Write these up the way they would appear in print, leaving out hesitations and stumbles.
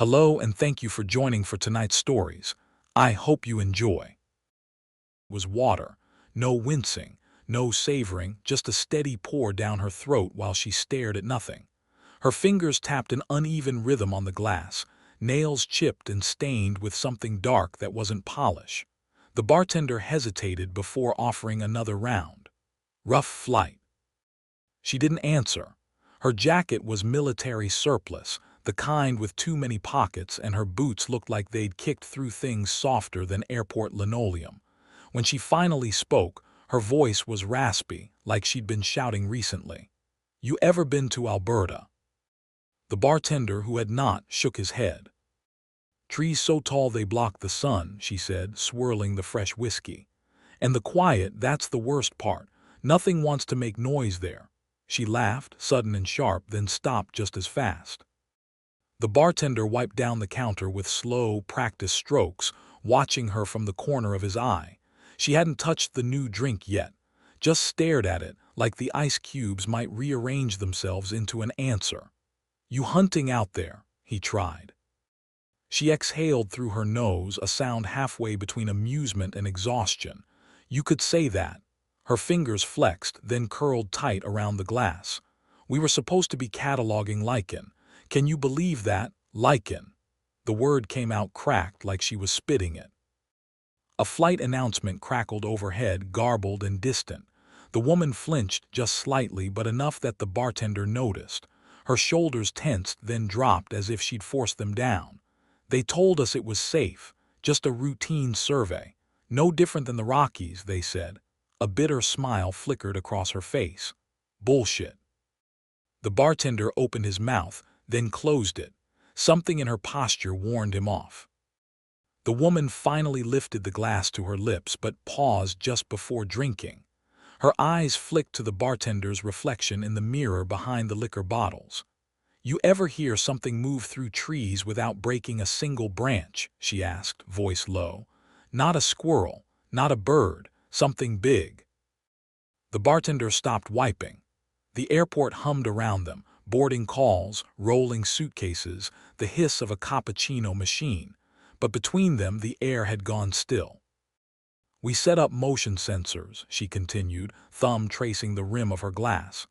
Hello and thank you for joining for tonight's stories. I hope you enjoy. It was water, no wincing, no savoring, just a steady pour down her throat while she stared at nothing. Her fingers tapped an uneven rhythm on the glass, nails chipped and stained with something dark that wasn't polish. The bartender hesitated before offering another round. Rough flight. She didn't answer. Her jacket was military surplus, the kind with too many pockets, and her boots looked like they'd kicked through things softer than airport linoleum. When she finally spoke, her voice was raspy, like she'd been shouting recently. "You ever been to Alberta?" The bartender, who had not, shook his head. "Trees so tall they block the sun," she said, swirling the fresh whiskey. "And the quiet, that's the worst part. Nothing wants to make noise there." She laughed, sudden and sharp, then stopped just as fast. The bartender wiped down the counter with slow, practiced strokes, watching her from the corner of his eye. She hadn't touched the new drink yet, just stared at it like the ice cubes might rearrange themselves into an answer. "You hunting out there?" he tried. She exhaled through her nose, a sound halfway between amusement and exhaustion. "You could say that." Her fingers flexed, then curled tight around the glass. "We were supposed to be cataloging lichen. Can you believe that? Lichen." The word came out cracked like she was spitting it. A flight announcement crackled overhead, garbled and distant. The woman flinched just slightly, but enough that the bartender noticed. Her shoulders tensed, then dropped as if she'd forced them down. "They told us it was safe, just a routine survey. No different than the Rockies," they said. A bitter smile flickered across her face. "Bullshit." The bartender opened his mouth, then closed it. Something in her posture warned him off. The woman finally lifted the glass to her lips but paused just before drinking. Her eyes flicked to the bartender's reflection in the mirror behind the liquor bottles. "You ever hear something move through trees without breaking a single branch?" she asked, voice low. "Not a squirrel, not a bird, something big." The bartender stopped wiping. The airport hummed around them, boarding calls, rolling suitcases, the hiss of a cappuccino machine. But between them the air had gone still. "We set up motion sensors," she continued, thumb tracing the rim of her glass.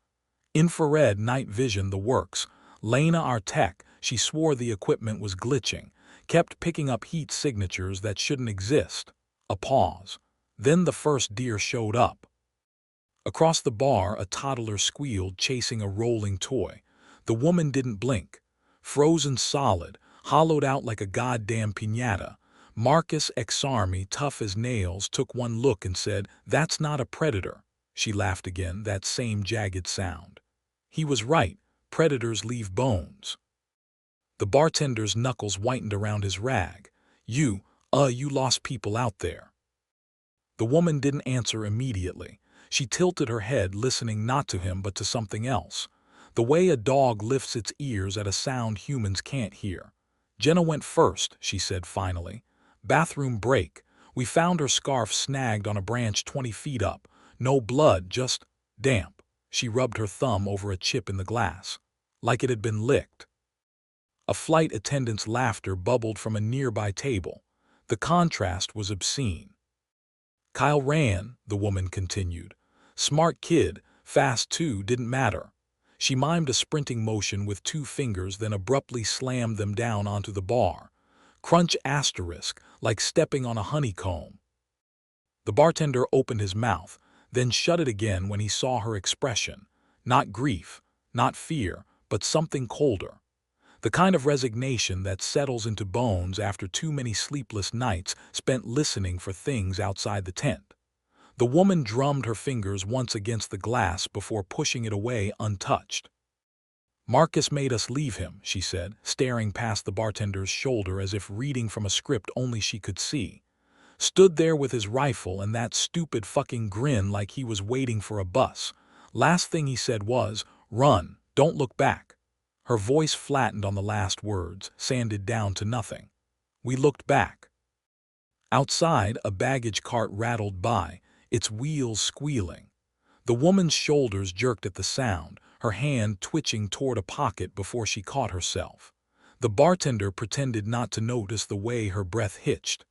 "Infrared, night vision, the works. Lena, our tech, she swore the equipment was glitching, kept picking up heat signatures that shouldn't exist." A pause. Then the first deer showed up. Across the bar, a toddler squealed, chasing a rolling toy. The woman didn't blink. Frozen solid, hollowed out like a goddamn piñata. Marcus Exarmy, tough as nails, took one look and said, "That's not a predator." She laughed again, that same jagged sound. He was right. Predators leave bones. The bartender's knuckles whitened around his rag. You lost people out there." The woman didn't answer immediately. She tilted her head, listening not to him but to something else. The way a dog lifts its ears at a sound humans can't hear. "Jenna went first," she said finally. "Bathroom break. We found her scarf snagged on a branch 20 feet up. No blood, just damp." She rubbed her thumb over a chip in the glass. "Like it had been licked." A flight attendant's laughter bubbled from a nearby table. The contrast was obscene. "Kyle ran," the woman continued. "Smart kid, fast too, didn't matter." She mimed a sprinting motion with 2 fingers, then abruptly slammed them down onto the bar. Crunch asterisk, like stepping on a honeycomb. The bartender opened his mouth, then shut it again when he saw her expression. Not grief, not fear, but something colder. The kind of resignation that settles into bones after too many sleepless nights spent listening for things outside the tent. The woman drummed her fingers once against the glass before pushing it away untouched. "Marcus made us leave him," she said, staring past the bartender's shoulder as if reading from a script only she could see. "Stood there with his rifle and that stupid fucking grin like he was waiting for a bus. Last thing he said was, 'Run, don't look back.'" Her voice flattened on the last words, sanded down to nothing. "We looked back." Outside, a baggage cart rattled by, its wheels squealing. The woman's shoulders jerked at the sound, her hand twitching toward a pocket before she caught herself. The bartender pretended not to notice the way her breath hitched.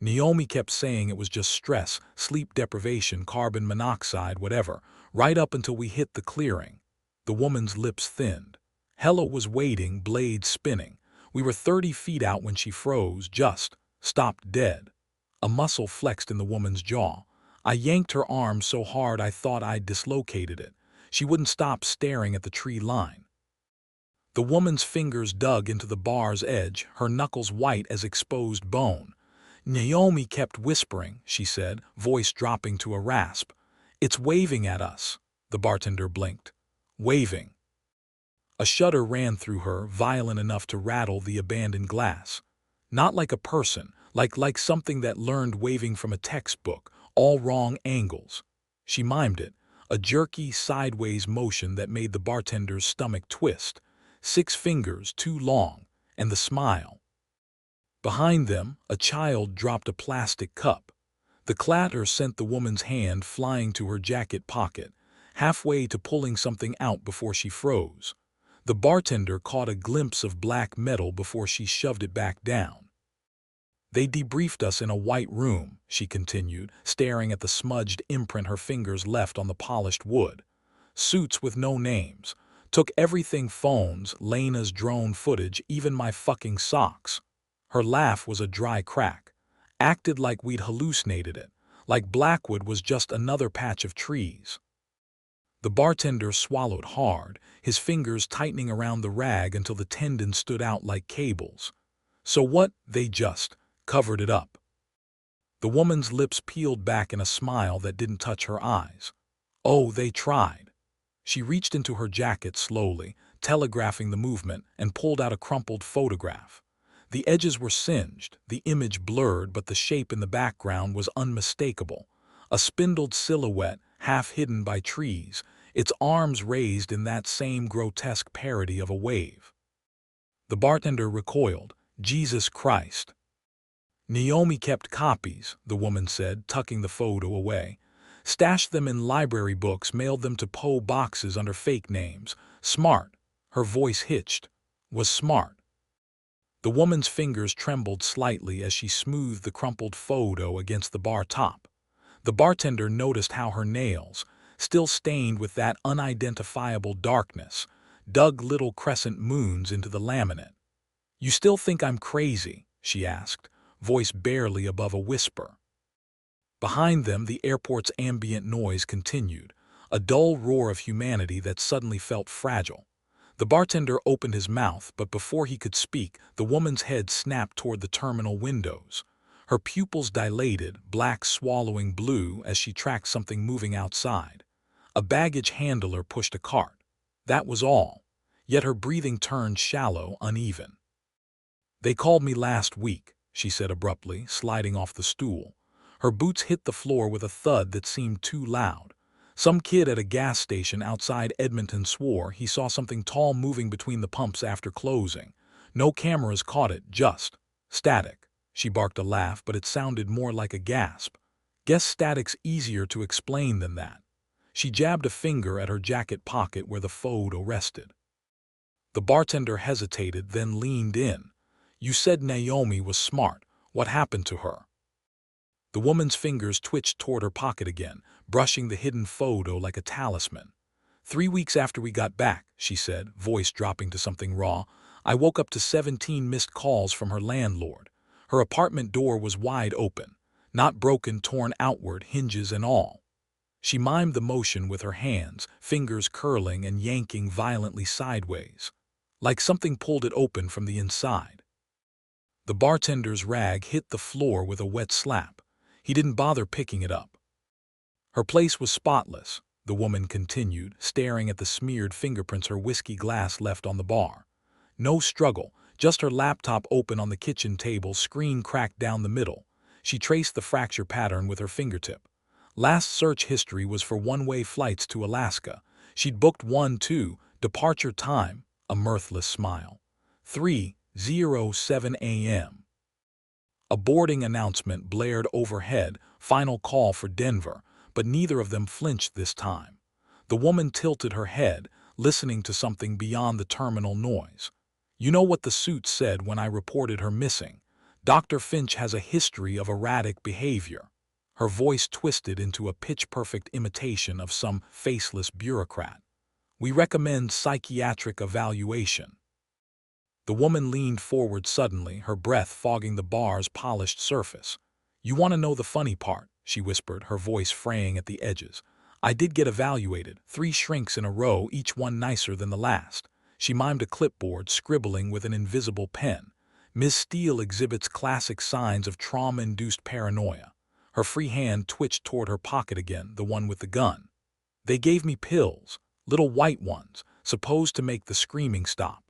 Naomi kept saying it was just stress, sleep deprivation, carbon monoxide, whatever, right up until we hit the clearing. The woman's lips thinned. Hella was waiting, blade spinning. We were 30 feet out when she froze, just stopped dead. A muscle flexed in the woman's jaw. I yanked her arm so hard I thought I'd dislocated it. She wouldn't stop staring at the tree line. The woman's fingers dug into the bar's edge, her knuckles white as exposed bone. Naomi kept whispering, she said, voice dropping to a rasp. It's waving at us. The bartender blinked. Waving. A shudder ran through her, violent enough to rattle the abandoned glass. Not like a person, like something that learned waving from a textbook, all wrong angles. She mimed it, a jerky, sideways motion that made the bartender's stomach twist. 6 fingers too long, and the smile. Behind them, a child dropped a plastic cup. The clatter sent the woman's hand flying to her jacket pocket, halfway to pulling something out before she froze. The bartender caught a glimpse of black metal before she shoved it back down. They debriefed us in a white room, she continued, staring at the smudged imprint her fingers left on the polished wood. Suits with no names. Took everything, phones, Lena's drone footage, even my fucking socks. Her laugh was a dry crack. Acted like we'd hallucinated it, like Blackwood was just another patch of trees. The bartender swallowed hard, his fingers tightening around the rag until the tendons stood out like cables. So what? They just covered it up. The woman's lips peeled back in a smile that didn't touch her eyes. Oh, they tried. She reached into her jacket slowly, telegraphing the movement, and pulled out a crumpled photograph. The edges were singed, the image blurred, but the shape in the background was unmistakable. A spindled silhouette, half hidden by trees, its arms raised in that same grotesque parody of a wave. The bartender recoiled. Jesus Christ. Naomi kept copies, the woman said, tucking the photo away. Stashed them in library books, mailed them to P.O. boxes under fake names. Smart. Her voice hitched. Was smart. The woman's fingers trembled slightly as she smoothed the crumpled photo against the bar top. The bartender noticed how her nails, still stained with that unidentifiable darkness, dug little crescent moons into the laminate. You still think I'm crazy? She asked, voice barely above a whisper. Behind them, the airport's ambient noise continued, a dull roar of humanity that suddenly felt fragile. The bartender opened his mouth, but before he could speak, the woman's head snapped toward the terminal windows. Her pupils dilated, black swallowing blue as she tracked something moving outside. A baggage handler pushed a cart. That was all. Yet her breathing turned shallow, uneven. They called me last week, she said abruptly, sliding off the stool. Her boots hit the floor with a thud that seemed too loud. Some kid at a gas station outside Edmonton swore he saw something tall moving between the pumps after closing. No cameras caught it, just static. She barked a laugh, but it sounded more like a gasp. Guess static's easier to explain than that. She jabbed a finger at her jacket pocket where the photo rested. The bartender hesitated, then leaned in. You said Naomi was smart. What happened to her? The woman's fingers twitched toward her pocket again, brushing the hidden photo like a talisman. 3 weeks after we got back, she said, voice dropping to something raw, I woke up to 17 missed calls from her landlord. Her apartment door was wide open, not broken, torn outward, hinges and all. She mimed the motion with her hands, fingers curling and yanking violently sideways, like something pulled it open from the inside. The bartender's rag hit the floor with a wet slap. He didn't bother picking it up. Her place was spotless, the woman continued, staring at the smeared fingerprints her whiskey glass left on the bar. No struggle, just her laptop open on the kitchen table, screen cracked down the middle. She traced the fracture pattern with her fingertip. Last search history was for one-way flights to Alaska. She'd booked 1-2, departure time, a mirthless smile. 3:07 a.m. A boarding announcement blared overhead, final call for Denver, but neither of them flinched this time. The woman tilted her head, listening to something beyond the terminal noise. You know what the suit said when I reported her missing? Dr. Finch has a history of erratic behavior. Her voice twisted into a pitch-perfect imitation of some faceless bureaucrat. We recommend psychiatric evaluation. The woman leaned forward suddenly, her breath fogging the bar's polished surface. You want to know the funny part, she whispered, her voice fraying at the edges. I did get evaluated, 3 shrinks in a row, each one nicer than the last. She mimed a clipboard, scribbling with an invisible pen. Miss Steele exhibits classic signs of trauma-induced paranoia. Her free hand twitched toward her pocket again, the one with the gun. They gave me pills, little white ones, supposed to make the screaming stop.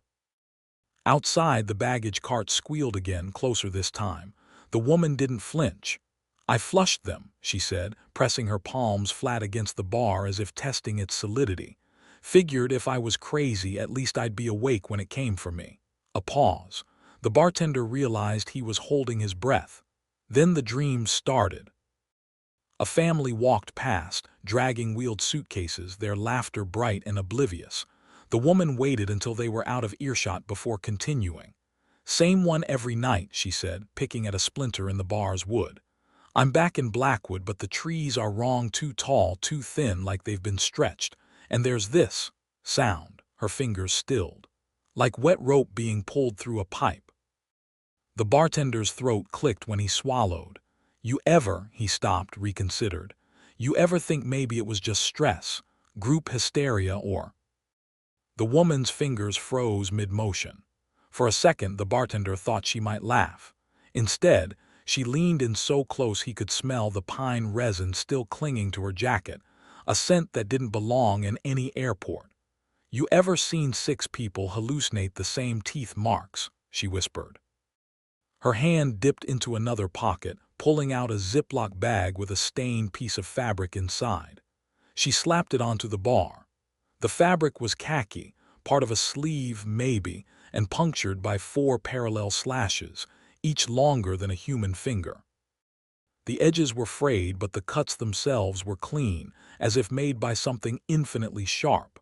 Outside, the baggage cart squealed again, closer this time. The woman didn't flinch. I flushed them, she said, pressing her palms flat against the bar as if testing its solidity. Figured if I was crazy, at least I'd be awake when it came for me. A pause. The bartender realized he was holding his breath. Then the dream started. A family walked past, dragging wheeled suitcases, their laughter bright and oblivious. The woman waited until they were out of earshot before continuing. Same one every night, she said, picking at a splinter in the bar's wood. I'm back in Blackwood, but the trees are wrong, too tall, too thin, like they've been stretched. And there's this sound, her fingers stilled, like wet rope being pulled through a pipe. The bartender's throat clicked when he swallowed. He stopped, reconsidered. You ever think maybe it was just stress, group hysteria, or... The woman's fingers froze mid-motion. For a second, the bartender thought she might laugh. Instead, she leaned in so close he could smell the pine resin still clinging to her jacket, a scent that didn't belong in any airport. You ever seen 6 people hallucinate the same teeth marks? She whispered. Her hand dipped into another pocket, pulling out a Ziploc bag with a stained piece of fabric inside. She slapped it onto the bar. The fabric was khaki, part of a sleeve maybe, and punctured by 4 parallel slashes, each longer than a human finger. The edges were frayed, but the cuts themselves were clean, as if made by something infinitely sharp.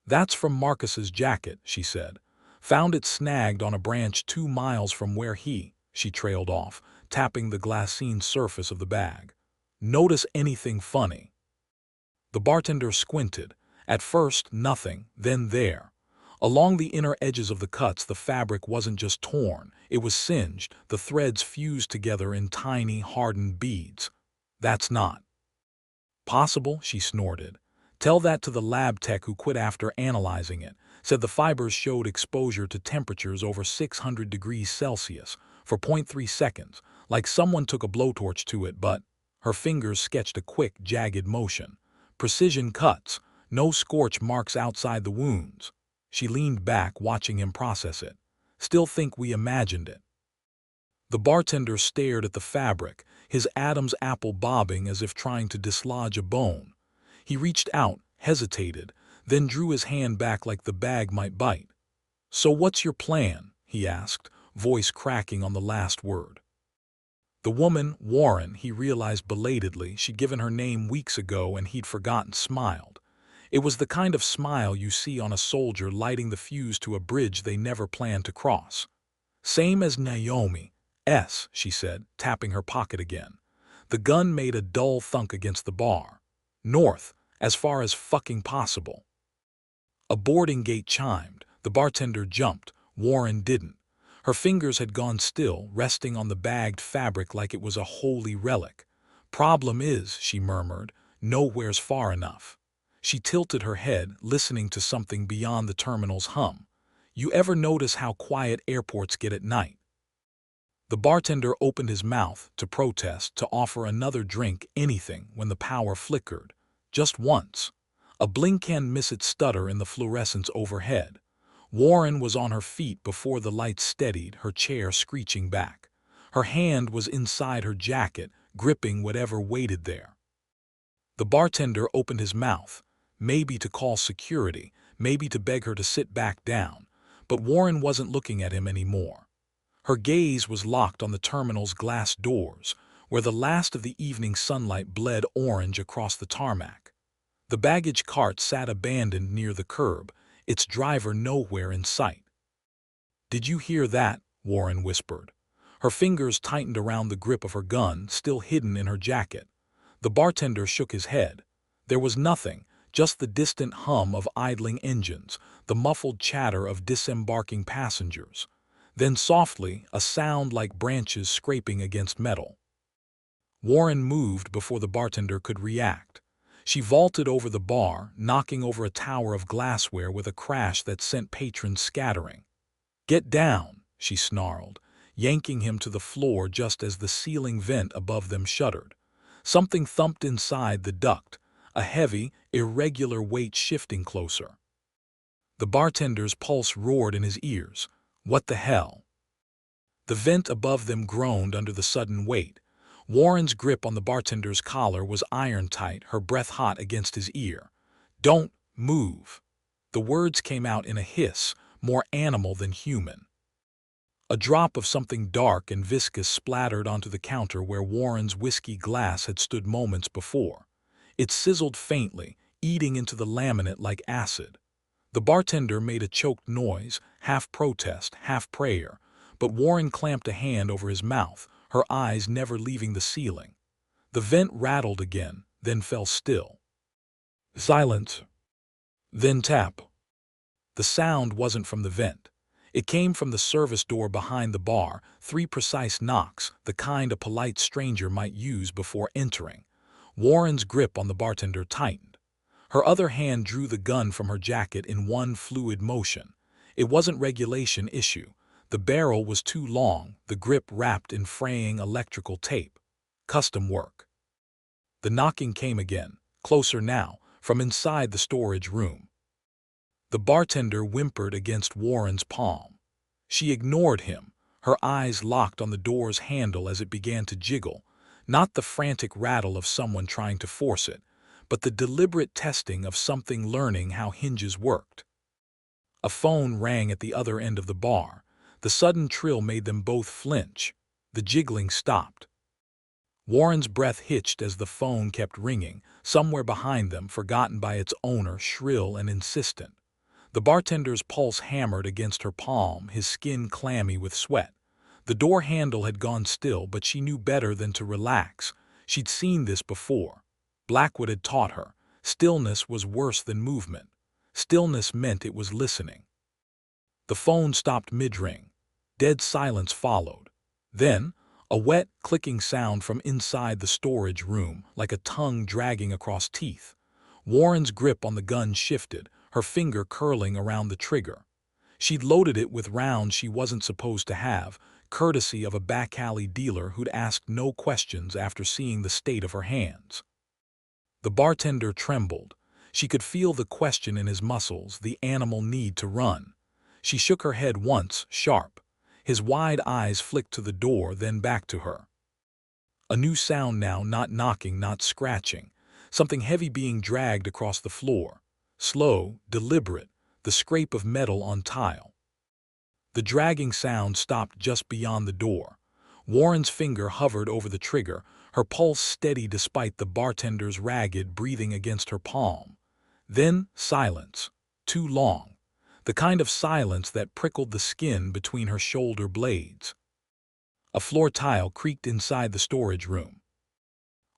That's from Marcus's jacket, she said. Found it snagged on a branch 2 miles from where she trailed off, tapping the glassine surface of the bag. Notice anything funny? The bartender squinted. At first, nothing, then there. Along the inner edges of the cuts, the fabric wasn't just torn, it was singed, the threads fused together in tiny, hardened beads. That's not possible, she snorted. Tell that to the lab tech who quit after analyzing it. Said the fibers showed exposure to temperatures over 600 degrees Celsius for 0.3 seconds, like someone took a blowtorch to it, but her fingers sketched a quick, jagged motion. Precision cuts, no scorch marks outside the wounds. She leaned back, watching him process it. Still think we imagined it? The bartender stared at the fabric, his Adam's apple bobbing as if trying to dislodge a bone. He reached out, hesitated, then drew his hand back like the bag might bite. So what's your plan? He asked, voice cracking on the last word. The woman, Warren, he realized belatedly, she'd given her name weeks ago and he'd forgotten, smiled. It was the kind of smile you see on a soldier lighting the fuse to a bridge they never planned to cross. Same as Naomi's, she said, tapping her pocket again. The gun made a dull thunk against the bar. North, as far as fucking possible. A boarding gate chimed. The bartender jumped. Warren didn't. Her fingers had gone still, resting on the bagged fabric like it was a holy relic. Problem is, she murmured, nowhere's far enough. She tilted her head, listening to something beyond the terminal's hum. You ever notice how quiet airports get at night? The bartender opened his mouth to protest, to offer another drink, anything, when the power flickered. Just once. A blink can miss its stutter in the fluorescence overhead. Warren was on her feet before the lights steadied, her chair screeching back. Her hand was inside her jacket, gripping whatever waited there. The bartender opened his mouth, maybe to call security, maybe to beg her to sit back down, but Warren wasn't looking at him anymore. Her gaze was locked on the terminal's glass doors, where the last of the evening sunlight bled orange across the tarmac. The baggage cart sat abandoned near the curb, its driver nowhere in sight. "Did you hear that?" Warren whispered. Her fingers tightened around the grip of her gun, still hidden in her jacket. The bartender shook his head. There was nothing, just the distant hum of idling engines, the muffled chatter of disembarking passengers. Then softly, a sound like branches scraping against metal. Warren moved before the bartender could react. She vaulted over the bar, knocking over a tower of glassware with a crash that sent patrons scattering. "Get down," she snarled, yanking him to the floor just as the ceiling vent above them shuddered. Something thumped inside the duct, a heavy, irregular weight shifting closer. The bartender's pulse roared in his ears. What the hell? The vent above them groaned under the sudden weight. Warren's grip on the bartender's collar was iron-tight, her breath hot against his ear. "Don't move." The words came out in a hiss, more animal than human. A drop of something dark and viscous splattered onto the counter where Warren's whiskey glass had stood moments before. It sizzled faintly, eating into the laminate like acid. The bartender made a choked noise, half protest, half prayer, but Warren clamped a hand over his mouth, her eyes never leaving the ceiling. The vent rattled again, then fell still. Silence. Then tap. The sound wasn't from the vent. It came from the service door behind the bar, 3 precise knocks, the kind a polite stranger might use before entering. Warren's grip on the bartender tightened. Her other hand drew the gun from her jacket in one fluid motion. It wasn't regulation issue. The barrel was too long, the grip wrapped in fraying electrical tape. Custom work. The knocking came again, closer now, from inside the storage room. The bartender whimpered against Warren's palm. She ignored him, her eyes locked on the door's handle as it began to jiggle, not the frantic rattle of someone trying to force it, but the deliberate testing of something learning how hinges worked. A phone rang at the other end of the bar. The sudden trill made them both flinch. The jiggling stopped. Warren's breath hitched as the phone kept ringing, somewhere behind them, forgotten by its owner, shrill and insistent. The bartender's pulse hammered against her palm, his skin clammy with sweat. The door handle had gone still, but she knew better than to relax. She'd seen this before. Blackwood had taught her. Stillness was worse than movement. Stillness meant it was listening. The phone stopped mid-ring. Dead silence followed. Then, a wet, clicking sound from inside the storage room, like a tongue dragging across teeth. Warren's grip on the gun shifted, her finger curling around the trigger. She'd loaded it with rounds she wasn't supposed to have, courtesy of a back-alley dealer who'd asked no questions after seeing the state of her hands. The bartender trembled. She could feel the question in his muscles, the animal need to run. She shook her head once, sharp. His wide eyes flicked to the door, then back to her. A new sound now, not knocking, not scratching. Something heavy being dragged across the floor. Slow, deliberate, the scrape of metal on tile. The dragging sound stopped just beyond the door. Warren's finger hovered over the trigger, her pulse steady despite the bartender's ragged breathing against her palm. Then silence. Too long. The kind of silence that prickled the skin between her shoulder blades. A floor tile creaked inside the storage room.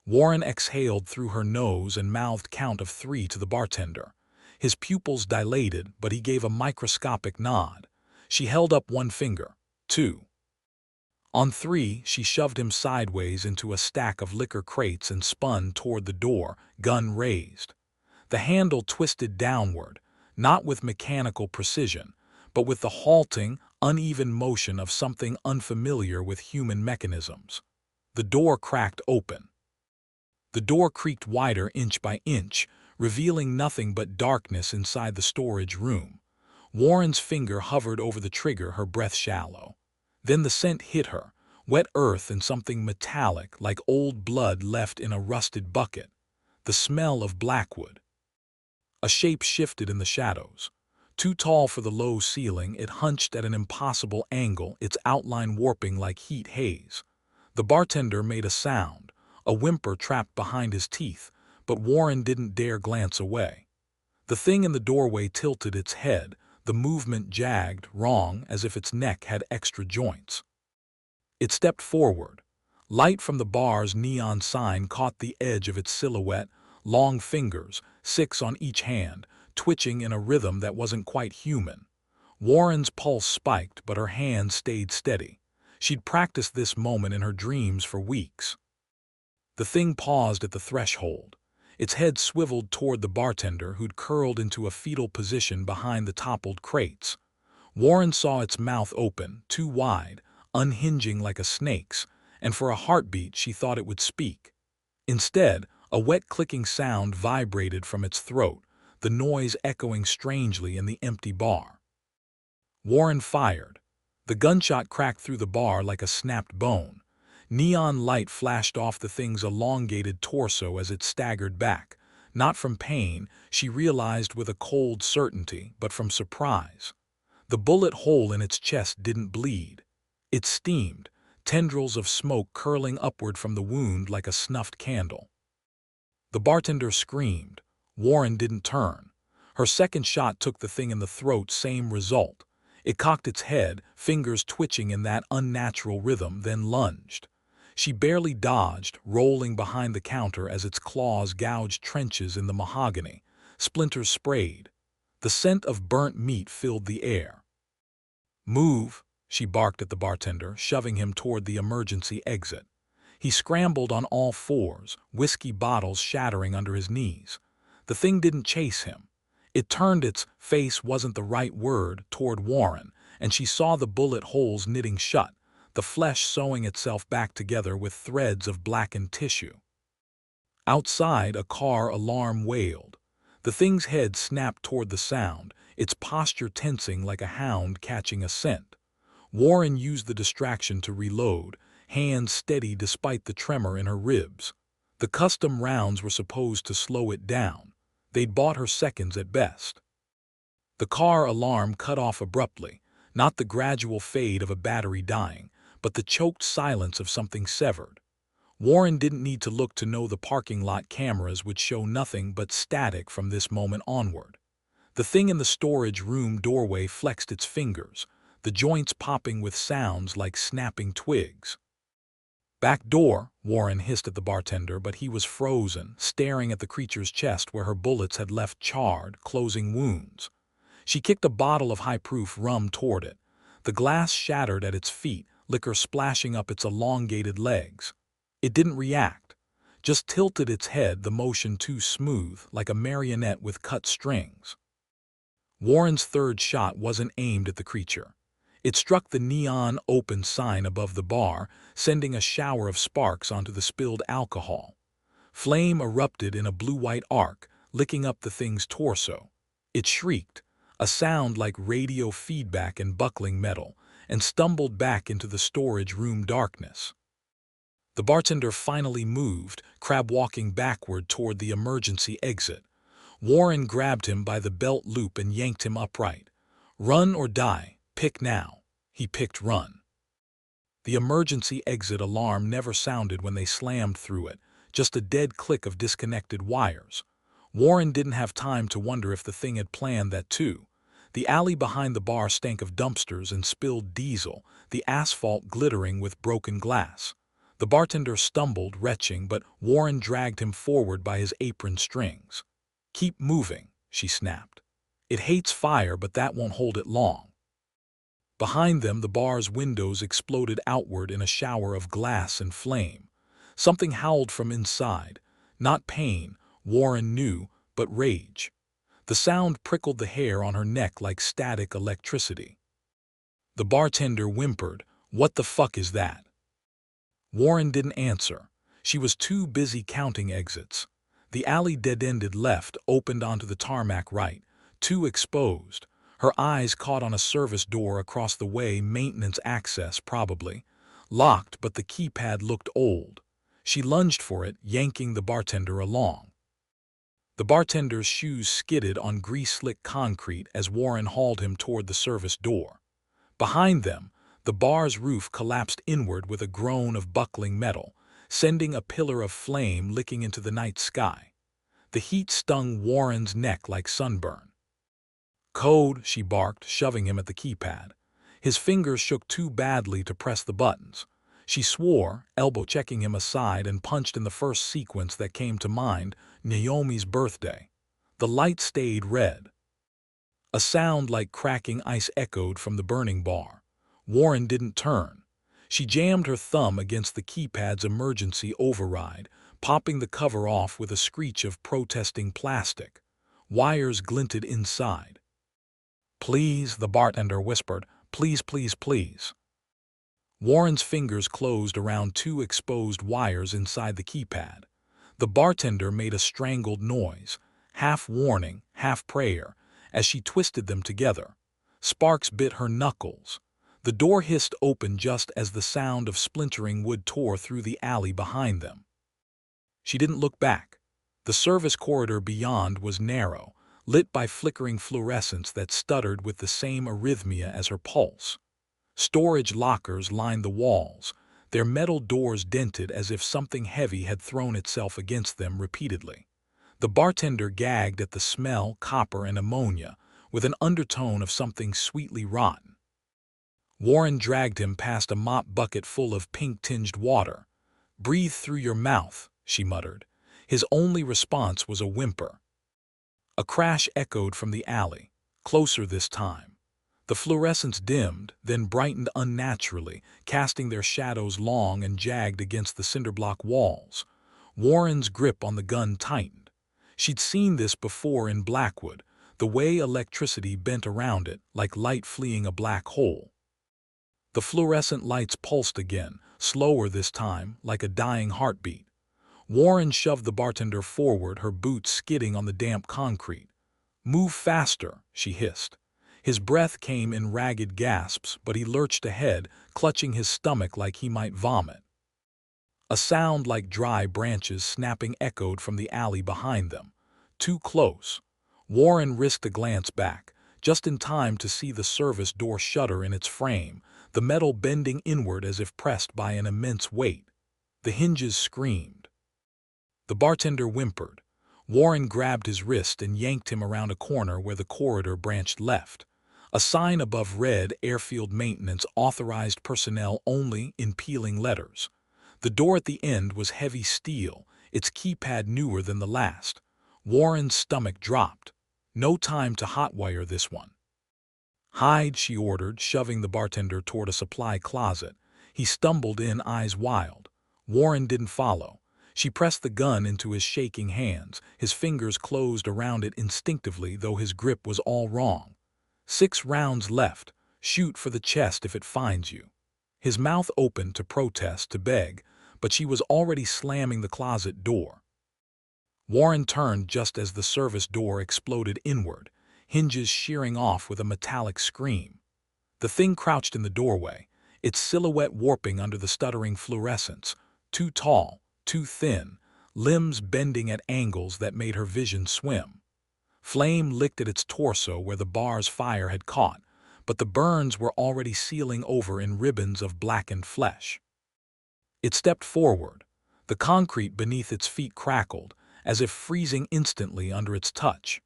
Warren exhaled through her nose and mouthed count of 3 to the bartender. His pupils dilated, but he gave a microscopic nod. She held up one finger. 2. On 3, she shoved him sideways into a stack of liquor crates and spun toward the door, gun raised. The handle twisted downward, not with mechanical precision, but with the halting, uneven motion of something unfamiliar with human mechanisms. The door cracked open. The door creaked wider inch by inch, revealing nothing but darkness inside the storage room. Warren's finger hovered over the trigger, her breath shallow. Then the scent hit her, wet earth and something metallic like old blood left in a rusted bucket. The smell of Blackwood. A shape shifted in the shadows. Too tall for the low ceiling, it hunched at an impossible angle, its outline warping like heat haze. The bartender made a sound, a whimper trapped behind his teeth, but Warren didn't dare glance away. The thing in the doorway tilted its head, the movement jagged, wrong, as if its neck had extra joints. It stepped forward. Light from the bar's neon sign caught the edge of its silhouette, long fingers, 6 on each hand, twitching in a rhythm that wasn't quite human. Warren's pulse spiked, but her hand stayed steady. She'd practiced this moment in her dreams for weeks. The thing paused at the threshold. Its head swiveled toward the bartender, who'd curled into a fetal position behind the toppled crates. Warren saw its mouth open, too wide, unhinging like a snake's, and for a heartbeat she thought it would speak. Instead, a wet clicking sound vibrated from its throat, the noise echoing strangely in the empty bar. Warren fired. The gunshot cracked through the bar like a snapped bone. Neon light flashed off the thing's elongated torso as it staggered back, not from pain, she realized with a cold certainty, but from surprise. The bullet hole in its chest didn't bleed. It steamed, tendrils of smoke curling upward from the wound like a snuffed candle. The bartender screamed. Warren didn't turn. Her second shot took the thing in the throat, same result. It cocked its head, fingers twitching in that unnatural rhythm, then lunged. She barely dodged, rolling behind the counter as its claws gouged trenches in the mahogany. Splinters sprayed. The scent of burnt meat filled the air. "Move," she barked at the bartender, shoving him toward the emergency exit. He scrambled on all fours, whiskey bottles shattering under his knees. The thing didn't chase him. It turned its face wasn't the right word toward Warren, and she saw the bullet holes knitting shut, the flesh sewing itself back together with threads of blackened tissue. Outside, a car alarm wailed. The thing's head snapped toward the sound, its posture tensing like a hound catching a scent. Warren used the distraction to reload, hands steady despite the tremor in her ribs. The custom rounds were supposed to slow it down. They'd bought her seconds at best. The car alarm cut off abruptly, not the gradual fade of a battery dying, but the choked silence of something severed. Warren didn't need to look to know the parking lot cameras would show nothing but static from this moment onward. The thing in the storage room doorway flexed its fingers, the joints popping with sounds like snapping twigs. "Back door," Warren hissed at the bartender, but he was frozen, staring at the creature's chest where her bullets had left charred, closing wounds. She kicked a bottle of high-proof rum toward it. The glass shattered at its feet, liquor splashing up its elongated legs. It didn't react, just tilted its head, the motion too smooth, like a marionette with cut strings. Warren's third shot wasn't aimed at the creature. It struck the neon open sign above the bar, sending a shower of sparks onto the spilled alcohol. Flame erupted in a blue-white arc, licking up the thing's torso. It shrieked, a sound like radio feedback and buckling metal, and stumbled back into the storage room darkness. The bartender finally moved, crab-walking backward toward the emergency exit. Warren grabbed him by the belt loop and yanked him upright. "Run or die, pick now." He picked run. The emergency exit alarm never sounded when they slammed through it, just a dead click of disconnected wires. Warren didn't have time to wonder if the thing had planned that too. The alley behind the bar stank of dumpsters and spilled diesel, the asphalt glittering with broken glass. The bartender stumbled, retching, but Warren dragged him forward by his apron strings. "Keep moving," she snapped. "It hates fire, but that won't hold it long." Behind them, the bar's windows exploded outward in a shower of glass and flame. Something howled from inside. Not pain, Warren knew, but rage. The sound prickled the hair on her neck like static electricity. The bartender whimpered, "What the fuck is that?" Warren didn't answer. She was too busy counting exits. The alley dead-ended left, opened onto the tarmac right, too exposed. Her eyes caught on a service door across the way, maintenance access probably. Locked, but the keypad looked old. She lunged for it, yanking the bartender along. The bartender's shoes skidded on grease-slick concrete as Warren hauled him toward the service door. Behind them, the bar's roof collapsed inward with a groan of buckling metal, sending a pillar of flame licking into the night sky. The heat stung Warren's neck like sunburn. Code, she barked, shoving him at the keypad. His fingers shook too badly to press the buttons. She swore, elbow-checking him aside, and punched in the first sequence that came to mind, Naomi's birthday. The light stayed red. A sound like cracking ice echoed from the burning bar. Warren didn't turn. She jammed her thumb against the keypad's emergency override, popping the cover off with a screech of protesting plastic. Wires glinted inside. "Please," the bartender whispered. "Please, please, please." Warren's fingers closed around two exposed wires inside the keypad. The bartender made a strangled noise, half warning, half prayer, as she twisted them together. Sparks bit her knuckles. The door hissed open just as the sound of splintering wood tore through the alley behind them. She didn't look back. The service corridor beyond was narrow, lit by flickering fluorescence that stuttered with the same arrhythmia as her pulse. Storage lockers lined the walls, their metal doors dented as if something heavy had thrown itself against them repeatedly. The bartender gagged at the smell, copper and ammonia, with an undertone of something sweetly rotten. Warren dragged him past a mop bucket full of pink-tinged water. "Breathe through your mouth," she muttered. His only response was a whimper. A crash echoed from the alley, closer this time. The fluorescence dimmed, then brightened unnaturally, casting their shadows long and jagged against the cinderblock walls. Warren's grip on the gun tightened. She'd seen this before in Blackwood, the way electricity bent around it, like light fleeing a black hole. The fluorescent lights pulsed again, slower this time, like a dying heartbeat. Warren shoved the bartender forward, her boots skidding on the damp concrete. "Move faster," she hissed. His breath came in ragged gasps, but he lurched ahead, clutching his stomach like he might vomit. A sound like dry branches snapping echoed from the alley behind them. Too close. Warren risked a glance back, just in time to see the service door shudder in its frame, the metal bending inward as if pressed by an immense weight. The hinges screamed. The bartender whimpered. Warren grabbed his wrist and yanked him around a corner where the corridor branched left. A sign above read "Airfield Maintenance Authorized Personnel Only" in peeling letters. The door at the end was heavy steel, its keypad newer than the last. Warren's stomach dropped. No time to hotwire this one. "Hide," she ordered, shoving the bartender toward a supply closet. He stumbled in, eyes wild. Warren didn't follow. She pressed the gun into his shaking hands. His fingers closed around it instinctively, though his grip was all wrong. 6 rounds left. Shoot for the chest if it finds you. His mouth opened to protest, to beg, but she was already slamming the closet door. Warren turned just as the service door exploded inward, hinges shearing off with a metallic scream. The thing crouched in the doorway, its silhouette warping under the stuttering fluorescence, too tall, too thin, limbs bending at angles that made her vision swim. Flame licked at its torso where the bar's fire had caught, but the burns were already sealing over in ribbons of blackened flesh. It stepped forward. The concrete beneath its feet crackled, as if freezing instantly under its touch.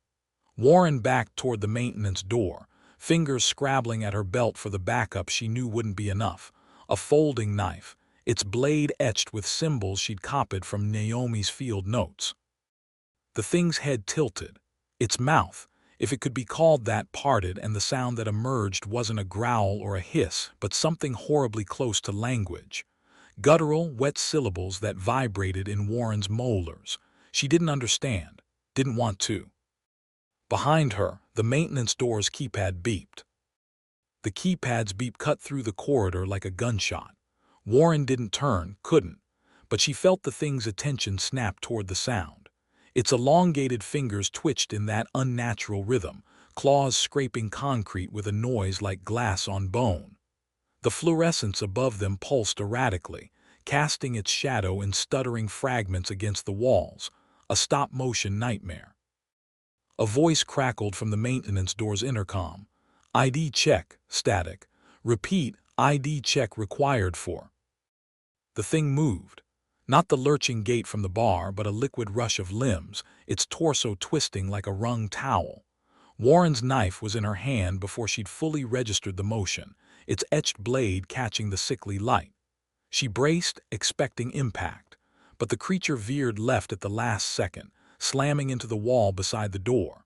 Warren backed toward the maintenance door, fingers scrabbling at her belt for the backup she knew wouldn't be enough. A folding knife, its blade etched with symbols she'd copied from Naomi's field notes. The thing's head tilted. Its mouth, if it could be called that, parted, and the sound that emerged wasn't a growl or a hiss, but something horribly close to language. Guttural, wet syllables that vibrated in Warren's molars. She didn't understand, didn't want to. Behind her, the maintenance door's keypad beeped. The keypad's beep cut through the corridor like a gunshot. Warren didn't turn, couldn't, but she felt the thing's attention snap toward the sound. Its elongated fingers twitched in that unnatural rhythm, claws scraping concrete with a noise like glass on bone. The fluorescence above them pulsed erratically, casting its shadow in stuttering fragments against the walls, a stop-motion nightmare. A voice crackled from the maintenance door's intercom. "ID check, static. Repeat, ID check required for." The thing moved. Not the lurching gait from the bar, but a liquid rush of limbs, its torso twisting like a wrung towel. Warren's knife was in her hand before she'd fully registered the motion, its etched blade catching the sickly light. She braced, expecting impact, but the creature veered left at the last second, slamming into the wall beside the door.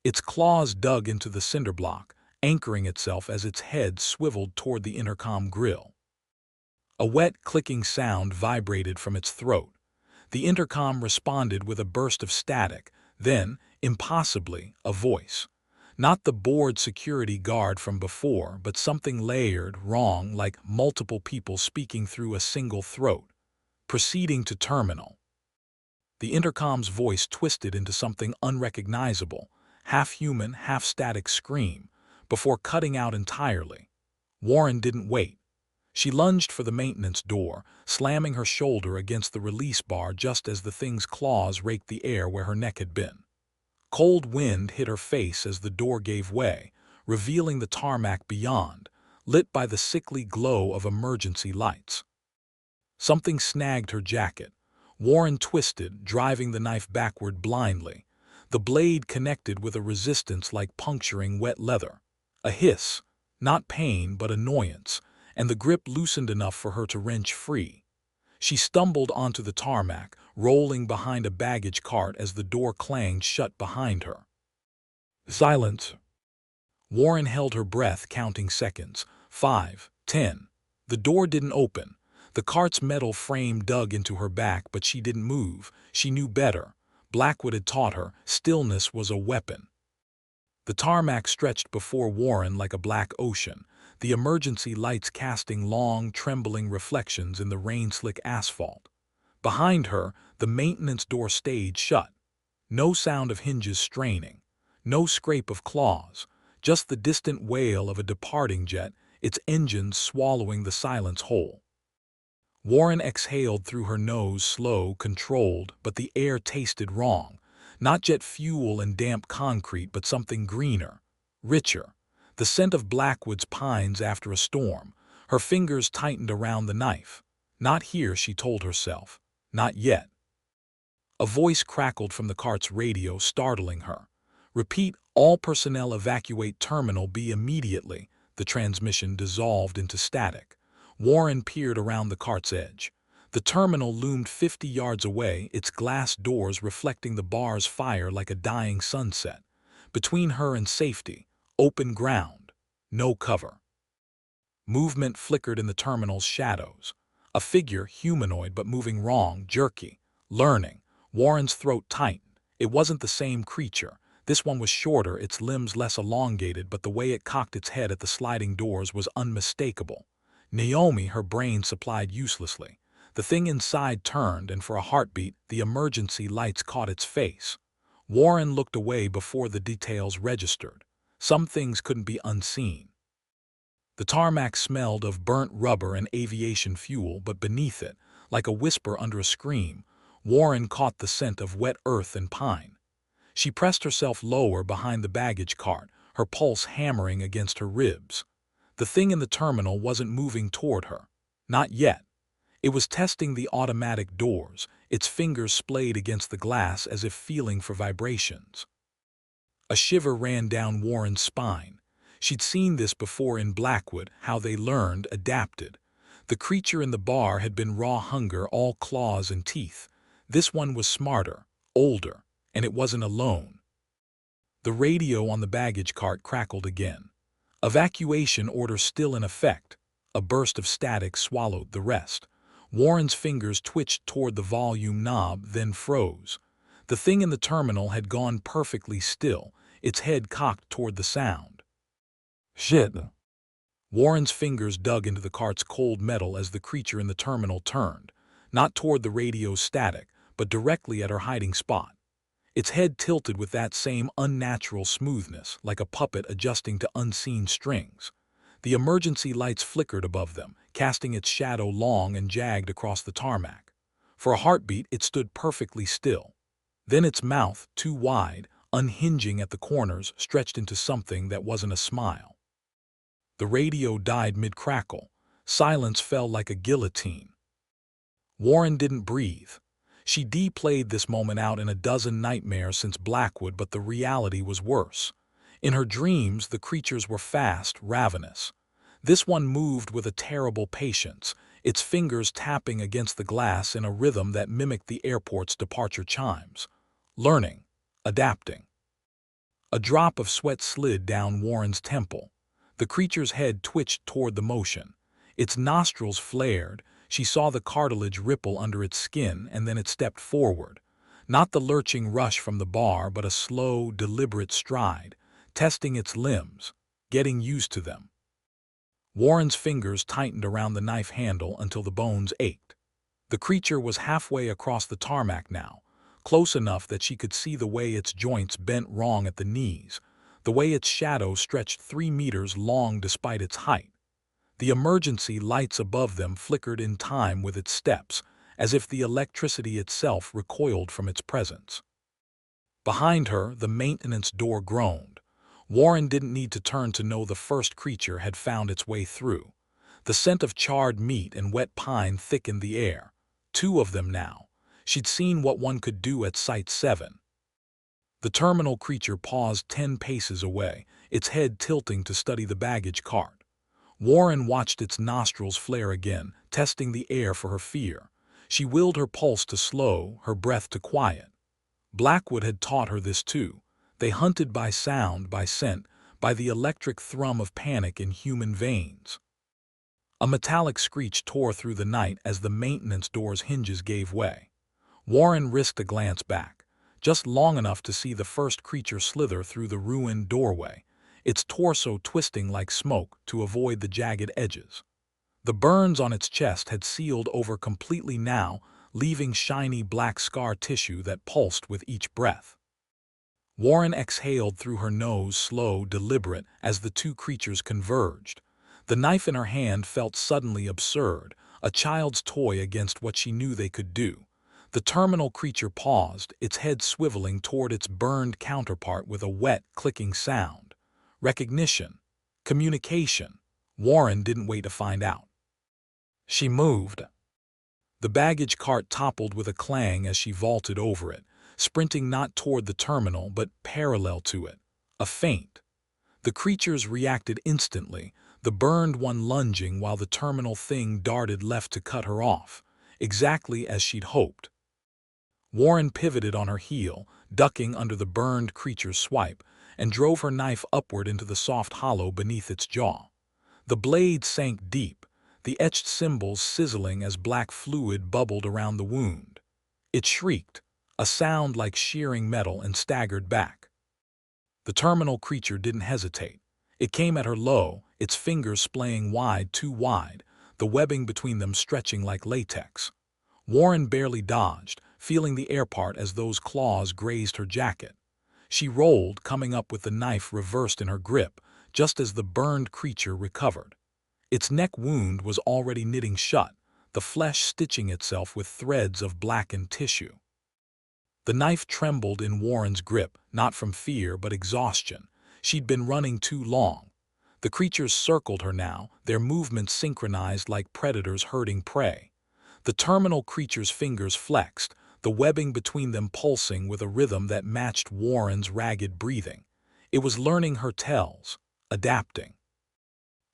Its claws dug into the cinder block, anchoring itself as its head swiveled toward the intercom grill. A wet, clicking sound vibrated from its throat. The intercom responded with a burst of static, then, impossibly, a voice. Not the bored security guard from before, but something layered, wrong, like multiple people speaking through a single throat. Proceeding to terminal. The intercom's voice twisted into something unrecognizable, half-human, half-static scream, before cutting out entirely. Warren didn't wait. She lunged for the maintenance door, slamming her shoulder against the release bar just as the thing's claws raked the air where her neck had been. Cold wind hit her face as the door gave way, revealing the tarmac beyond, lit by the sickly glow of emergency lights. Something snagged her jacket. Warren twisted, driving the knife backward blindly. The blade connected with a resistance like puncturing wet leather. A hiss, not pain but annoyance, and the grip loosened enough for her to wrench free. She stumbled onto the tarmac, rolling behind a baggage cart as the door clanged shut behind her. Silence. Warren held her breath, counting seconds. 5, 10. The door didn't open. The cart's metal frame dug into her back, but she didn't move. She knew better. Blackwood had taught her, stillness was a weapon. The tarmac stretched before Warren like a black ocean, the emergency lights casting long, trembling reflections in the rain-slick asphalt. Behind her, the maintenance door stayed shut. No sound of hinges straining, no scrape of claws, just the distant wail of a departing jet, its engines swallowing the silence whole. Warren exhaled through her nose, slow, controlled, but the air tasted wrong. Not jet fuel and damp concrete, but something greener, richer. The scent of Blackwood's pines after a storm. Her fingers tightened around the knife. Not here, she told herself. Not yet. A voice crackled from the cart's radio, startling her. Repeat, all personnel evacuate Terminal B immediately. The transmission dissolved into static. Warren peered around the cart's edge. The terminal loomed 50 yards away, its glass doors reflecting the bar's fire like a dying sunset. Between her and safety, open ground, no cover. Movement flickered in the terminal's shadows. A figure, humanoid but moving wrong, jerky, learning. Warren's throat tightened. It wasn't the same creature. This one was shorter, its limbs less elongated, but the way it cocked its head at the sliding doors was unmistakable. Naomi, her brain supplied uselessly. The thing inside turned, and for a heartbeat, the emergency lights caught its face. Warren looked away before the details registered. Some things couldn't be unseen. The tarmac smelled of burnt rubber and aviation fuel, but beneath it, like a whisper under a scream, Warren caught the scent of wet earth and pine. She pressed herself lower behind the baggage cart, her pulse hammering against her ribs. The thing in the terminal wasn't moving toward her. Not yet. It was testing the automatic doors, its fingers splayed against the glass as if feeling for vibrations. A shiver ran down Warren's spine. She'd seen this before in Blackwood, how they learned, adapted. The creature in the bar had been raw hunger, all claws and teeth. This one was smarter, older, and it wasn't alone. The radio on the baggage cart crackled again. Evacuation order still in effect. A burst of static swallowed the rest. Warren's fingers twitched toward the volume knob, then froze. The thing in the terminal had gone perfectly still, its head cocked toward the sound. Shit. Warren's fingers dug into the cart's cold metal as the creature in the terminal turned, not toward the radio's static, but directly at her hiding spot. Its head tilted with that same unnatural smoothness, like a puppet adjusting to unseen strings. The emergency lights flickered above them, casting its shadow long and jagged across the tarmac. For a heartbeat, it stood perfectly still. Then its mouth, too wide, unhinging at the corners, stretched into something that wasn't a smile. The radio died mid-crackle. Silence fell like a guillotine. Warren didn't breathe. She deplayed this moment out in a dozen nightmares since Blackwood, but the reality was worse. In her dreams, the creatures were fast, ravenous. This one moved with a terrible patience, its fingers tapping against the glass in a rhythm that mimicked the airport's departure chimes. Learning, adapting. A drop of sweat slid down Warren's temple. The creature's head twitched toward the motion. Its nostrils flared. She saw the cartilage ripple under its skin, and then it stepped forward. Not the lurching rush from the bar, but a slow, deliberate stride, testing its limbs, getting used to them. Warren's fingers tightened around the knife handle until the bones ached. The creature was halfway across the tarmac now, close enough that she could see the way its joints bent wrong at the knees, the way its shadow stretched 3 meters long despite its height. The emergency lights above them flickered in time with its steps, as if the electricity itself recoiled from its presence. Behind her, the maintenance door groaned. Warren didn't need to turn to know the first creature had found its way through. The scent of charred meat and wet pine thickened the air. 2 of them now. She'd seen what one could do at Site 7. The terminal creature paused 10 paces away, its head tilting to study the baggage cart. Warren watched its nostrils flare again, testing the air for her fear. She willed her pulse to slow, her breath to quiet. Blackwood had taught her this too. They hunted by sound, by scent, by the electric thrum of panic in human veins. A metallic screech tore through the night as the maintenance door's hinges gave way. Warren risked a glance back, just long enough to see the first creature slither through the ruined doorway, its torso twisting like smoke to avoid the jagged edges. The burns on its chest had sealed over completely now, leaving shiny black scar tissue that pulsed with each breath. Warren exhaled through her nose, slow, deliberate, as the 2 creatures converged. The knife in her hand felt suddenly absurd, a child's toy against what she knew they could do. The terminal creature paused, its head swiveling toward its burned counterpart with a wet, clicking sound. Recognition. Communication. Warren didn't wait to find out. She moved. The baggage cart toppled with a clang as she vaulted over it, sprinting not toward the terminal but parallel to it. A feint. The creatures reacted instantly, the burned one lunging while the terminal thing darted left to cut her off, exactly as she'd hoped. Warren pivoted on her heel, ducking under the burned creature's swipe, and drove her knife upward into the soft hollow beneath its jaw. The blade sank deep, the etched symbols sizzling as black fluid bubbled around the wound. It shrieked, a sound like shearing metal, and staggered back. The terminal creature didn't hesitate. It came at her low, its fingers splaying wide, too wide, the webbing between them stretching like latex. Warren barely dodged, feeling the air part as those claws grazed her jacket. She rolled, coming up with the knife reversed in her grip, just as the burned creature recovered. Its neck wound was already knitting shut, the flesh stitching itself with threads of blackened tissue. The knife trembled in Warren's grip, not from fear but exhaustion. She'd been running too long. The creatures circled her now, their movements synchronized like predators herding prey. The terminal creature's fingers flexed, the webbing between them pulsing with a rhythm that matched Warren's ragged breathing. It was learning her tells, adapting.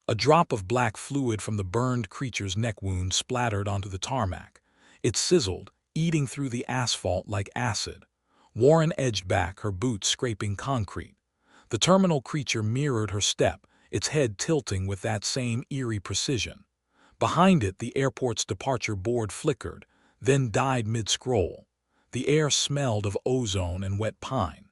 A drop of black fluid from the burned creature's neck wound splattered onto the tarmac. It sizzled, eating through the asphalt like acid. Warren edged back, her boots scraping concrete. The terminal creature mirrored her step, its head tilting with that same eerie precision. Behind it, the airport's departure board flickered, then died mid-scroll. The air smelled of ozone and wet pine.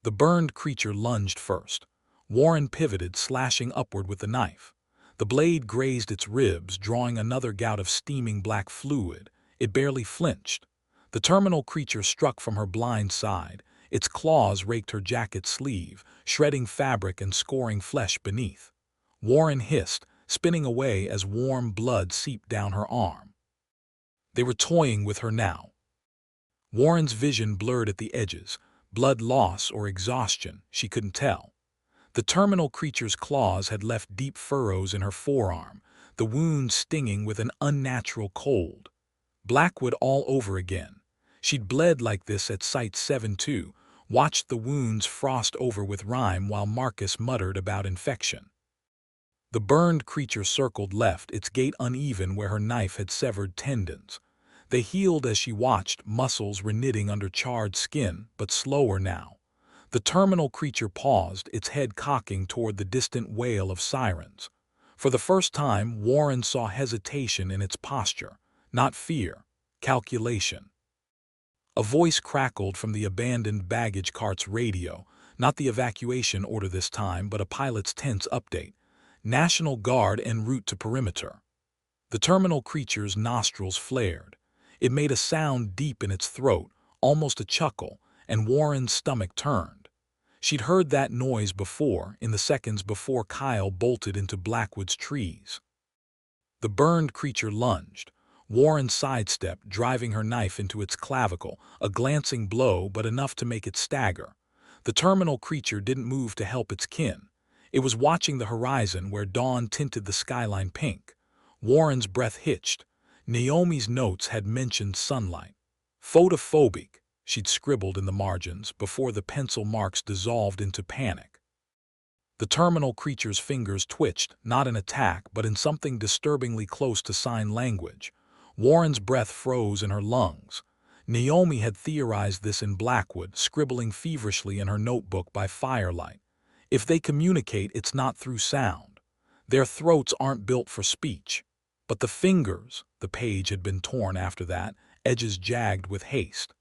The burned creature lunged first. Warren pivoted, slashing upward with the knife. The blade grazed its ribs, drawing another gout of steaming black fluid. It barely flinched. The terminal creature struck from her blind side. Its claws raked her jacket sleeve, shredding fabric and scoring flesh beneath. Warren hissed, spinning away as warm blood seeped down her arm. They were toying with her now. Warren's vision blurred at the edges. Blood loss or exhaustion, she couldn't tell. The terminal creature's claws had left deep furrows in her forearm, the wound stinging with an unnatural cold. Blackwood all over again. She'd bled like this at Site 7 too. watched the wounds frost over with rime while Marcus muttered about infection. The burned creature circled left, its gait uneven where her knife had severed tendons. They healed as she watched, muscles reknitting under charred skin, but slower now. The terminal creature paused, its head cocking toward the distant wail of sirens. For the first time, Warren saw hesitation in its posture, not fear, calculation. A voice crackled from the abandoned baggage cart's radio, not the evacuation order this time, but a pilot's tense update. National Guard en route to perimeter. The terminal creature's nostrils flared. It made a sound deep in its throat, almost a chuckle, and Warren's stomach turned. She'd heard that noise before, in the seconds before Kyle bolted into Blackwood's trees. The burned creature lunged. Warren sidestepped, driving her knife into its clavicle, a glancing blow but enough to make it stagger. The terminal creature didn't move to help its kin. It was watching the horizon where dawn tinted the skyline pink. Warren's breath hitched. Naomi's notes had mentioned sunlight. Photophobic, she'd scribbled in the margins before the pencil marks dissolved into panic. The terminal creature's fingers twitched, not in attack but in something disturbingly close to sign language. Warren's breath froze in her lungs. Naomi had theorized this in Blackwood, scribbling feverishly in her notebook by firelight. If they communicate, it's not through sound. Their throats aren't built for speech. But the fingers, the page had been torn after that, edges jagged with haste.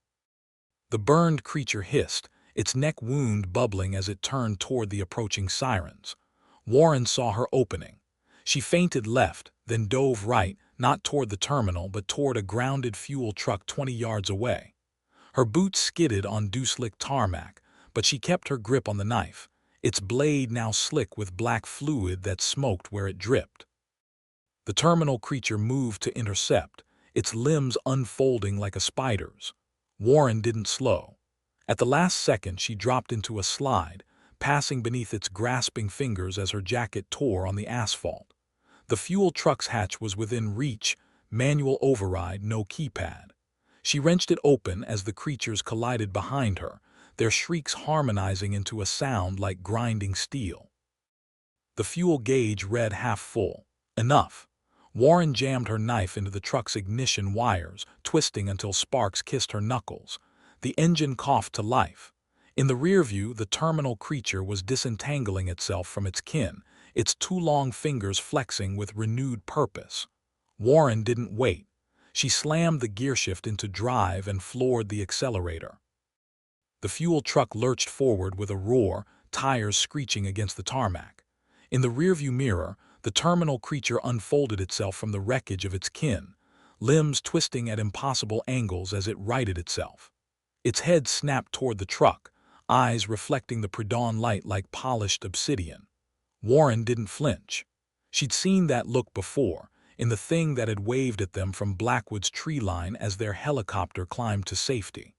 The burned creature hissed, its neck wound bubbling as it turned toward the approaching sirens. Warren saw her opening. She feinted left, then dove right, not toward the terminal but toward a grounded fuel truck 20 yards away. Her boots skidded on dew-slick tarmac, but she kept her grip on the knife, its blade now slick with black fluid that smoked where it dripped. The terminal creature moved to intercept, its limbs unfolding like a spider's. Warren didn't slow. At the last second she dropped into a slide, passing beneath its grasping fingers as her jacket tore on the asphalt. The fuel truck's hatch was within reach, manual override, no keypad. She wrenched it open as the creatures collided behind her, their shrieks harmonizing into a sound like grinding steel. The fuel gauge read half full. Enough. Warren jammed her knife into the truck's ignition wires, twisting until sparks kissed her knuckles. The engine coughed to life. In the rear view, the terminal creature was disentangling itself from its kin, its two long fingers flexing with renewed purpose. Warren didn't wait. She slammed the gearshift into drive and floored the accelerator. The fuel truck lurched forward with a roar, tires screeching against the tarmac. In the rearview mirror, the terminal creature unfolded itself from the wreckage of its kin, limbs twisting at impossible angles as it righted itself. Its head snapped toward the truck, eyes reflecting the pre-dawn light like polished obsidian. Warren didn't flinch. She'd seen that look before, in the thing that had waved at them from Blackwood's tree line as their helicopter climbed to safety.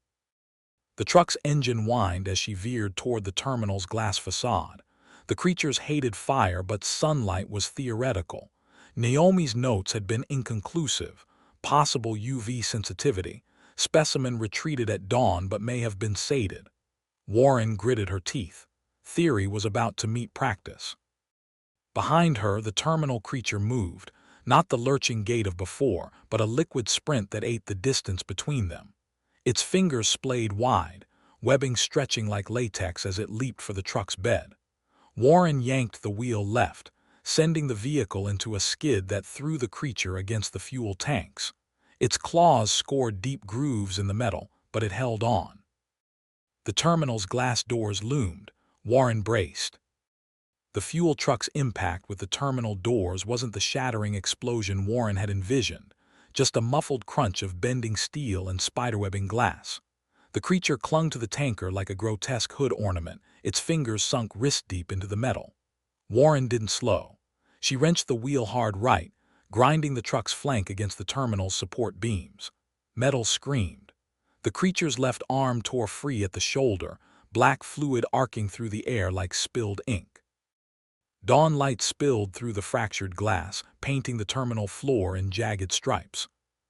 The truck's engine whined as she veered toward the terminal's glass facade. The creatures hated fire, but sunlight was theoretical. Naomi's notes had been inconclusive. Possible UV sensitivity. Specimen retreated at dawn but may have been sated. Warren gritted her teeth. Theory was about to meet practice. Behind her, the terminal creature moved, not the lurching gait of before, but a liquid sprint that ate the distance between them. Its fingers splayed wide, webbing stretching like latex as it leaped for the truck's bed. Warren yanked the wheel left, sending the vehicle into a skid that threw the creature against the fuel tanks. Its claws scored deep grooves in the metal, but it held on. The terminal's glass doors loomed. Warren braced. The fuel truck's impact with the terminal doors wasn't the shattering explosion Warren had envisioned, just a muffled crunch of bending steel and spiderwebbing glass. The creature clung to the tanker like a grotesque hood ornament, its fingers sunk wrist-deep into the metal. Warren didn't slow. She wrenched the wheel hard right, grinding the truck's flank against the terminal's support beams. Metal screamed. The creature's left arm tore free at the shoulder, black fluid arcing through the air like spilled ink. Dawn light spilled through the fractured glass, painting the terminal floor in jagged stripes.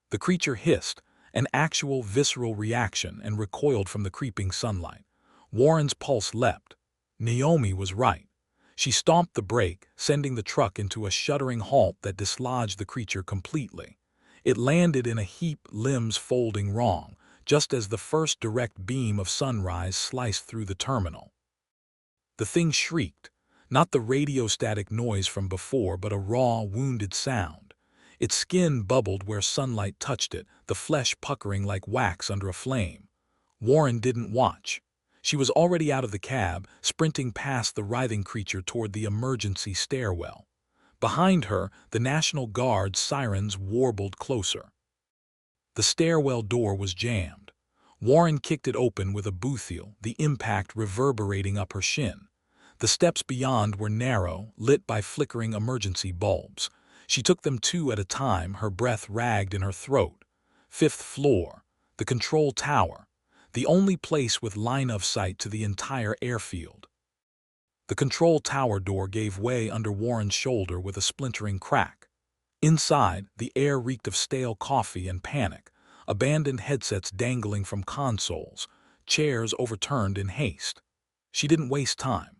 The creature hissed, an actual visceral reaction, and recoiled from the creeping sunlight. Warren's pulse leapt. Naomi was right. She stomped the brake, sending the truck into a shuddering halt that dislodged the creature completely. It landed in a heap, limbs folding wrong, just as the first direct beam of sunrise sliced through the terminal. The thing shrieked, not the radiostatic noise from before, but a raw, wounded sound. Its skin bubbled where sunlight touched it, the flesh puckering like wax under a flame. Warren didn't watch. She was already out of the cab, sprinting past the writhing creature toward the emergency stairwell. Behind her, the National Guard's sirens warbled closer. The stairwell door was jammed. Warren kicked it open with a boot heel, the impact reverberating up her shin. The steps beyond were narrow, lit by flickering emergency bulbs. She took them two at a time, her breath ragged in her throat. Fifth floor, the control tower, the only place with line of sight to the entire airfield. The control tower door gave way under Warren's shoulder with a splintering crack. Inside, the air reeked of stale coffee and panic, abandoned headsets dangling from consoles, chairs overturned in haste. She didn't waste time.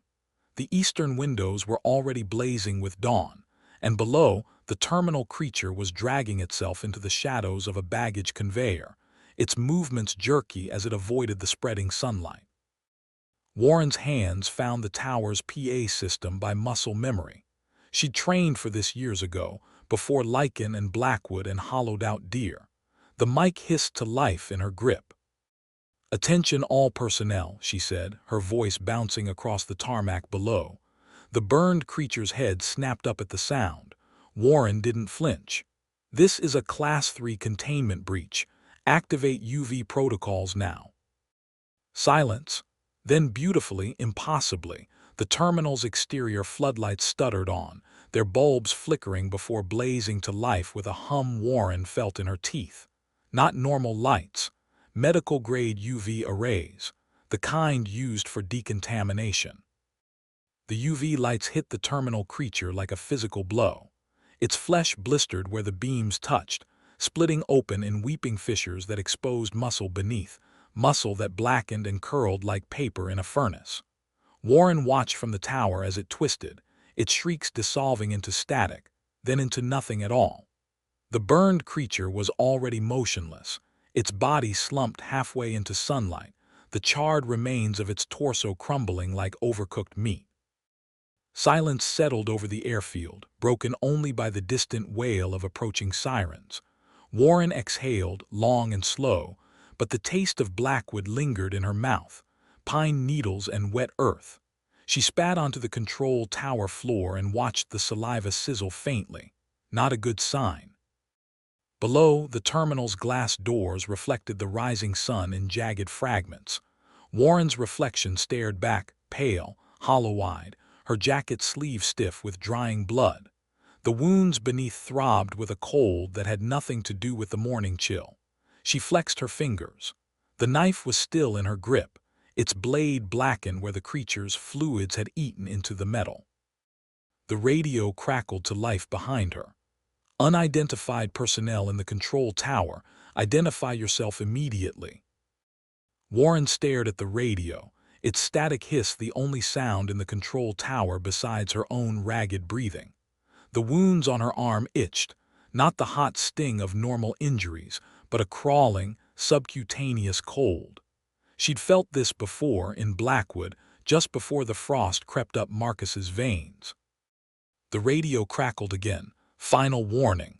The eastern windows were already blazing with dawn, and below, the terminal creature was dragging itself into the shadows of a baggage conveyor, its movements jerky as it avoided the spreading sunlight. Warren's hands found the tower's PA system by muscle memory. She'd trained for this years ago, before lichen and Blackwood and hollowed-out deer. The mic hissed to life in her grip. "Attention all personnel," she said, her voice bouncing across the tarmac below. The burned creature's head snapped up at the sound. Warren didn't flinch. "This is a Class 3 containment breach. Activate UV protocols now." Silence. Then beautifully, impossibly, the terminal's exterior floodlights stuttered on, their bulbs flickering before blazing to life with a hum Warren felt in her teeth. Not normal lights. Medical-grade UV arrays, the kind used for decontamination. The UV lights hit the terminal creature like a physical blow. Its flesh blistered where the beams touched, splitting open in weeping fissures that exposed muscle beneath, muscle that blackened and curled like paper in a furnace. Warren watched from the tower as it twisted, its shrieks dissolving into static, then into nothing at all. The burned creature was already motionless, its body slumped halfway into sunlight, the charred remains of its torso crumbling like overcooked meat. Silence settled over the airfield, broken only by the distant wail of approaching sirens. Warren exhaled, long and slow, but the taste of Blackwood lingered in her mouth, pine needles and wet earth. She spat onto the control tower floor and watched the saliva sizzle faintly. Not a good sign. Below, the terminal's glass doors reflected the rising sun in jagged fragments. Warren's reflection stared back, pale, hollow-eyed, her jacket sleeve stiff with drying blood. The wounds beneath throbbed with a cold that had nothing to do with the morning chill. She flexed her fingers. The knife was still in her grip, its blade blackened where the creature's fluids had eaten into the metal. The radio crackled to life behind her. "Unidentified personnel in the control tower, identify yourself immediately." Warren stared at the radio, its static hiss the only sound in the control tower besides her own ragged breathing. The wounds on her arm itched, not the hot sting of normal injuries, but a crawling, subcutaneous cold. She'd felt this before in Blackwood, just before the frost crept up Marcus's veins. The radio crackled again. "Final warning."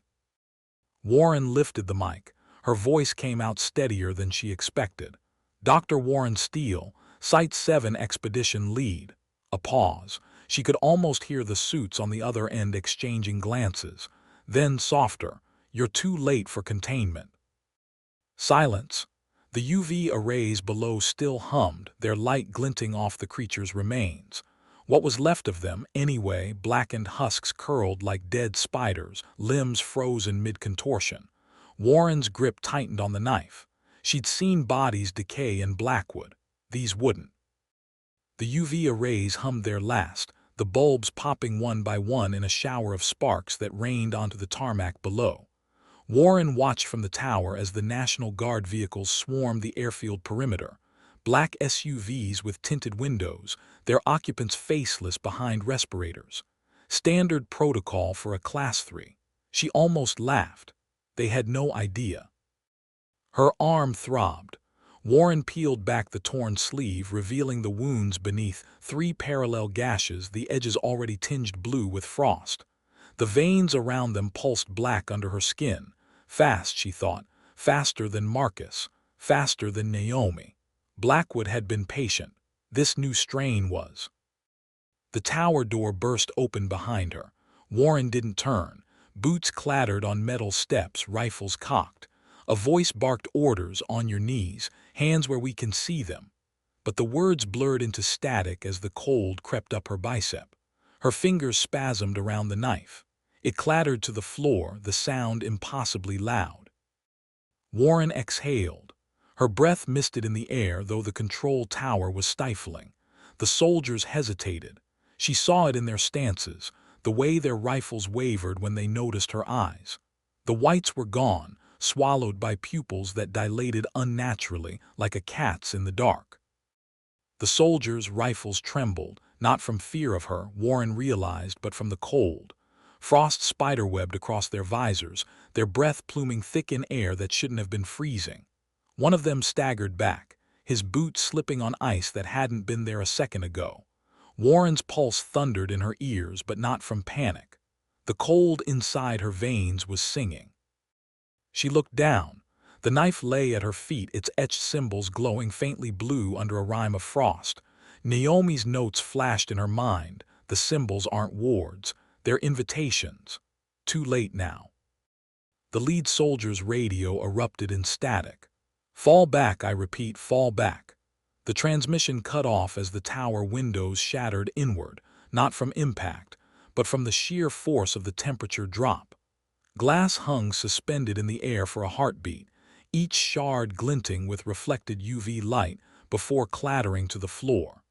Warren lifted the mic. Her voice came out steadier than she expected. "Dr. Warren Steele, Site 7 Expedition Lead." A pause. She could almost hear the suits on the other end exchanging glances. Then softer, "You're too late for containment." Silence. The UV arrays below still hummed, their light glinting off the creature's remains. What was left of them, anyway, blackened husks curled like dead spiders, limbs frozen mid-contortion. Warren's grip tightened on the knife. She'd seen bodies decay in Blackwood. These wouldn't. The UV arrays hummed their last, the bulbs popping one by one in a shower of sparks that rained onto the tarmac below. Warren watched from the tower as the National Guard vehicles swarmed the airfield perimeter. Black SUVs with tinted windows, their occupants faceless behind respirators. Standard protocol for a Class 3. She almost laughed. They had no idea. Her arm throbbed. Warren peeled back the torn sleeve, revealing the wounds beneath, 3 parallel gashes, the edges already tinged blue with frost. The veins around them pulsed black under her skin. Fast, she thought, faster than Marcus, faster than Naomi. Blackwood had been patient. This new strain was. The tower door burst open behind her. Warren didn't turn. Boots clattered on metal steps, rifles cocked. A voice barked orders, on your knees, hands where we can see them. But the words blurred into static as the cold crept up her bicep. Her fingers spasmed around the knife. It clattered to the floor, the sound impossibly loud. Warren exhaled. Her breath misted in the air, though the control tower was stifling. The soldiers hesitated. She saw it in their stances, the way their rifles wavered when they noticed her eyes. The whites were gone, swallowed by pupils that dilated unnaturally like a cat's in the dark. The soldiers' rifles trembled, not from fear of her, Warren realized, but from the cold. Frost spiderwebbed across their visors, their breath pluming thick in air that shouldn't have been freezing. One of them staggered back, his boot slipping on ice that hadn't been there a second ago. Warren's pulse thundered in her ears, but not from panic. The cold inside her veins was singing. She looked down. The knife lay at her feet, its etched symbols glowing faintly blue under a rime of frost. Naomi's notes flashed in her mind. The symbols aren't wards, they're invitations. Too late now. The lead soldier's radio erupted in static. Fall back, I repeat, fall back. The transmission cut off as the tower windows shattered inward, not from impact, but from the sheer force of the temperature drop. Glass hung suspended in the air for a heartbeat, each shard glinting with reflected UV light before clattering to the floor.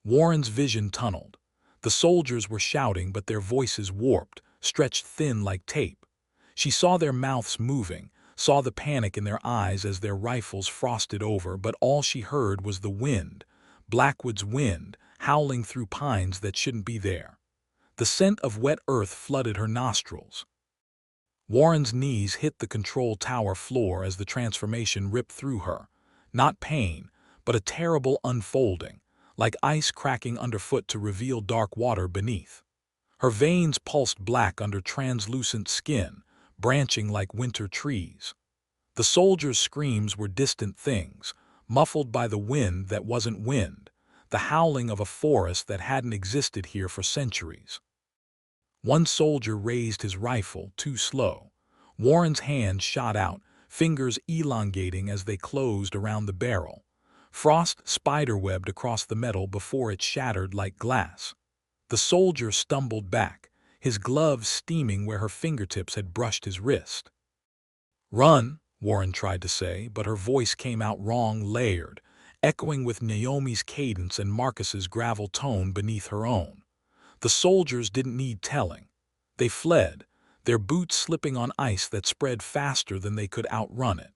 Warren's vision tunneled. The soldiers were shouting, but their voices warped, stretched thin like tape. She saw their mouths moving, saw the panic in their eyes as their rifles frosted over, but all she heard was the wind, Blackwood's wind, howling through pines that shouldn't be there. The scent of wet earth flooded her nostrils. Warren's knees hit the control tower floor as the transformation ripped through her. Not pain, but a terrible unfolding, like ice cracking underfoot to reveal dark water beneath. Her veins pulsed black under translucent skin, branching like winter trees. The soldiers' screams were distant things, muffled by the wind that wasn't wind, the howling of a forest that hadn't existed here for centuries. One soldier raised his rifle, too slow. Warren's hand shot out, fingers elongating as they closed around the barrel. Frost spiderwebbed across the metal before it shattered like glass. The soldier stumbled back, his gloves steaming where her fingertips had brushed his wrist. "Run," Warren tried to say, but her voice came out wrong, layered, echoing with Naomi's cadence and Marcus's gravel tone beneath her own. The soldiers didn't need telling. They fled, their boots slipping on ice that spread faster than they could outrun it.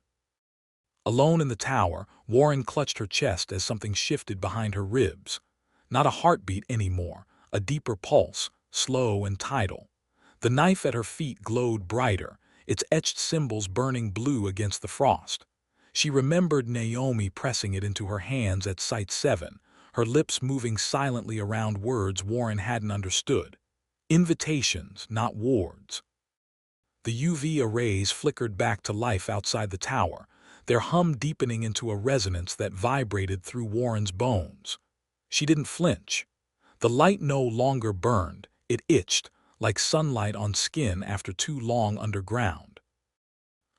Alone in the tower, Warren clutched her chest as something shifted behind her ribs. Not a heartbeat anymore, a deeper pulse, slow and tidal. The knife at her feet glowed brighter, its etched symbols burning blue against the frost. She remembered Naomi pressing it into her hands at Site 7, her lips moving silently around words Warren hadn't understood. Invitations, not wards. The UV arrays flickered back to life outside the tower, their hum deepening into a resonance that vibrated through Warren's bones. She didn't flinch. The light no longer burned, it itched, like sunlight on skin after too long underground.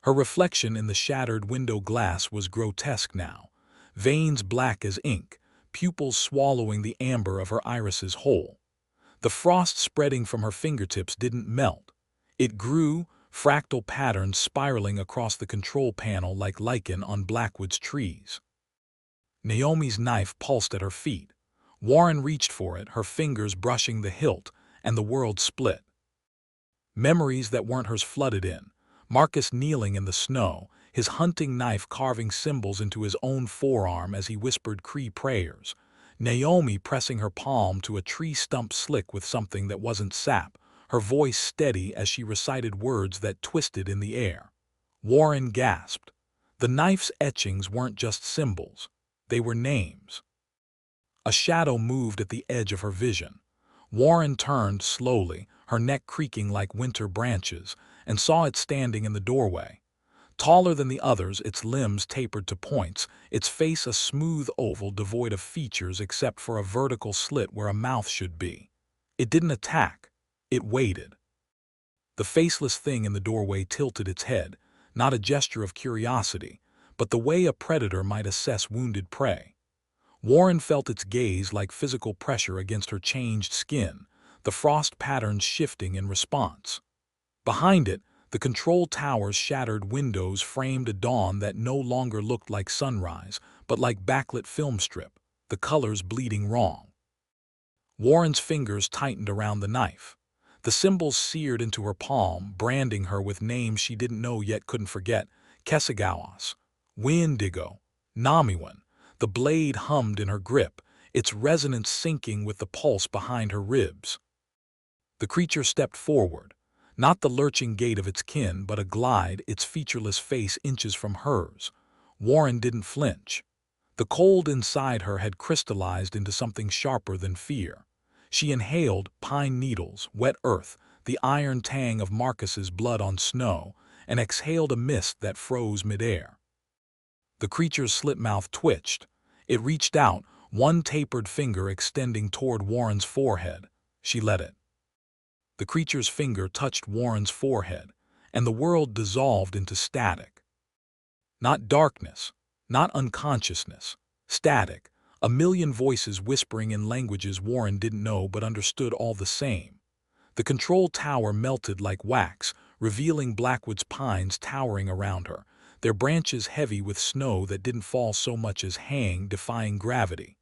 Her reflection in the shattered window glass was grotesque now, veins black as ink, pupils swallowing the amber of her irises whole. The frost spreading from her fingertips didn't melt. It grew, fractal patterns spiraling across the control panel like lichen on Blackwood's trees. Naomi's knife pulsed at her feet. Warren reached for it, her fingers brushing the hilt, and the world split. Memories that weren't hers flooded in. Marcus kneeling in the snow, his hunting knife carving symbols into his own forearm as he whispered Cree prayers. Naomi pressing her palm to a tree stump slick with something that wasn't sap, her voice steady as she recited words that twisted in the air. Warren gasped. The knife's etchings weren't just symbols. They were names. A shadow moved at the edge of her vision. Warren turned slowly, her neck creaking like winter branches, and saw it standing in the doorway. Taller than the others, its limbs tapered to points, its face a smooth oval devoid of features except for a vertical slit where a mouth should be. It didn't attack. It waited. The faceless thing in the doorway tilted its head, not a gesture of curiosity, but the way a predator might assess wounded prey. Warren felt its gaze like physical pressure against her changed skin, the frost patterns shifting in response. Behind it, the control tower's shattered windows framed a dawn that no longer looked like sunrise, but like backlit film strip, the colors bleeding wrong. Warren's fingers tightened around the knife. The symbols seared into her palm, branding her with names she didn't know yet couldn't forget: Kesagawas, Wendigo, Namiwan. The blade hummed in her grip, its resonance syncing with the pulse behind her ribs. The creature stepped forward. Not the lurching gait of its kin, but a glide, its featureless face inches from hers. Warren didn't flinch. The cold inside her had crystallized into something sharper than fear. She inhaled pine needles, wet earth, the iron tang of Marcus's blood on snow, and exhaled a mist that froze midair. The creature's slit mouth twitched. It reached out, one tapered finger extending toward Warren's forehead. She let it. The creature's finger touched Warren's forehead, and the world dissolved into static. Not darkness, not unconsciousness, static, a million voices whispering in languages Warren didn't know but understood all the same. The control tower melted like wax, revealing Blackwood's pines towering around her, their branches heavy with snow that didn't fall so much as hang, defying gravity.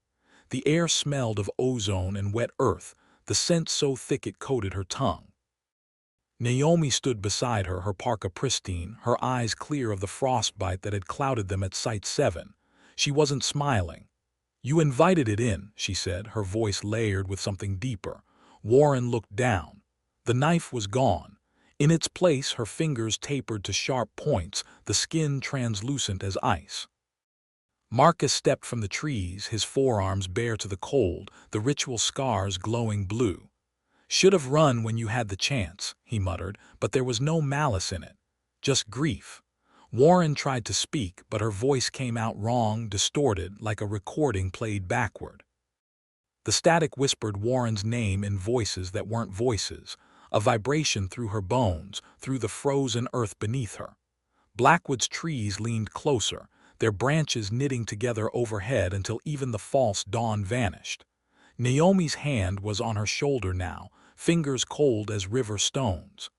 The air smelled of ozone and wet earth, the scent so thick it coated her tongue. Naomi stood beside her, her parka pristine, her eyes clear of the frostbite that had clouded them at Site 7. She wasn't smiling. "You invited it in," she said, her voice layered with something deeper. Warren looked down. The knife was gone. In its place, her fingers tapered to sharp points, the skin translucent as ice. Marcus stepped from the trees, his forearms bare to the cold, the ritual scars glowing blue. "Should have run when you had the chance," he muttered, but there was no malice in it. Just grief. Warren tried to speak, but her voice came out wrong, distorted, like a recording played backward. The static whispered Warren's name in voices that weren't voices, a vibration through her bones, through the frozen earth beneath her. Blackwood's trees leaned closer, their branches knitting together overhead until even the false dawn vanished. Naomi's hand was on her shoulder now, fingers cold as river stones.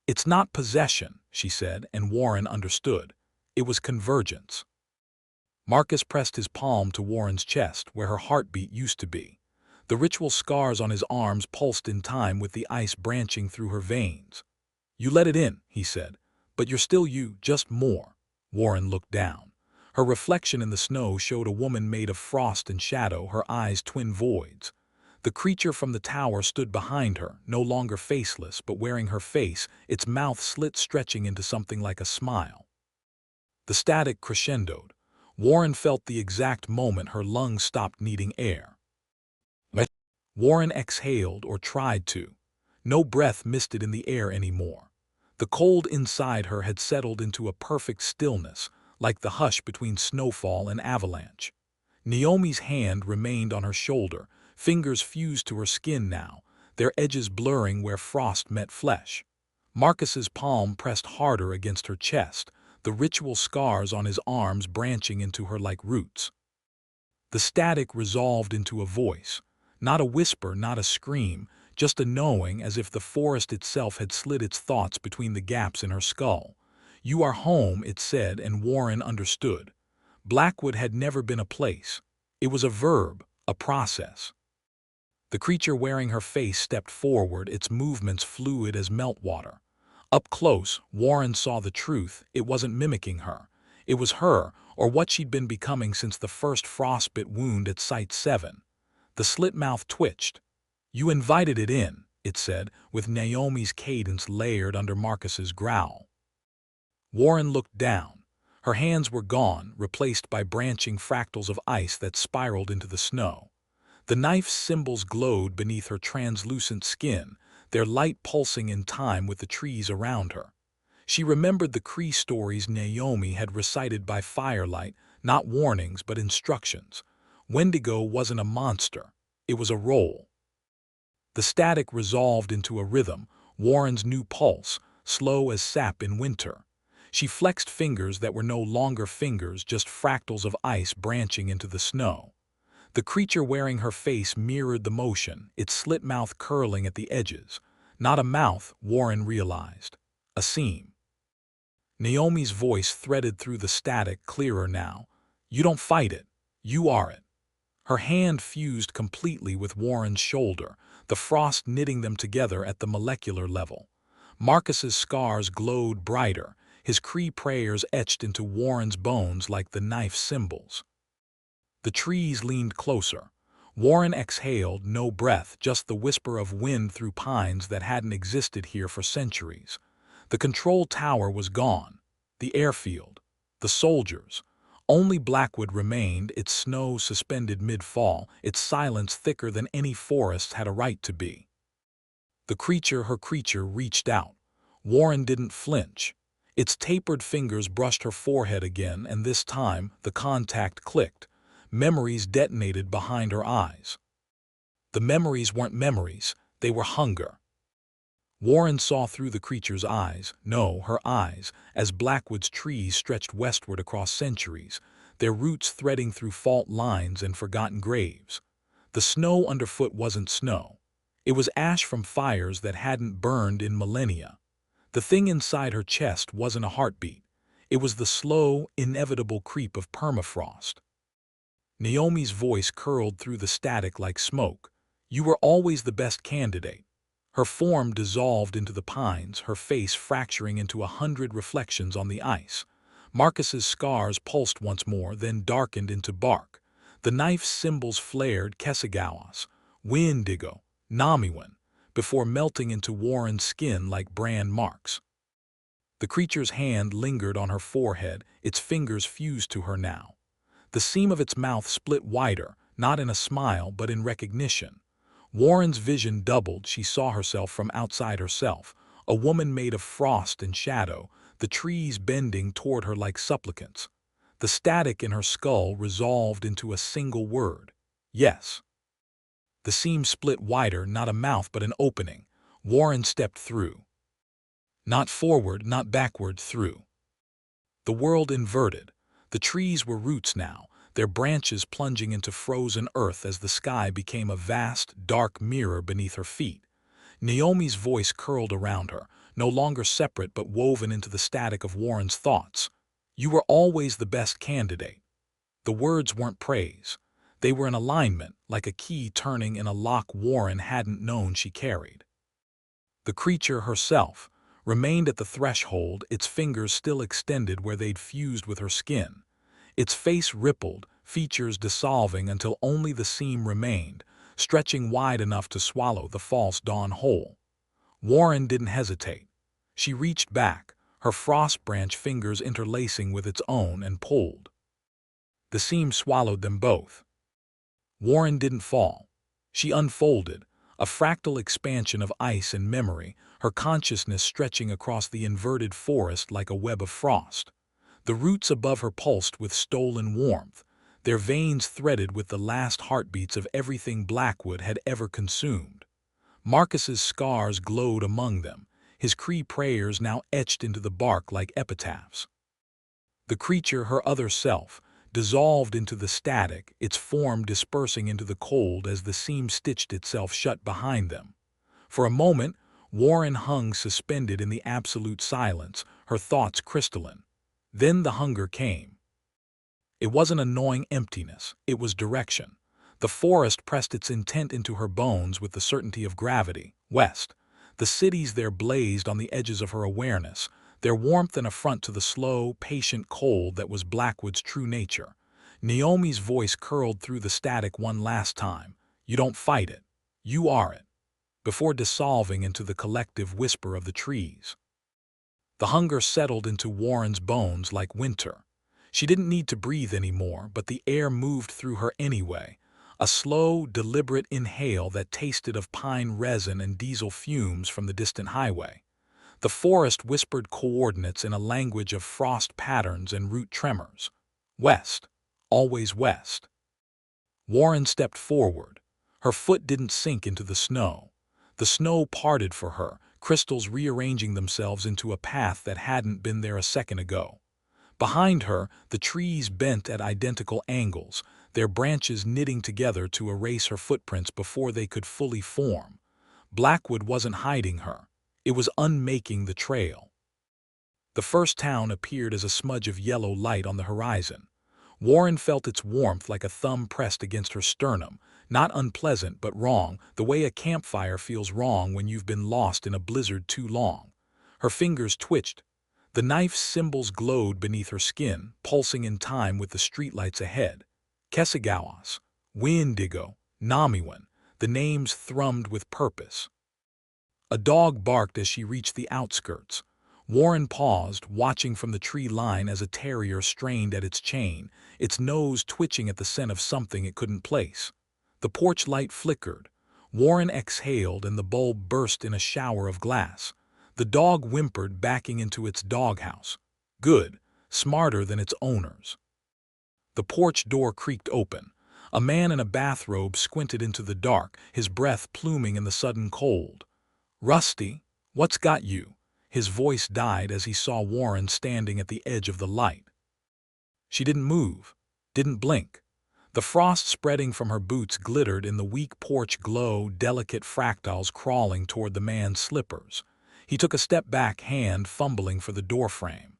"It's not possession," she said, and Warren understood. It was convergence. Marcus pressed his palm to Warren's chest, where her heartbeat used to be. The ritual scars on his arms pulsed in time with the ice branching through her veins. "You let it in," he said, "but you're still you, just more." Warren looked down. Her reflection in the snow showed a woman made of frost and shadow, her eyes twin voids. The creature from the tower stood behind her, no longer faceless, but wearing her face, its mouth slit stretching into something like a smile. The static crescendoed. Warren felt the exact moment her lungs stopped needing air. Warren exhaled, or tried to. No breath misted in the air anymore. The cold inside her had settled into a perfect stillness, like the hush between snowfall and avalanche. Naomi's hand remained on her shoulder, fingers fused to her skin now, their edges blurring where frost met flesh. Marcus's palm pressed harder against her chest, the ritual scars on his arms branching into her like roots. The static resolved into a voice, not a whisper, not a scream, just a knowing, as if the forest itself had slid its thoughts between the gaps in her skull. "You are home," it said, and Warren understood. Blackwood had never been a place. It was a verb, a process. The creature wearing her face stepped forward, its movements fluid as meltwater. Up close, Warren saw the truth. It wasn't mimicking her. It was her, or what she'd been becoming since the first frostbite wound at Site 7. The slit mouth twitched. "You invited it in," it said, with Naomi's cadence layered under Marcus's growl. Warren looked down. Her hands were gone, replaced by branching fractals of ice that spiraled into the snow. The knife's symbols glowed beneath her translucent skin, their light pulsing in time with the trees around her. She remembered the Cree stories Naomi had recited by firelight, not warnings but instructions. Wendigo wasn't a monster. It was a role. The static resolved into a rhythm, Warren's new pulse, slow as sap in winter. She flexed fingers that were no longer fingers, just fractals of ice branching into the snow. The creature wearing her face mirrored the motion, its slit mouth curling at the edges. Not a mouth, Warren realized. A seam. Naomi's voice threaded through the static, clearer now. "You don't fight it. You are it." Her hand fused completely with Warren's shoulder, the frost knitting them together at the molecular level. Marcus's scars glowed brighter, his Cree prayers etched into Warren's bones like the knife's symbols. The trees leaned closer. Warren exhaled, no breath, just the whisper of wind through pines that hadn't existed here for centuries. The control tower was gone. The airfield. The soldiers. Only Blackwood remained, its snow suspended mid-fall, its silence thicker than any forest had a right to be. Her creature, reached out. Warren didn't flinch. Its tapered fingers brushed her forehead again, and this time the contact clicked. Memories detonated behind her eyes. The memories weren't memories, they were hunger. Warren saw through the creature's eyes, no, her eyes, as Blackwood's trees stretched westward across centuries, their roots threading through fault lines and forgotten graves. The snow underfoot wasn't snow. It was ash from fires that hadn't burned in millennia. The thing inside her chest wasn't a heartbeat. It was the slow, inevitable creep of permafrost. Naomi's voice curled through the static like smoke. "You were always the best candidate." Her form dissolved into the pines, her face fracturing into 100 reflections on the ice. Marcus's scars pulsed once more, then darkened into bark. The knife's symbols flared Kesagawas, Wendigo, Namiwan, before melting into Warren's skin like brand marks. The creature's hand lingered on her forehead, its fingers fused to her now. The seam of its mouth split wider, not in a smile but in recognition. Warren's vision doubled. She saw herself from outside herself, a woman made of frost and shadow, the trees bending toward her like supplicants. The static in her skull resolved into a single word: yes. The seam split wider, not a mouth but an opening. Warren stepped through. Not forward, not backward, through. The world inverted. The trees were roots now, their branches plunging into frozen earth as the sky became a vast, dark mirror beneath her feet. Naomi's voice curled around her, no longer separate but woven into the static of Warren's thoughts. "You were always the best candidate." The words weren't praise. They were an alignment, like a key turning in a lock Warren hadn't known she carried. The creature herself remained at the threshold, its fingers still extended where they'd fused with her skin. Its face rippled, features dissolving until only the seam remained, stretching wide enough to swallow the false dawn whole. Warren didn't hesitate. She reached back, her frost branch fingers interlacing with its own, and pulled. The seam swallowed them both. Warren didn't fall. She unfolded, a fractal expansion of ice and memory, her consciousness stretching across the inverted forest like a web of frost. The roots above her pulsed with stolen warmth, their veins threaded with the last heartbeats of everything Blackwood had ever consumed. Marcus's scars glowed among them, his Cree prayers now etched into the bark like epitaphs. The creature, her other self, dissolved into the static, its form dispersing into the cold as the seam stitched itself shut behind them. For a moment, Warren hung suspended in the absolute silence, her thoughts crystalline. Then the hunger came. It wasn't a gnawing emptiness, it was direction. The forest pressed its intent into her bones with the certainty of gravity. West. The cities there blazed on the edges of her awareness, their warmth an affront to the slow, patient cold that was Blackwood's true nature. Naomi's voice curled through the static one last time. "You don't fight it. You are it," before dissolving into the collective whisper of the trees. The hunger settled into Warren's bones like winter. She didn't need to breathe anymore, but the air moved through her anyway, a slow, deliberate inhale that tasted of pine resin and diesel fumes from the distant highway. The forest whispered coordinates in a language of frost patterns and root tremors. West. Always west. Warren stepped forward. Her foot didn't sink into the snow. The snow parted for her, crystals rearranging themselves into a path that hadn't been there a second ago. Behind her, the trees bent at identical angles, their branches knitting together to erase her footprints before they could fully form. Blackwood wasn't hiding her. It was unmaking the trail. The first town appeared as a smudge of yellow light on the horizon. Warren felt its warmth like a thumb pressed against her sternum, not unpleasant but wrong, the way a campfire feels wrong when you've been lost in a blizzard too long. Her fingers twitched. The knife's symbols glowed beneath her skin, pulsing in time with the streetlights ahead. Kesagawas, Wendigo, Namiwan, the names thrummed with purpose. A dog barked as she reached the outskirts. Warren paused, watching from the tree line as a terrier strained at its chain, its nose twitching at the scent of something it couldn't place. The porch light flickered. Warren exhaled and the bulb burst in a shower of glass. The dog whimpered, backing into its doghouse. Good, smarter than its owners. The porch door creaked open. A man in a bathrobe squinted into the dark, his breath pluming in the sudden cold. "Rusty, what's got you?" His voice died as he saw Warren standing at the edge of the light. She didn't move, didn't blink. The frost spreading from her boots glittered in the weak porch glow, delicate fractals crawling toward the man's slippers. He took a step back, hand fumbling for the doorframe.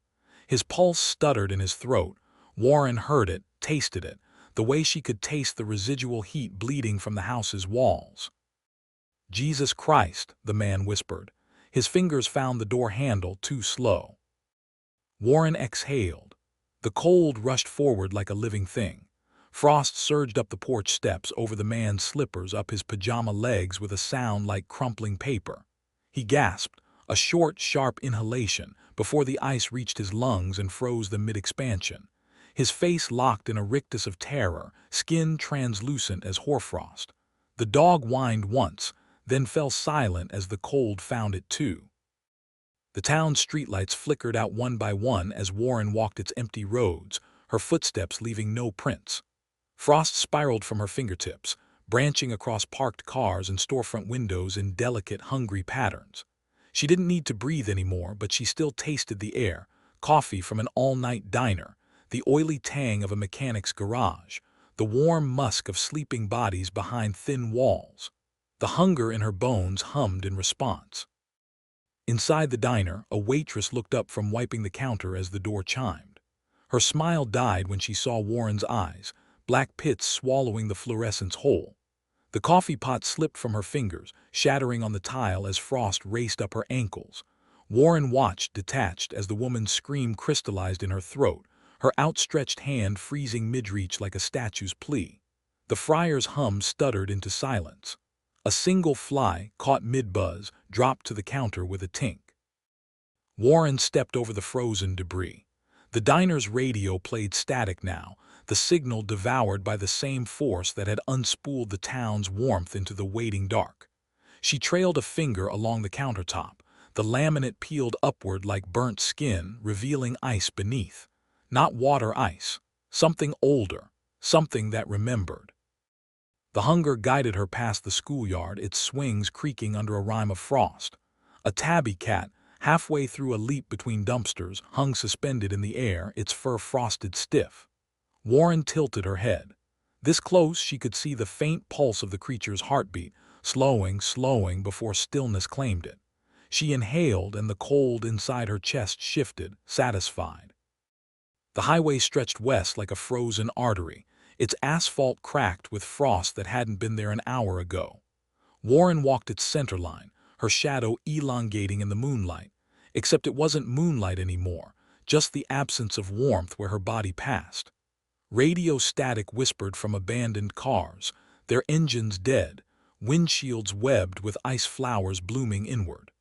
His pulse stuttered in his throat. Warren heard it, tasted it, the way she could taste the residual heat bleeding from the house's walls. "Jesus Christ," the man whispered. His fingers found the door handle, too slow. Warren exhaled. The cold rushed forward like a living thing. Frost surged up the porch steps, over the man's slippers, up his pajama legs with a sound like crumpling paper. He gasped, a short, sharp inhalation, before the ice reached his lungs and froze them mid-expansion. His face locked in a rictus of terror, skin translucent as hoarfrost. The dog whined once, then fell silent as the cold found it too. The town's streetlights flickered out one by one as Warren walked its empty roads, her footsteps leaving no prints. Frost spiraled from her fingertips, branching across parked cars and storefront windows in delicate, hungry patterns. She didn't need to breathe anymore, but she still tasted the air, coffee from an all-night diner, the oily tang of a mechanic's garage, the warm musk of sleeping bodies behind thin walls. The hunger in her bones hummed in response. Inside the diner, a waitress looked up from wiping the counter as the door chimed. Her smile died when she saw Warren's eyes, black pits swallowing the fluorescence whole. The coffee pot slipped from her fingers, shattering on the tile as frost raced up her ankles. Warren watched, detached, as the woman's scream crystallized in her throat, her outstretched hand freezing mid-reach like a statue's plea. The fryer's hum stuttered into silence. A single fly, caught mid-buzz, dropped to the counter with a tink. Warren stepped over the frozen debris. The diner's radio played static now, the signal devoured by the same force that had unspooled the town's warmth into the waiting dark. She trailed a finger along the countertop, the laminate peeled upward like burnt skin, revealing ice beneath. Not water ice, something older, something that remembered. The hunger guided her past the schoolyard, its swings creaking under a rime of frost. A tabby cat, halfway through a leap between dumpsters, hung suspended in the air, its fur frosted stiff. Warren tilted her head. This close, she could see the faint pulse of the creature's heartbeat, slowing before stillness claimed it. She inhaled, and the cold inside her chest shifted, satisfied. The highway stretched west like a frozen artery, its asphalt cracked with frost that hadn't been there an hour ago. Warren walked its center line, her shadow elongating in the moonlight. except it wasn't moonlight anymore, just the absence of warmth where her body passed. Radio static whispered from abandoned cars, their engines dead, windshields webbed with ice flowers blooming inward.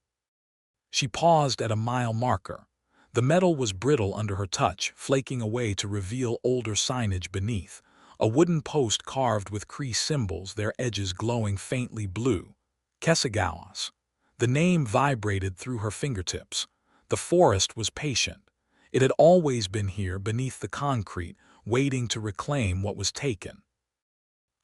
She paused at a mile marker. The metal was brittle under her touch, flaking away to reveal older signage beneath. A wooden post carved with Cree symbols, their edges glowing faintly blue. Kesagawas. The name vibrated through her fingertips. The forest was patient. It had always been here beneath the concrete, waiting to reclaim what was taken.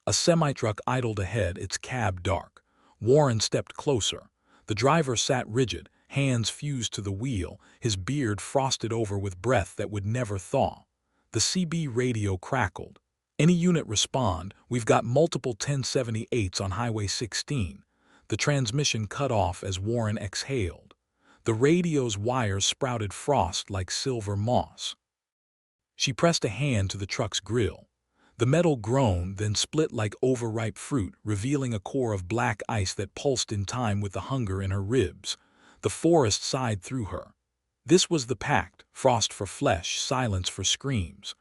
A semi-truck idled ahead, its cab dark. Warren stepped closer. The driver sat rigid, hands fused to the wheel, his beard frosted over with breath that would never thaw. The CB radio crackled. "Any unit respond, we've got multiple 1078s on Highway 16. The transmission cut off as Warren exhaled. The radio's wires sprouted frost like silver moss. She pressed a hand to the truck's grill. The metal groaned, then split like overripe fruit, revealing a core of black ice that pulsed in time with the hunger in her ribs. The forest sighed through her. This was the pact, frost for flesh, silence for screams.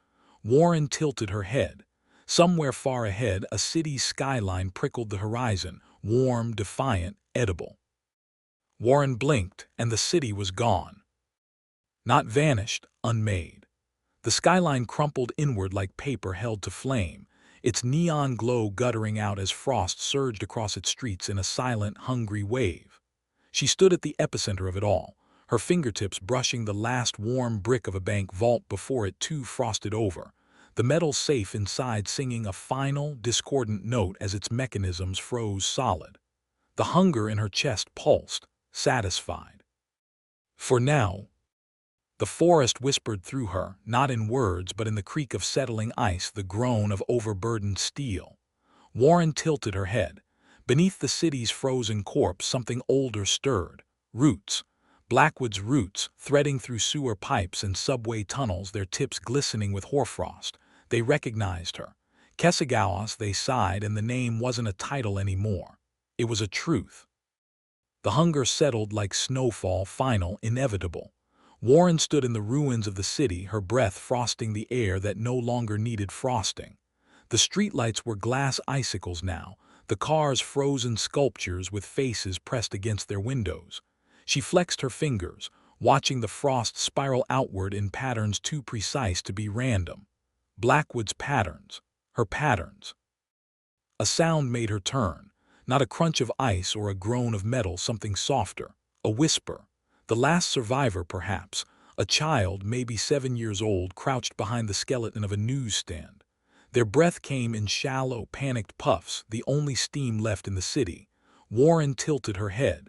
Warren tilted her head. Somewhere far ahead, a city's skyline prickled the horizon, warm, defiant, edible. Warren blinked, and the city was gone. Not vanished, unmade. The skyline crumpled inward like paper held to flame, its neon glow guttering out as frost surged across its streets in a silent, hungry wave. She stood at the epicenter of it all, her fingertips brushing the last warm brick of a bank vault before it too frosted over, the metal safe inside singing a final, discordant note as its mechanisms froze solid. The hunger in her chest pulsed, satisfied. For now, the forest whispered through her, not in words but in the creak of settling ice, the groan of overburdened steel. Warren tilted her head. Beneath the city's frozen corpse, something older stirred. Roots. Blackwood's roots, threading through sewer pipes and subway tunnels, their tips glistening with hoarfrost. They recognized her. Kesagawas, they sighed, and the name wasn't a title anymore. It was a truth. The hunger settled like snowfall, final, inevitable. Warren stood in the ruins of the city, her breath frosting the air that no longer needed frosting. The streetlights were glass icicles now, the cars frozen sculptures with faces pressed against their windows. She flexed her fingers, watching the frost spiral outward in patterns too precise to be random. Blackwood's patterns, her patterns. A sound made her turn, not a crunch of ice or a groan of metal, something softer, a whisper. The last survivor, perhaps, a child, maybe 7 years old, crouched behind the skeleton of a newsstand. Their breath came in shallow, panicked puffs, the only steam left in the city. Warren tilted her head.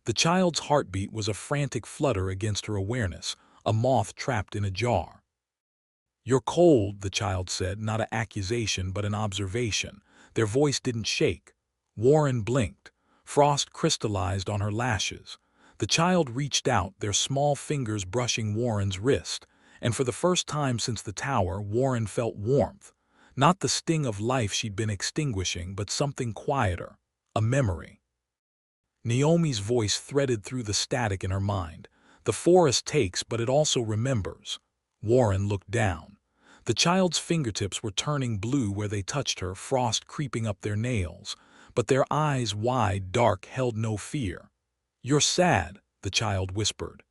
The child's heartbeat was a frantic flutter against her awareness, a moth trapped in a jar. "You're cold," the child said, not an accusation but an observation. Their voice didn't shake. Warren blinked. Frost crystallized on her lashes. The child reached out, their small fingers brushing Warren's wrist, and for the first time since the tower, Warren felt warmth. Not the sting of life she'd been extinguishing, but something quieter, a memory. Naomi's voice threaded through the static in her mind. "The forest takes, but it also remembers." Warren looked down. The child's fingertips were turning blue where they touched her, frost creeping up their nails, but their eyes, wide, dark, held no fear. "You're sad," the child whispered.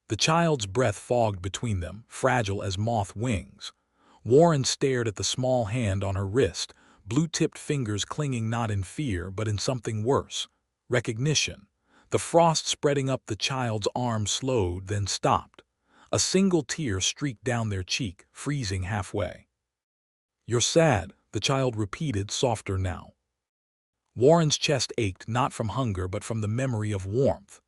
The child's breath fogged between them, fragile as moth wings. Warren stared at the small hand on her wrist, blue-tipped fingers clinging not in fear but in something worse, recognition. The frost spreading up the child's arm slowed, then stopped. A single tear streaked down their cheek, freezing halfway. "You're sad," the child repeated, softer now. Warren's chest ached, not from hunger but from the memory of warmth.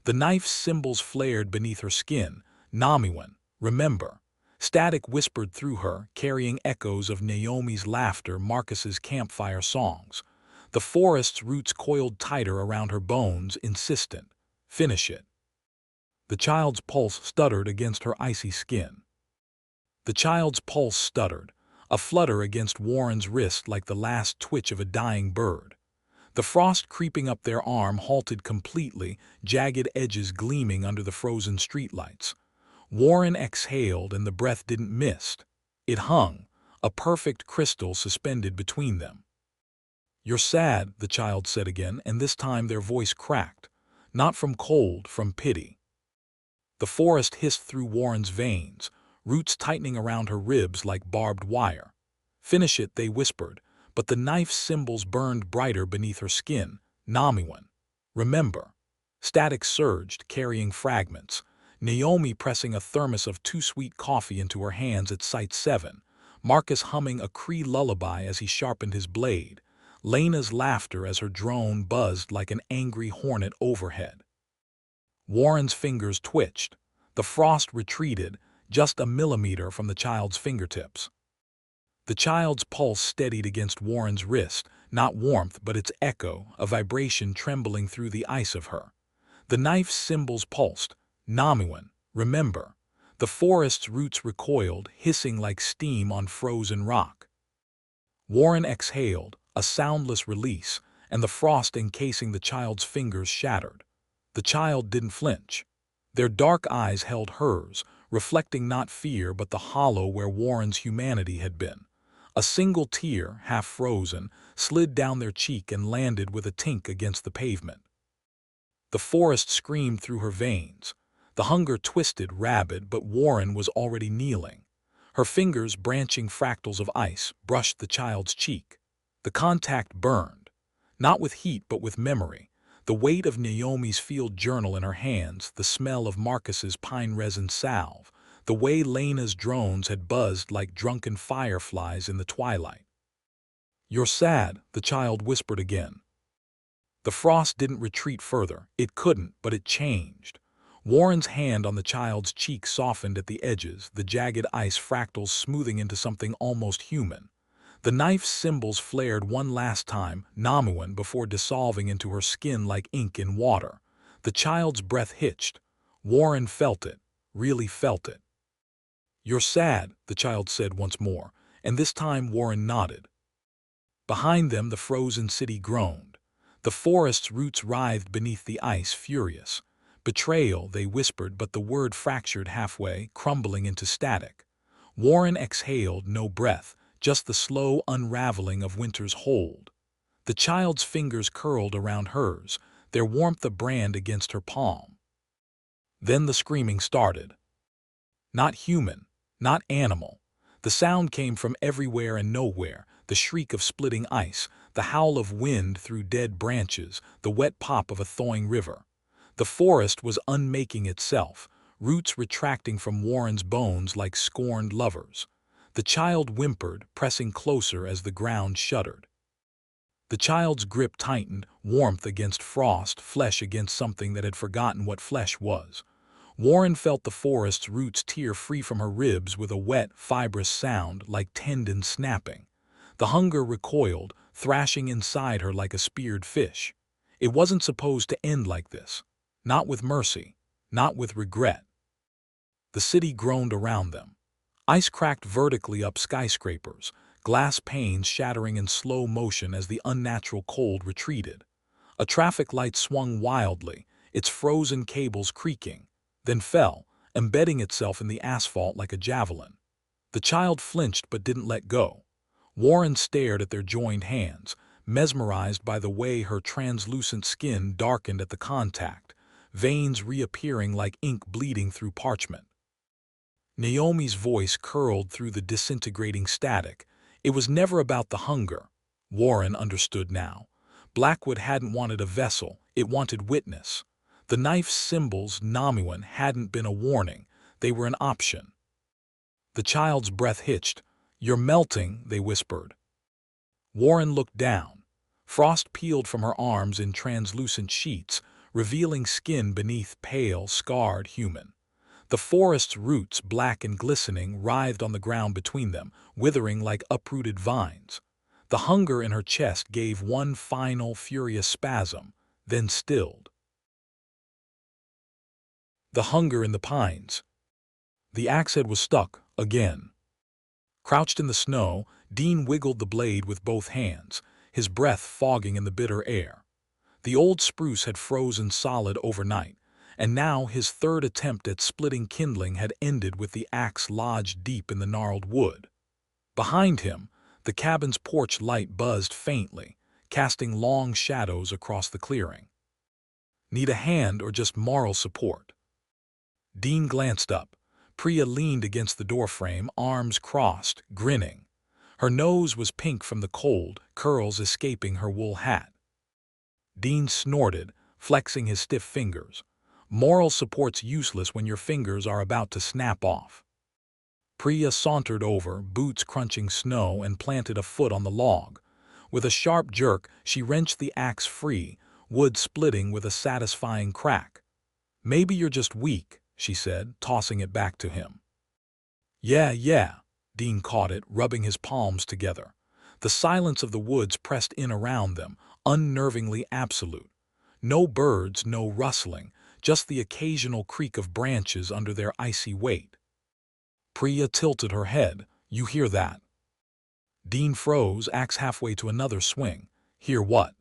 The knife's symbols flared beneath her skin. "Namiwan, remember." Static whispered through her, carrying echoes of Naomi's laughter, Marcus's campfire songs. The forest's roots coiled tighter around her bones, insistent. "Finish it." The child's pulse stuttered against her icy skin. The child's pulse stuttered, a flutter against Warren's wrist like the last twitch of a dying bird. The frost creeping up their arm halted completely, jagged edges gleaming under the frozen streetlights. Warren exhaled and the breath didn't mist. It hung, a perfect crystal suspended between them. "You're sad," the child said again, and this time their voice cracked. Not from cold, from pity. The forest hissed through Warren's veins, roots tightening around her ribs like barbed wire. "Finish it," they whispered, but the knife's symbols burned brighter beneath her skin. "Namiwan. Remember." Static surged, carrying fragments. Naomi pressing a thermos of too-sweet coffee into her hands at Site 7. Marcus humming a Cree lullaby as he sharpened his blade. Lena's laughter as her drone buzzed like an angry hornet overhead. Warren's fingers twitched. The frost retreated, just a millimeter from the child's fingertips. The child's pulse steadied against Warren's wrist, not warmth but its echo, a vibration trembling through the ice of her. The knife's symbols pulsed. "Namiwan, remember." The forest's roots recoiled, hissing like steam on frozen rock. Warren exhaled, a soundless release, and the frost encasing the child's fingers shattered. The child didn't flinch. Their dark eyes held hers, reflecting not fear but the hollow where Warren's humanity had been. A single tear, half frozen, slid down their cheek and landed with a tink against the pavement. The forest screamed through her veins. The hunger twisted, rabid, but Warren was already kneeling. Her fingers, branching fractals of ice, brushed the child's cheek. The contact burned, not with heat but with memory. The weight of Naomi's field journal in her hands, the smell of Marcus's pine resin salve, the way Lena's drones had buzzed like drunken fireflies in the twilight. "You're sad," the child whispered again. The frost didn't retreat further. It couldn't, but it changed. Warren's hand on the child's cheek softened at the edges, the jagged ice fractals smoothing into something almost human. The knife's symbols flared one last time, Namiwan, before dissolving into her skin like ink in water. The child's breath hitched. Warren felt it, really felt it. "You're sad," the child said once more, and this time Warren nodded. Behind them the frozen city groaned. The forest's roots writhed beneath the ice, furious. "Betrayal," they whispered, but the word fractured halfway, crumbling into static. Warren exhaled, no breath, just the slow unraveling of winter's hold. The child's fingers curled around hers, their warmth a brand against her palm. Then the screaming started. Not human, not animal. The sound came from everywhere and nowhere, the shriek of splitting ice, the howl of wind through dead branches, the wet pop of a thawing river. The forest was unmaking itself, roots retracting from Warren's bones like scorned lovers. The child whimpered, pressing closer as the ground shuddered. The child's grip tightened, warmth against frost, flesh against something that had forgotten what flesh was. Warren felt the forest's roots tear free from her ribs with a wet, fibrous sound like tendons snapping. The hunger recoiled, thrashing inside her like a speared fish. It wasn't supposed to end like this. Not with mercy, not with regret. The city groaned around them. Ice cracked vertically up skyscrapers, glass panes shattering in slow motion as the unnatural cold retreated. A traffic light swung wildly, its frozen cables creaking, then fell, embedding itself in the asphalt like a javelin. The child flinched but didn't let go. Warren stared at their joined hands, mesmerized by the way her translucent skin darkened at the contact, veins reappearing like ink bleeding through parchment. Naomi's voice curled through the disintegrating static. It was never about the hunger. Warren understood now. Blackwood hadn't wanted a vessel, it wanted witness. The knife's symbols, Namiwan, hadn't been a warning, they were an option. The child's breath hitched. "You're melting," they whispered. Warren looked down. Frost peeled from her arms in translucent sheets, revealing skin beneath, pale, scarred, human. The forest's roots, black and glistening, writhed on the ground between them, withering like uprooted vines. The hunger in her chest gave one final, furious spasm, then stilled. The hunger in the pines. The axe head was stuck, again. Crouched in the snow, Dean wiggled the blade with both hands. his breath fogging in the bitter air. The old spruce had frozen solid overnight, and now his third attempt at splitting kindling had ended with the axe lodged deep in the gnarled wood. Behind him, the cabin's porch light buzzed faintly, casting long shadows across the clearing. Need a hand or just moral support? Dean glanced up. Priya leaned against the doorframe, arms crossed, grinning. Her nose was pink from the cold, curls escaping her wool hat. Dean snorted, flexing his stiff fingers. Moral support's useless when your fingers are about to snap off. Priya sauntered over, boots crunching snow, and planted a foot on the log. With a sharp jerk, she wrenched the axe free, wood splitting with a satisfying crack. "Maybe you're just weak," she said, tossing it back to him. Yeah. Dean caught it, rubbing his palms together. The silence of the woods pressed in around them, unnervingly absolute. No birds, no rustling, just the occasional creak of branches under their icy weight. Priya tilted her head. "You hear that?" Dean froze, axe halfway to another swing. "Hear what?"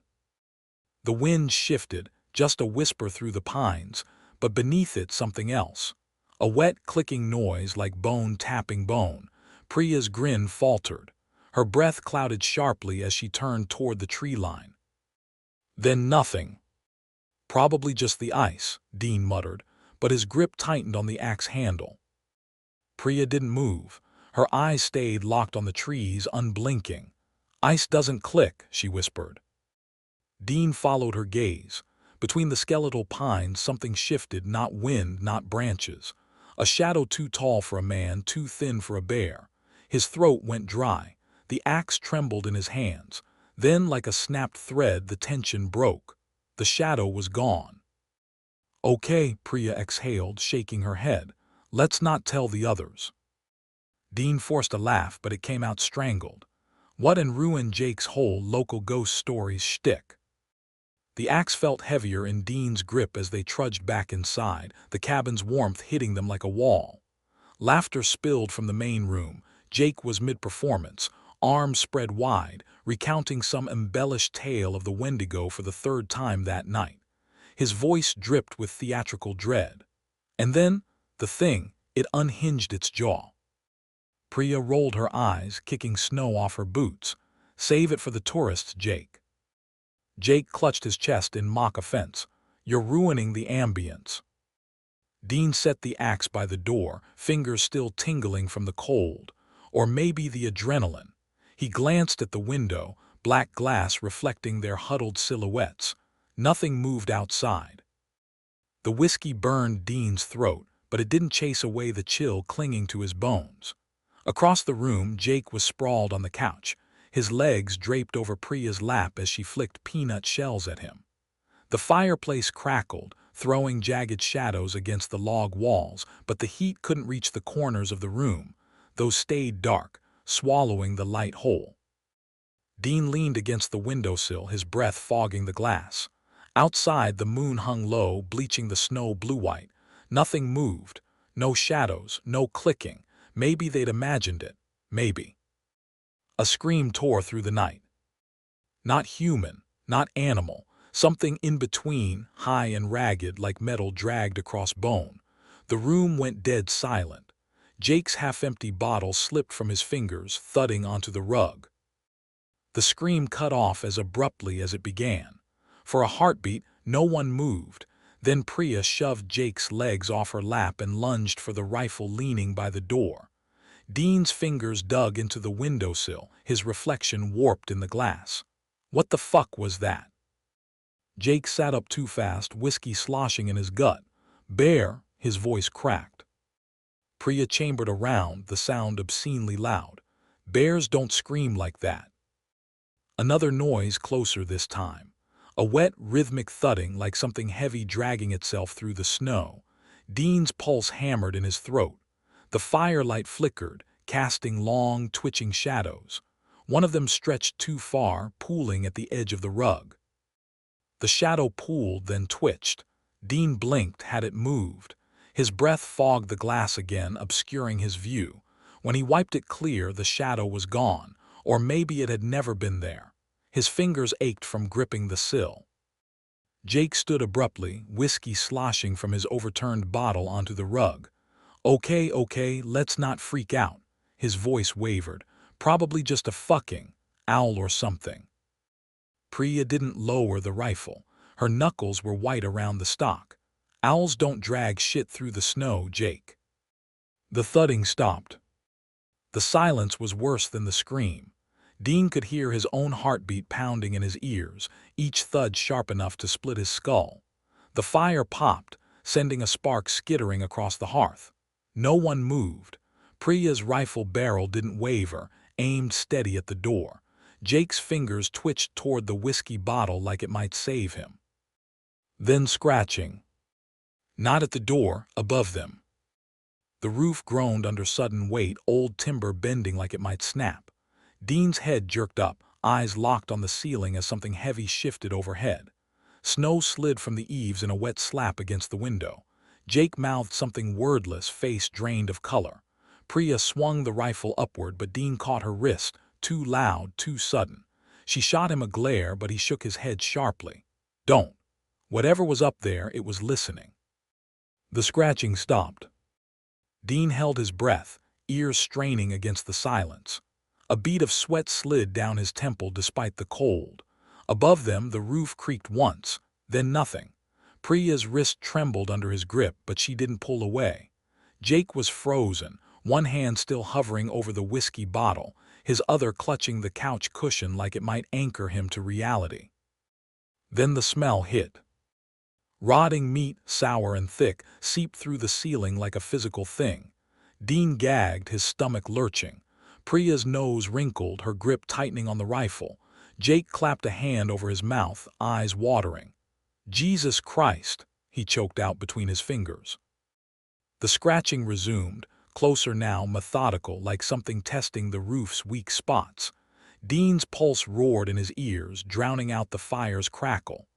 The wind shifted, just a whisper through the pines, but beneath it something else. A wet, clicking noise like bone tapping bone. Priya's grin faltered. Her breath clouded sharply as she turned toward the tree line. Then nothing. "Probably just the ice," Dean muttered, but his grip tightened on the axe handle. Priya didn't move. Her eyes stayed locked on the trees, unblinking. "Ice doesn't click," she whispered. Dean followed her gaze. Between the skeletal pines something shifted, not wind, not branches. A shadow too tall for a man, too thin for a bear. His throat went dry. The axe trembled in his hands. Then, like a snapped thread, the tension broke. The shadow was gone. "Okay," Priya exhaled, shaking her head. "Let's not tell the others." Dean forced a laugh, but it came out strangled. What in ruined Jake's whole local ghost stories shtick? The axe felt heavier in Dean's grip as they trudged back inside, the cabin's warmth hitting them like a wall. Laughter spilled from the main room. Jake was mid-performance, arms spread wide, recounting some embellished tale of the Wendigo for the third time that night. His voice dripped with theatrical dread. And then, the thing, it unhinged its jaw. Priya rolled her eyes, kicking snow off her boots. "Save it for the tourists, Jake." Jake clutched his chest in mock offense. "You're ruining the ambience." Dean set the axe by the door, fingers still tingling from the cold. Or maybe the adrenaline. He glanced at the window, black glass reflecting their huddled silhouettes. Nothing moved outside. The whiskey burned Dean's throat, but it didn't chase away the chill clinging to his bones. Across the room, Jake was sprawled on the couch, his legs draped over Priya's lap as she flicked peanut shells at him. The fireplace crackled, throwing jagged shadows against the log walls, but the heat couldn't reach the corners of the room. Those stayed dark, swallowing the light whole. Dean leaned against the windowsill, his breath fogging the glass. Outside, the moon hung low, bleaching the snow blue-white. Nothing moved. No shadows, no clicking. Maybe they'd imagined it. Maybe. A scream tore through the night. Not human, not animal. Something in between, high and ragged like metal dragged across bone. The room went dead silent. Jake's half-empty bottle slipped from his fingers, thudding onto the rug. The scream cut off as abruptly as it began. For a heartbeat, no one moved. Then Priya shoved Jake's legs off her lap and lunged for the rifle leaning by the door. Dean's fingers dug into the windowsill, his reflection warped in the glass. What the fuck was that? Jake sat up too fast, whiskey sloshing in his gut. "Bear," his voice cracked. Priya chambered around, the sound obscenely loud. "Bears don't scream like that." Another noise closer this time. A wet, rhythmic thudding like something heavy dragging itself through the snow. Dean's pulse hammered in his throat. The firelight flickered, casting long, twitching shadows. One of them stretched too far, pooling at the edge of the rug. The shadow pooled, then twitched. Dean blinked. Had it moved? His breath fogged the glass again, obscuring his view. When he wiped it clear, the shadow was gone. Or maybe it had never been there. His fingers ached from gripping the sill. Jake stood abruptly, whiskey sloshing from his overturned bottle onto the rug. Okay, let's not freak out. His voice wavered. Probably just a fucking owl or something. Priya didn't lower the rifle. Her knuckles were white around the stock. Owls don't drag shit through the snow, Jake. The thudding stopped. The silence was worse than the scream. Dean could hear his own heartbeat pounding in his ears, each thud sharp enough to split his skull. The fire popped, sending a spark skittering across the hearth. No one moved. Priya's rifle barrel didn't waver, aimed steady at the door. Jake's fingers twitched toward the whiskey bottle like it might save him. Then scratching. Not at the door, above them. The roof groaned under sudden weight, old timber bending like it might snap. Dean's head jerked up, eyes locked on the ceiling as something heavy shifted overhead. Snow slid from the eaves in a wet slap against the window. Jake mouthed something wordless, face drained of color. Priya swung the rifle upward, but Dean caught her wrist, too loud, too sudden. She shot him a glare, but he shook his head sharply. Don't. Whatever was up there, it was listening. The scratching stopped. Dean held his breath, ears straining against the silence. A bead of sweat slid down his temple despite the cold. Above them, the roof creaked once, then nothing. Priya's wrist trembled under his grip, but she didn't pull away. Jake was frozen, one hand still hovering over the whiskey bottle, his other clutching the couch cushion like it might anchor him to reality. Then the smell hit. Rotting meat, sour and thick, seeped through the ceiling like a physical thing. Dean gagged, his stomach lurching. Priya's nose wrinkled, her grip tightening on the rifle. Jake clapped a hand over his mouth, eyes watering. Jesus Christ, he choked out between his fingers. The scratching resumed, closer now, methodical, like something testing the roof's weak spots. Dean's pulse roared in his ears, drowning out the fire's crackle.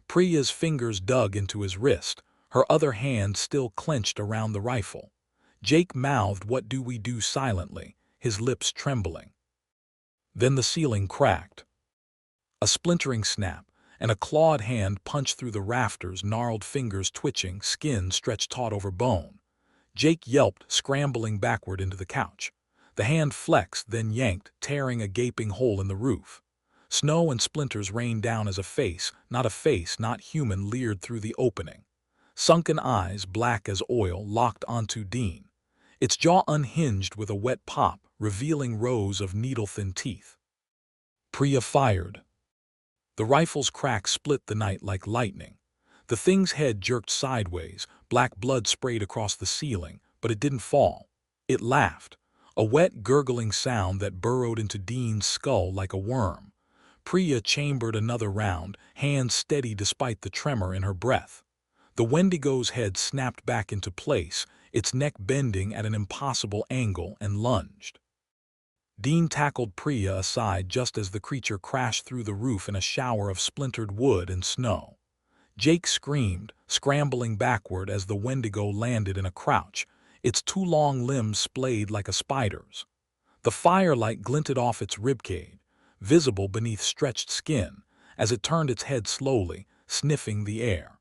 Priya's fingers dug into his wrist, her other hand still clenched around the rifle. Jake mouthed, "What do we do?" silently, his lips trembling. Then the ceiling cracked. A splintering snap, and a clawed hand punched through the rafters, gnarled fingers twitching, skin stretched taut over bone. Jake yelped, scrambling backward into the couch. The hand flexed, then yanked, tearing a gaping hole in the roof. Snow and splinters rained down as a face, not human, leered through the opening. Sunken eyes, black as oil, locked onto Dean. Its jaw unhinged with a wet pop, revealing rows of needle-thin teeth. Priya fired. The rifle's crack split the night like lightning. The thing's head jerked sideways, black blood sprayed across the ceiling, but it didn't fall. It laughed, a wet, gurgling sound that burrowed into Dean's skull like a worm. Priya chambered another round, hands steady despite the tremor in her breath. The Wendigo's head snapped back into place, its neck bending at an impossible angle, and lunged. Dean tackled Priya aside just as the creature crashed through the roof in a shower of splintered wood and snow. Jake screamed, scrambling backward as the Wendigo landed in a crouch, its two long limbs splayed like a spider's. The firelight glinted off its ribcage, visible beneath stretched skin, as it turned its head slowly, sniffing the air.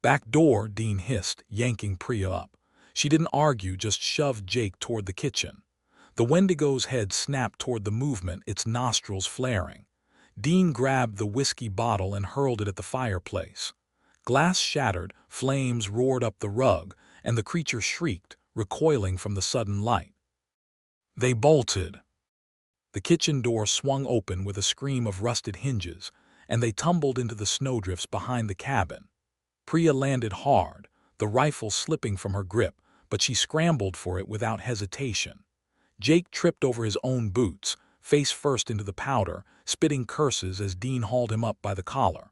"Back door," Dean hissed, yanking Priya up. She didn't argue, just shoved Jake toward the kitchen. The Wendigo's head snapped toward the movement, its nostrils flaring. Dean grabbed the whiskey bottle and hurled it at the fireplace. Glass shattered, flames roared up the rug, and the creature shrieked, recoiling from the sudden light. They bolted. The kitchen door swung open with a scream of rusted hinges, and they tumbled into the snowdrifts behind the cabin. Priya landed hard, the rifle slipping from her grip, but she scrambled for it without hesitation. Jake tripped over his own boots, face first into the powder, spitting curses as Dean hauled him up by the collar.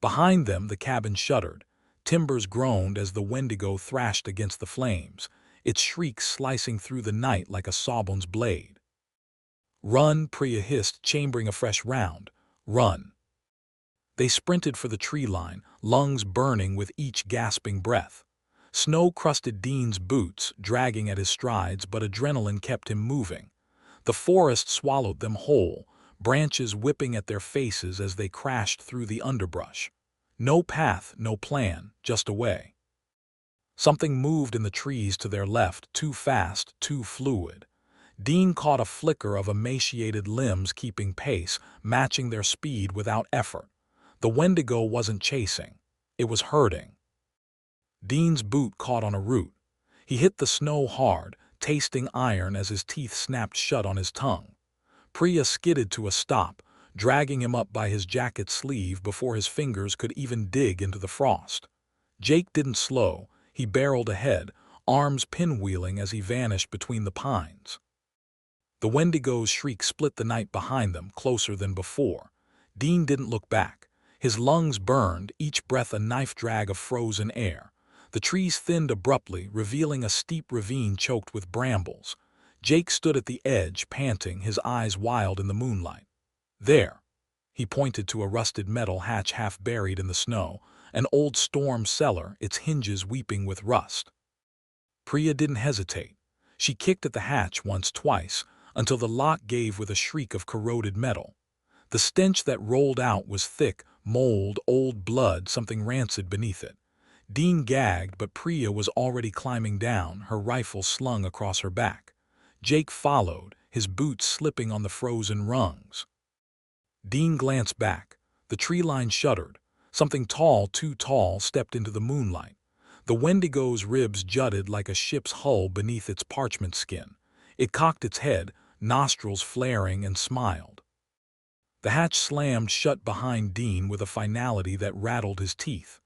Behind them, the cabin shuddered. Timbers groaned as the Wendigo thrashed against the flames, its shrieks slicing through the night like a sawbone's blade. "Run," Priya hissed, chambering a fresh round. "Run." They sprinted for the tree line, lungs burning with each gasping breath. Snow crusted Dean's boots, dragging at his strides, but adrenaline kept him moving. The forest swallowed them whole, branches whipping at their faces as they crashed through the underbrush. No path, no plan, just away. Something moved in the trees to their left, too fast, too fluid. Dean caught a flicker of emaciated limbs keeping pace, matching their speed without effort. The Wendigo wasn't chasing. It was herding. Dean's boot caught on a root. He hit the snow hard, tasting iron as his teeth snapped shut on his tongue. Priya skidded to a stop, dragging him up by his jacket sleeve before his fingers could even dig into the frost. Jake didn't slow. He barreled ahead, arms pinwheeling as he vanished between the pines. The Wendigo's shriek split the night behind them, closer than before. Dean didn't look back. His lungs burned, each breath a knife drag of frozen air. The trees thinned abruptly, revealing a steep ravine choked with brambles. Jake stood at the edge, panting, his eyes wild in the moonlight. There. He pointed to a rusted metal hatch half buried in the snow, an old storm cellar, its hinges weeping with rust. Priya didn't hesitate. She kicked at the hatch once, twice, until the lock gave with a shriek of corroded metal. The stench that rolled out was thick, mold, old blood, something rancid beneath it. Dean gagged, but Priya was already climbing down, her rifle slung across her back. Jake followed, his boots slipping on the frozen rungs. Dean glanced back. The tree line shuddered. Something tall, too tall, stepped into the moonlight. The Wendigo's ribs jutted like a ship's hull beneath its parchment skin. It cocked its head, nostrils flaring, and smiled. The hatch slammed shut behind Dean with a finality that rattled his teeth.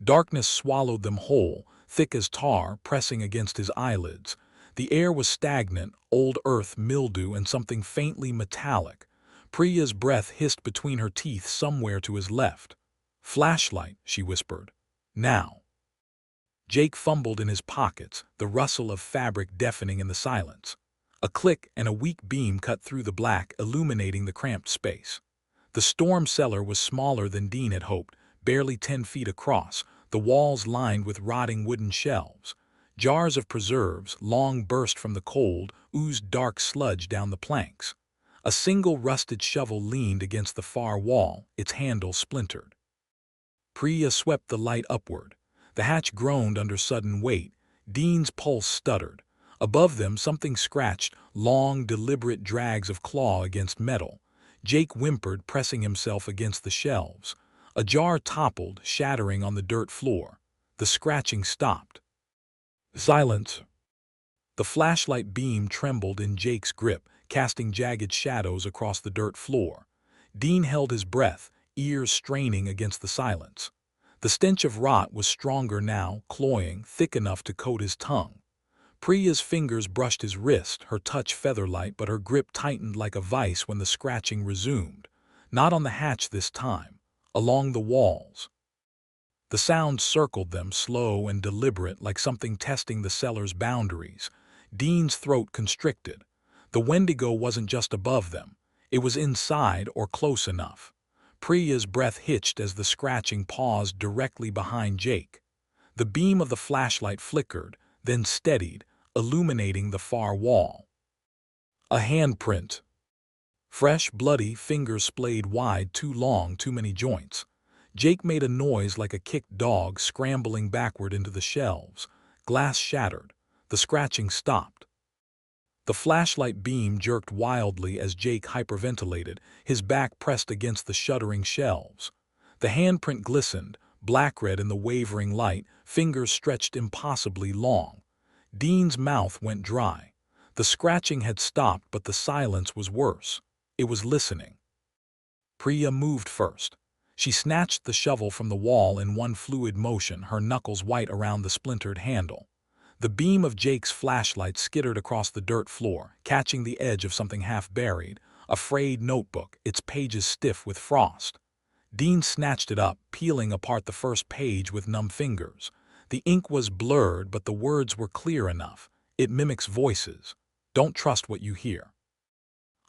Darkness swallowed them whole, thick as tar, pressing against his eyelids. The air was stagnant, old earth, mildew, and something faintly metallic. Priya's breath hissed between her teeth somewhere to his left. "Flashlight," she whispered. "Now." Jake fumbled in his pockets, the rustle of fabric deafening in the silence. A click and a weak beam cut through the black, illuminating the cramped space. The storm cellar was smaller than Dean had hoped, barely 10 feet across, the walls lined with rotting wooden shelves. Jars of preserves, long burst from the cold, oozed dark sludge down the planks. A single rusted shovel leaned against the far wall, its handle splintered. Priya swept the light upward. The hatch groaned under sudden weight. Dean's pulse stuttered. Above them something scratched, long, deliberate drags of claw against metal. Jake whimpered, pressing himself against the shelves. A jar toppled, shattering on the dirt floor. The scratching stopped. Silence. The flashlight beam trembled in Jake's grip, casting jagged shadows across the dirt floor. Dean held his breath, ears straining against the silence. The stench of rot was stronger now, cloying, thick enough to coat his tongue. Priya's fingers brushed his wrist, her touch feather-light, but her grip tightened like a vice when the scratching resumed. Not on the hatch this time, along the walls. The sound circled them, slow and deliberate, like something testing the cellar's boundaries. Dean's throat constricted. The Wendigo wasn't just above them. It was inside or close enough. Priya's breath hitched as the scratching paused directly behind Jake. The beam of the flashlight flickered, then steadied, illuminating the far wall. A handprint. Fresh, bloody, fingers splayed wide, too long, too many joints. Jake made a noise like a kicked dog, scrambling backward into the shelves. Glass shattered. The scratching stopped. The flashlight beam jerked wildly as Jake hyperventilated, his back pressed against the shuddering shelves. The handprint glistened, black-red in the wavering light, fingers stretched impossibly long. Dean's mouth went dry. The scratching had stopped, but the silence was worse. It was listening. Priya moved first. She snatched the shovel from the wall in one fluid motion, her knuckles white around the splintered handle. The beam of Jake's flashlight skittered across the dirt floor, catching the edge of something half-buried, a frayed notebook, its pages stiff with frost. Dean snatched it up, peeling apart the first page with numb fingers. The ink was blurred, but the words were clear enough. It mimics voices. Don't trust what you hear.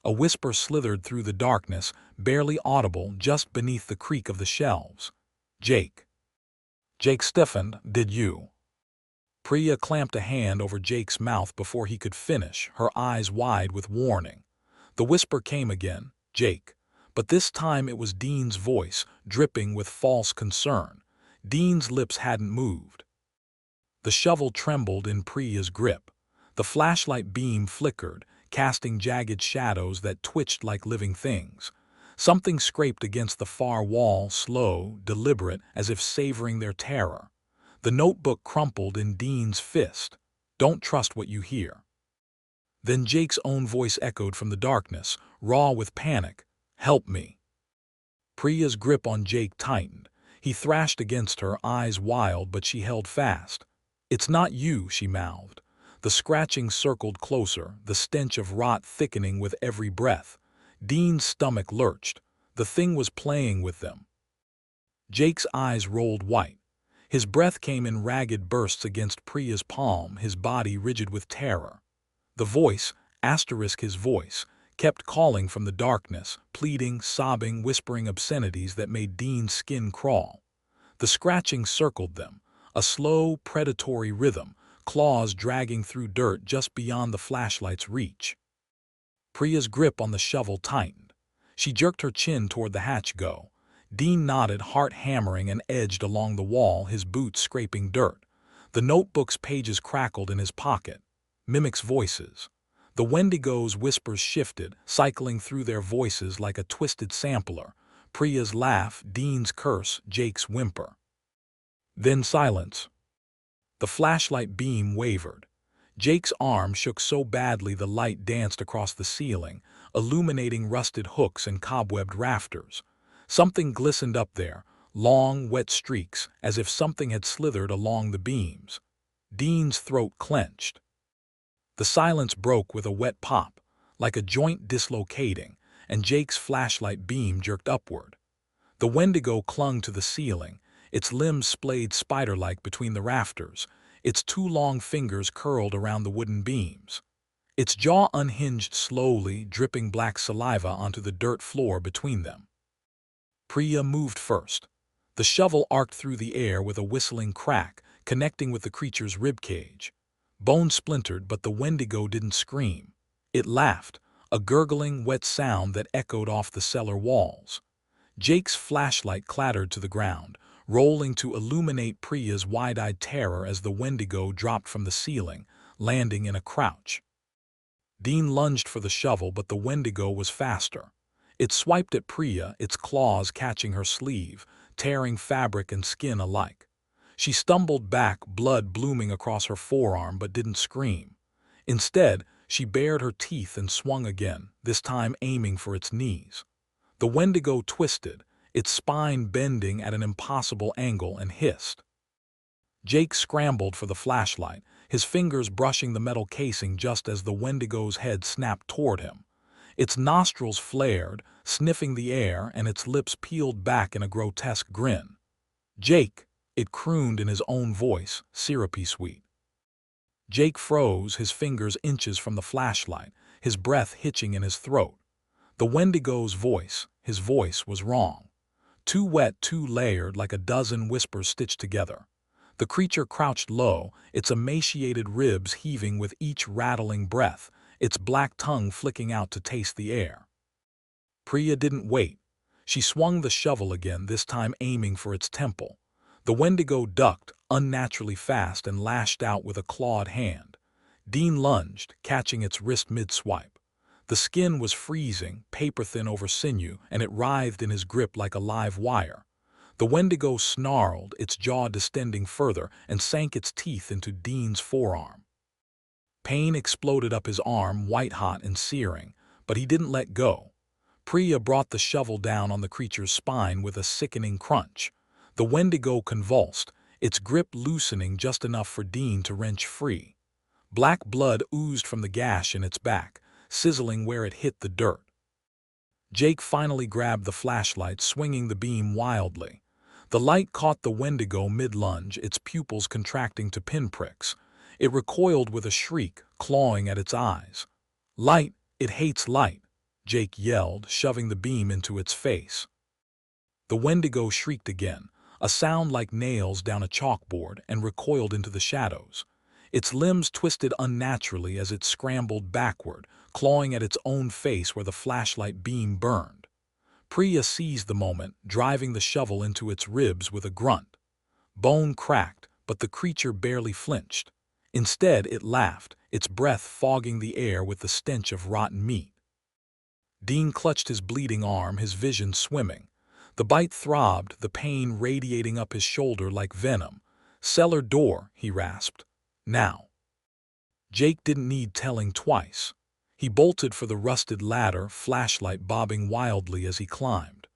A whisper slithered through the darkness, barely audible, just beneath the creak of the shelves. Jake. Jake stiffened. Did you? Priya clamped a hand over Jake's mouth before he could finish, her eyes wide with warning. The whisper came again. Jake. But this time it was Dean's voice, dripping with false concern. Dean's lips hadn't moved. The shovel trembled in Priya's grip. The flashlight beam flickered, casting jagged shadows that twitched like living things. Something scraped against the far wall, slow, deliberate, as if savoring their terror. The notebook crumpled in Dean's fist. "Don't trust what you hear." Then Jake's own voice echoed from the darkness, raw with panic. "Help me." Priya's grip on Jake tightened. He thrashed against her, eyes wild, but she held fast. "It's not you," she mouthed. The scratching circled closer, the stench of rot thickening with every breath. Dean's stomach lurched. The thing was playing with them. Jake's eyes rolled white. His breath came in ragged bursts against Priya's palm, his body rigid with terror. The voice, his voice, kept calling from the darkness, pleading, sobbing, whispering obscenities that made Dean's skin crawl. The scratching circled them, a slow, predatory rhythm, claws dragging through dirt just beyond the flashlight's reach. Priya's grip on the shovel tightened. She jerked her chin toward the hatch go. Dean nodded, heart hammering, and edged along the wall, his boots scraping dirt. The notebook's pages crackled in his pocket. Mimics' voices. The Wendigo's whispers shifted, cycling through their voices like a twisted sampler. Priya's laugh, Dean's curse, Jake's whimper. Then silence. The flashlight beam wavered. Jake's arm shook so badly the light danced across the ceiling, illuminating rusted hooks and cobwebbed rafters. Something glistened up there, long, wet streaks, as if something had slithered along the beams. Dean's throat clenched. The silence broke with a wet pop, like a joint dislocating, and Jake's flashlight beam jerked upward. The Wendigo clung to the ceiling, its limbs splayed spider-like between the rafters, its two long fingers curled around the wooden beams. Its jaw unhinged slowly, dripping black saliva onto the dirt floor between them. Priya moved first. The shovel arced through the air with a whistling crack, connecting with the creature's ribcage. Bone splintered, but the Wendigo didn't scream. It laughed, a gurgling, wet sound that echoed off the cellar walls. Jake's flashlight clattered to the ground, rolling to illuminate Priya's wide-eyed terror as the Wendigo dropped from the ceiling, landing in a crouch. Dean lunged for the shovel, but the Wendigo was faster. It swiped at Priya, its claws catching her sleeve, tearing fabric and skin alike. She stumbled back, blood blooming across her forearm, but didn't scream. Instead, she bared her teeth and swung again, this time aiming for its knees. The Wendigo twisted, its spine bending at an impossible angle, and hissed. Jake scrambled for the flashlight, his fingers brushing the metal casing just as the Wendigo's head snapped toward him. Its nostrils flared, sniffing the air, and its lips peeled back in a grotesque grin. "Jake," it crooned in his own voice, syrupy sweet. Jake froze, his fingers inches from the flashlight, his breath hitching in his throat. The Wendigo's voice, his voice, was wrong. Too wet, too layered, like a dozen whispers stitched together. The creature crouched low, its emaciated ribs heaving with each rattling breath, its black tongue flicking out to taste the air. Priya didn't wait. She swung the shovel again, this time aiming for its temple. The Wendigo ducked, unnaturally fast, and lashed out with a clawed hand. Dean lunged, catching its wrist mid-swipe. The skin was freezing, paper-thin over sinew, and it writhed in his grip like a live wire. The Wendigo snarled, its jaw distending further, and sank its teeth into Dean's forearm. Pain exploded up his arm, white-hot and searing, but he didn't let go. Priya brought the shovel down on the creature's spine with a sickening crunch. The Wendigo convulsed, its grip loosening just enough for Dean to wrench free. Black blood oozed from the gash in its back, sizzling where it hit the dirt. Jake finally grabbed the flashlight, swinging the beam wildly. The light caught the Wendigo mid-lunge, its pupils contracting to pinpricks. It recoiled with a shriek, clawing at its eyes. "Light! It hates light!" Jake yelled, shoving the beam into its face. The Wendigo shrieked again, a sound like nails down a chalkboard, and recoiled into the shadows. Its limbs twisted unnaturally as it scrambled backward, clawing at its own face where the flashlight beam burned. Priya seized the moment, driving the shovel into its ribs with a grunt. Bone cracked, but the creature barely flinched. Instead, it laughed, its breath fogging the air with the stench of rotten meat. Dean clutched his bleeding arm, his vision swimming. The bite throbbed, the pain radiating up his shoulder like venom. "Cellar door," he rasped. "Now." Jake didn't need telling twice. He bolted for the rusted ladder, flashlight bobbing wildly as he climbed.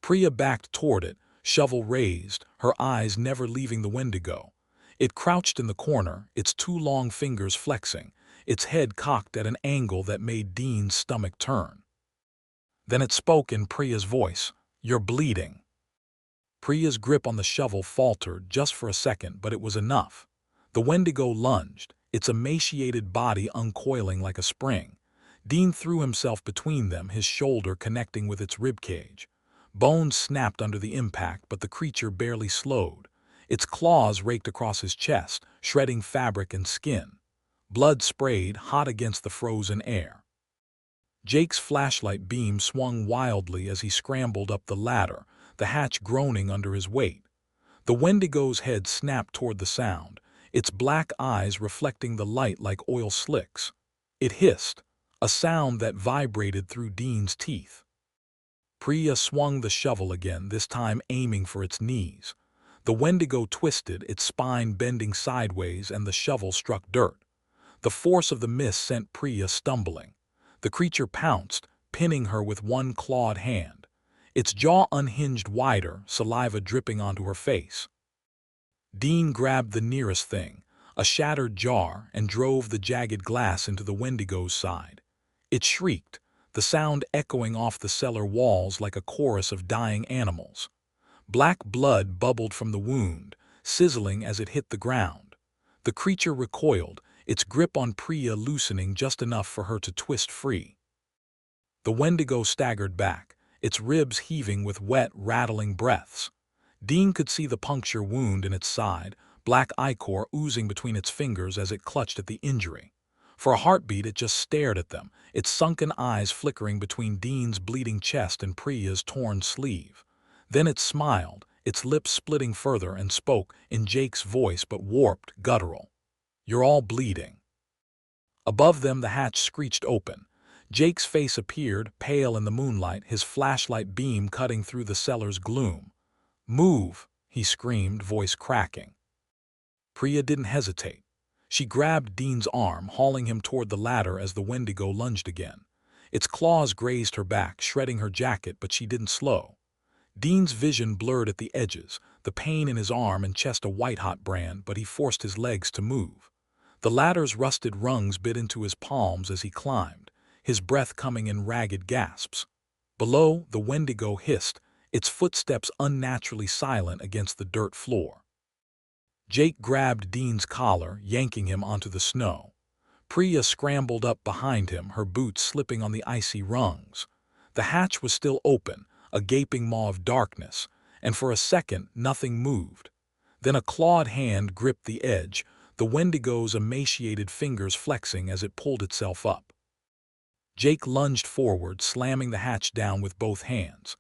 Priya backed toward it, shovel raised, her eyes never leaving the Wendigo. It crouched in the corner, its two long fingers flexing, its head cocked at an angle that made Dean's stomach turn. Then it spoke in Priya's voice. "You're bleeding." Priya's grip on the shovel faltered just for a second, but it was enough. The Wendigo lunged, its emaciated body uncoiling like a spring. Dean threw himself between them, his shoulder connecting with its ribcage. Bones snapped under the impact, but the creature barely slowed. Its claws raked across his chest, shredding fabric and skin. Blood sprayed, hot against the frozen air. Jake's flashlight beam swung wildly as he scrambled up the ladder, the hatch groaning under his weight. The Wendigo's head snapped toward the sound, its black eyes reflecting the light like oil slicks. It hissed, a sound that vibrated through Dean's teeth. Priya swung the shovel again, this time aiming for its knees. The Wendigo twisted, its spine bending sideways, and the shovel struck dirt. The force of the miss sent Priya stumbling. The creature pounced, pinning her with one clawed hand. Its jaw unhinged wider, saliva dripping onto her face. Dean grabbed the nearest thing, a shattered jar, and drove the jagged glass into the Wendigo's side. It shrieked, the sound echoing off the cellar walls like a chorus of dying animals. Black blood bubbled from the wound, sizzling as it hit the ground. The creature recoiled, its grip on Priya loosening just enough for her to twist free. The Wendigo staggered back, its ribs heaving with wet, rattling breaths. Dean could see the puncture wound in its side, black ichor oozing between its fingers as it clutched at the injury. For a heartbeat, it just stared at them, its sunken eyes flickering between Dean's bleeding chest and Priya's torn sleeve. Then it smiled, its lips splitting further, and spoke, in Jake's voice but warped, guttural. "You're all bleeding." Above them the hatch screeched open. Jake's face appeared, pale in the moonlight, his flashlight beam cutting through the cellar's gloom. "Move," he screamed, voice cracking. Priya didn't hesitate. She grabbed Dean's arm, hauling him toward the ladder as the Wendigo lunged again. Its claws grazed her back, shredding her jacket, but she didn't slow. Dean's vision blurred at the edges, the pain in his arm and chest a white-hot brand, but he forced his legs to move. The ladder's rusted rungs bit into his palms as he climbed, his breath coming in ragged gasps. Below, the Wendigo hissed, its footsteps unnaturally silent against the dirt floor. Jake grabbed Dean's collar, yanking him onto the snow. Priya scrambled up behind him, her boots slipping on the icy rungs. The hatch was still open, a gaping maw of darkness, and for a second nothing moved. Then a clawed hand gripped the edge, the Wendigo's emaciated fingers flexing as it pulled itself up. Jake lunged forward, slamming the hatch down with both hands.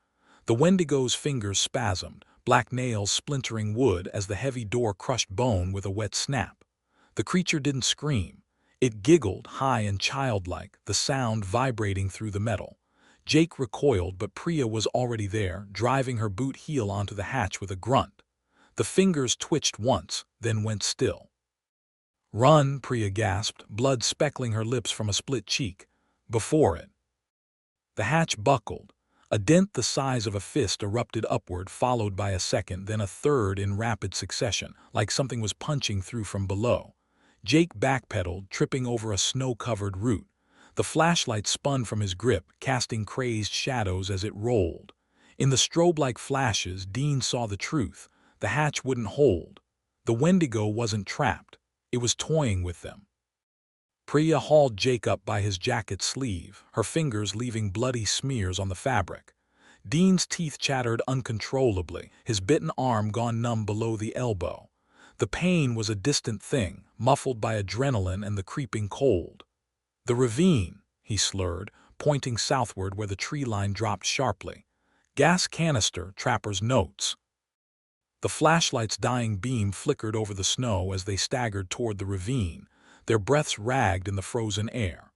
The Wendigo's fingers spasmed, black nails splintering wood as the heavy door crushed bone with a wet snap. The creature didn't scream. It giggled, high and childlike, the sound vibrating through the metal. Jake recoiled, but Priya was already there, driving her boot heel onto the hatch with a grunt. The fingers twitched once, then went still. "Run," Priya gasped, blood speckling her lips from a split cheek. Before it. The hatch buckled. A dent the size of a fist erupted upward, followed by a second, then a third in rapid succession, like something was punching through from below. Jake backpedaled, tripping over a snow-covered root. The flashlight spun from his grip, casting crazed shadows as it rolled. In the strobe-like flashes, Dean saw the truth. The hatch wouldn't hold. The Wendigo wasn't trapped. It was toying with them. Priya hauled Jake up by his jacket sleeve, her fingers leaving bloody smears on the fabric. Dean's teeth chattered uncontrollably, his bitten arm gone numb below the elbow. The pain was a distant thing, muffled by adrenaline and the creeping cold. "The ravine," he slurred, pointing southward where the tree line dropped sharply. "Gas canister, trapper's notes." The flashlight's dying beam flickered over the snow as they staggered toward the ravine, their breaths ragged in the frozen air.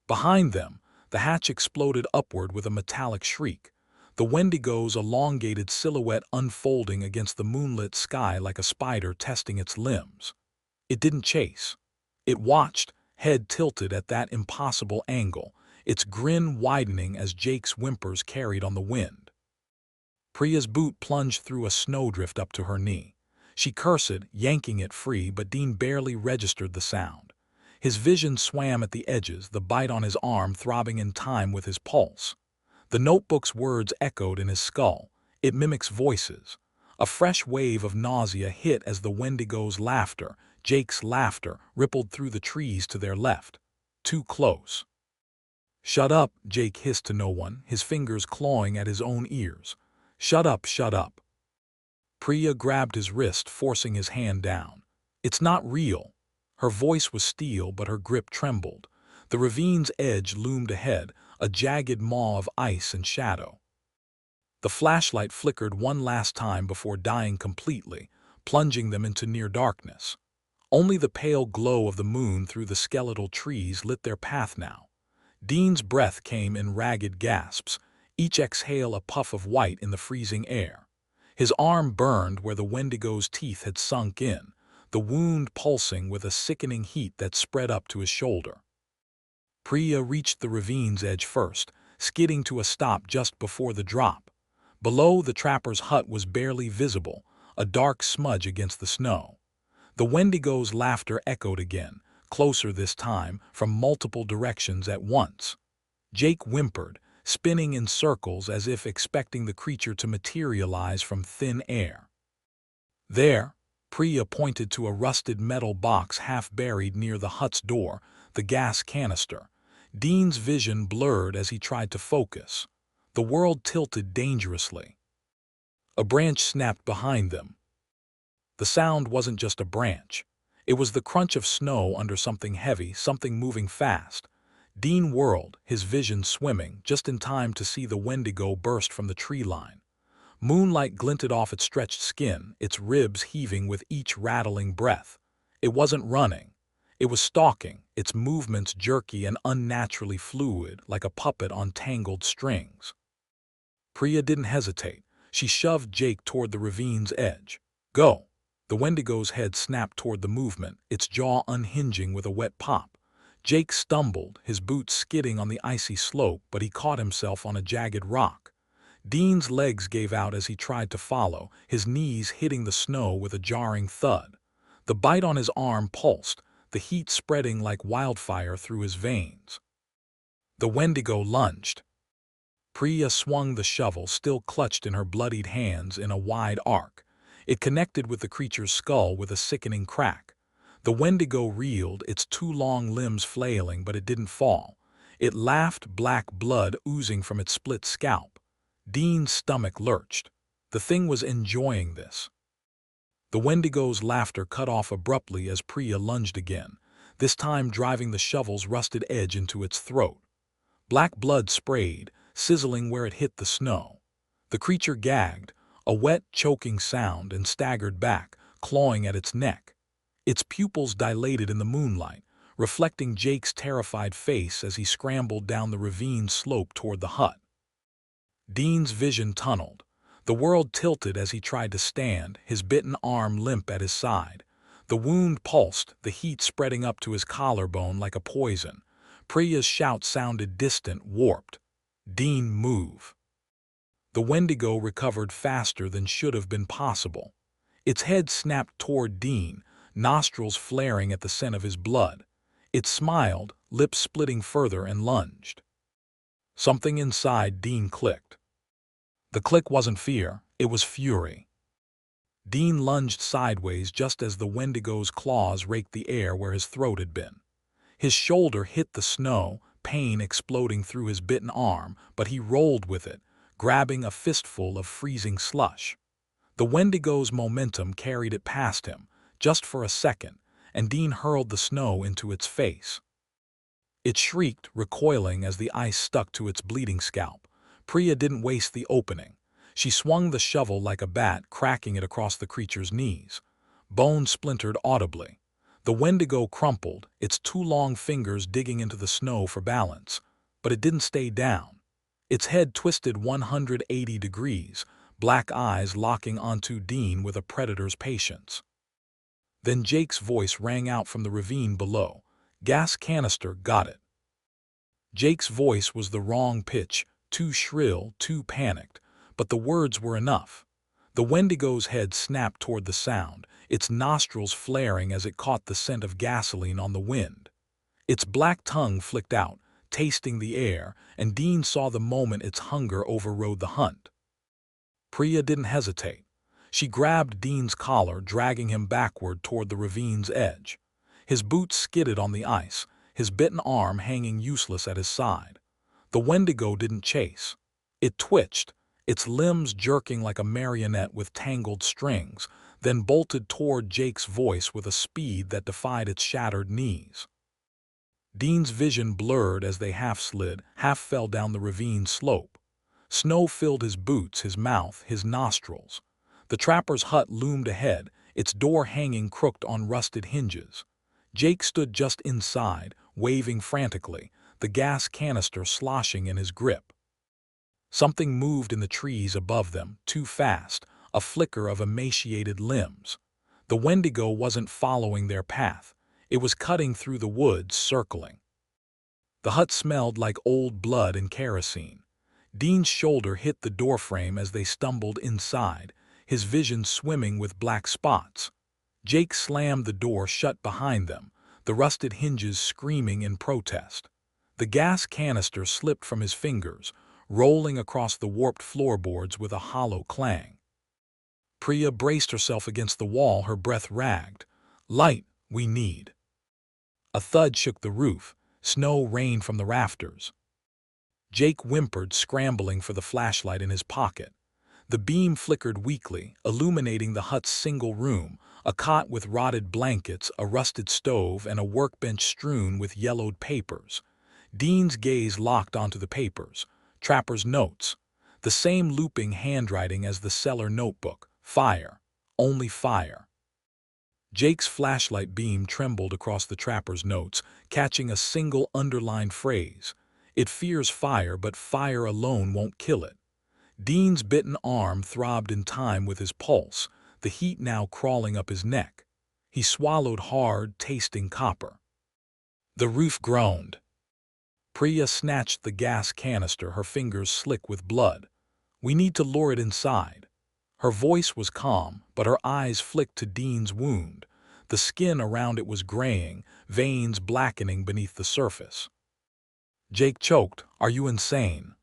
Behind them, the hatch exploded upward with a metallic shriek, the Wendigo's elongated silhouette unfolding against the moonlit sky like a spider testing its limbs. It didn't chase. It watched, head tilted at that impossible angle, its grin widening as Jake's whimpers carried on the wind. Priya's boot plunged through a snowdrift up to her knee. She cursed, yanking it free, but Dean barely registered the sound. His vision swam at the edges, the bite on his arm throbbing in time with his pulse. The notebook's words echoed in his skull. It mimics voices. A fresh wave of nausea hit as the Wendigo's laughter, Jake's laughter, rippled through the trees to their left. Too close. "Shut up," Jake hissed to no one, his fingers clawing at his own ears. "Shut up, shut up." Priya grabbed his wrist, forcing his hand down. "It's not real." Her voice was steel, but her grip trembled. The ravine's edge loomed ahead, a jagged maw of ice and shadow. The flashlight flickered one last time before dying completely, plunging them into near darkness. Only the pale glow of the moon through the skeletal trees lit their path now. Dean's breath came in ragged gasps, each exhale a puff of white in the freezing air. His arm burned where the Wendigo's teeth had sunk in, the wound pulsing with a sickening heat that spread up to his shoulder. Priya reached the ravine's edge first, skidding to a stop just before the drop. Below, the trapper's hut was barely visible, a dark smudge against the snow. The Wendigo's laughter echoed again, closer this time, from multiple directions at once. Jake whimpered, spinning in circles as if expecting the creature to materialize from thin air. "There," Priya pointed to a rusted metal box half buried near the hut's door, the gas canister. Dean's vision blurred as he tried to focus. The world tilted dangerously. A branch snapped behind them. The sound wasn't just a branch. It was the crunch of snow under something heavy, something moving fast. Dean whirled, his vision swimming, just in time to see the Wendigo burst from the tree line. Moonlight glinted off its stretched skin, its ribs heaving with each rattling breath. It wasn't running. It was stalking, its movements jerky and unnaturally fluid, like a puppet on tangled strings. Priya didn't hesitate. She shoved Jake toward the ravine's edge. "Go!" The Wendigo's head snapped toward the movement, its jaw unhinging with a wet pop. Jake stumbled, his boots skidding on the icy slope, but he caught himself on a jagged rock. Dean's legs gave out as he tried to follow, his knees hitting the snow with a jarring thud. The bite on his arm pulsed, the heat spreading like wildfire through his veins. The Wendigo lunged. Priya swung the shovel, still clutched in her bloodied hands, in a wide arc. It connected with the creature's skull with a sickening crack. The Wendigo reeled, its two long limbs flailing, but it didn't fall. It laughed, black blood oozing from its split scalp. Dean's stomach lurched. The thing was enjoying this. The Wendigo's laughter cut off abruptly as Priya lunged again, this time driving the shovel's rusted edge into its throat. Black blood sprayed, sizzling where it hit the snow. The creature gagged, a wet, choking sound, and staggered back, clawing at its neck. Its pupils dilated in the moonlight, reflecting Jake's terrified face as he scrambled down the ravine slope toward the hut. Dean's vision tunneled. The world tilted as he tried to stand, his bitten arm limp at his side. The wound pulsed, the heat spreading up to his collarbone like a poison. Priya's shout sounded distant, warped. "Dean, move!" The Wendigo recovered faster than should have been possible. Its head snapped toward Dean, nostrils flaring at the scent of his blood. It smiled, lips splitting further, and lunged. Something inside Dean clicked. The click wasn't fear, it was fury. Dean lunged sideways just as the Wendigo's claws raked the air where his throat had been. His shoulder hit the snow, pain exploding through his bitten arm, but he rolled with it, grabbing a fistful of freezing slush. The Wendigo's momentum carried it past him, just for a second, and Dean hurled the snow into its face. It shrieked, recoiling as the ice stuck to its bleeding scalp. Priya didn't waste the opening. She swung the shovel like a bat, cracking it across the creature's knees. Bone splintered audibly. The Wendigo crumpled, its two long fingers digging into the snow for balance. But it didn't stay down. Its head twisted 180 degrees, black eyes locking onto Dean with a predator's patience. Then Jake's voice rang out from the ravine below. "Gas canister, got it." Jake's voice was the wrong pitch, too shrill, too panicked, but the words were enough. The Wendigo's head snapped toward the sound, its nostrils flaring as it caught the scent of gasoline on the wind. Its black tongue flicked out, tasting the air, and Dean saw the moment its hunger overrode the hunt. Priya didn't hesitate. She grabbed Dean's collar, dragging him backward toward the ravine's edge. His boots skidded on the ice, his bitten arm hanging useless at his side. The Wendigo didn't chase. It twitched, its limbs jerking like a marionette with tangled strings, then bolted toward Jake's voice with a speed that defied its shattered knees. Dean's vision blurred as they half slid, half fell down the ravine slope. Snow filled his boots, his mouth, his nostrils. The trapper's hut loomed ahead, its door hanging crooked on rusted hinges. Jake stood just inside, waving frantically, the gas canister sloshing in his grip. Something moved in the trees above them, too fast, a flicker of emaciated limbs. The Wendigo wasn't following their path. It was cutting through the woods, circling. The hut smelled like old blood and kerosene. Dean's shoulder hit the doorframe as they stumbled inside, his vision swimming with black spots. Jake slammed the door shut behind them, the rusted hinges screaming in protest. The gas canister slipped from his fingers, rolling across the warped floorboards with a hollow clang. Priya braced herself against the wall, her breath ragged. "Light, we need." A thud shook the roof, snow rained from the rafters. Jake whimpered, scrambling for the flashlight in his pocket. The beam flickered weakly, illuminating the hut's single room, a cot with rotted blankets, a rusted stove, and a workbench strewn with yellowed papers. Dean's gaze locked onto the papers. Trapper's notes. The same looping handwriting as the cellar notebook. Fire. Only fire. Jake's flashlight beam trembled across the trapper's notes, catching a single underlined phrase. "It fears fire, but fire alone won't kill it." Dean's bitten arm throbbed in time with his pulse, the heat now crawling up his neck. He swallowed hard, tasting copper. The roof groaned. Priya snatched the gas canister, her fingers slick with blood. "We need to lure it inside." Her voice was calm, but her eyes flicked to Dean's wound. The skin around it was graying, veins blackening beneath the surface. Jake choked. "Are you insane?"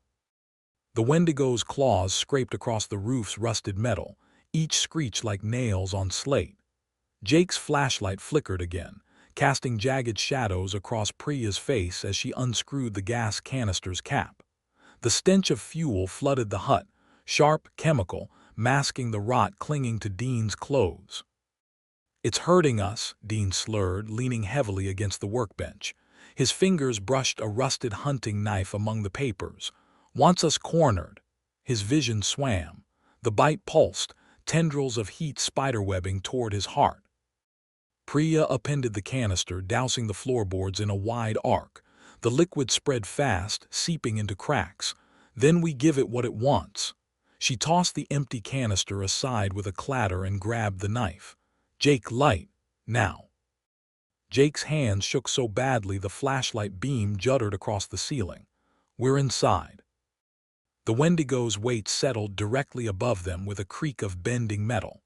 The Wendigo's claws scraped across the roof's rusted metal, each screech like nails on slate. Jake's flashlight flickered again, casting jagged shadows across Priya's face as she unscrewed the gas canister's cap. The stench of fuel flooded the hut, sharp, chemical, masking the rot clinging to Dean's clothes. "It's hurting us," Dean slurred, leaning heavily against the workbench. His fingers brushed a rusted hunting knife among the papers. "Wants us cornered." His vision swam. The bite pulsed, tendrils of heat spiderwebbing toward his heart. Priya appended the canister, dousing the floorboards in a wide arc. The liquid spread fast, seeping into cracks. "Then we give it what it wants." She tossed the empty canister aside with a clatter and grabbed the knife. "Jake, light. Now." Jake's hands shook so badly the flashlight beam juddered across the ceiling. "We're inside." The Wendigo's weight settled directly above them with a creak of bending metal.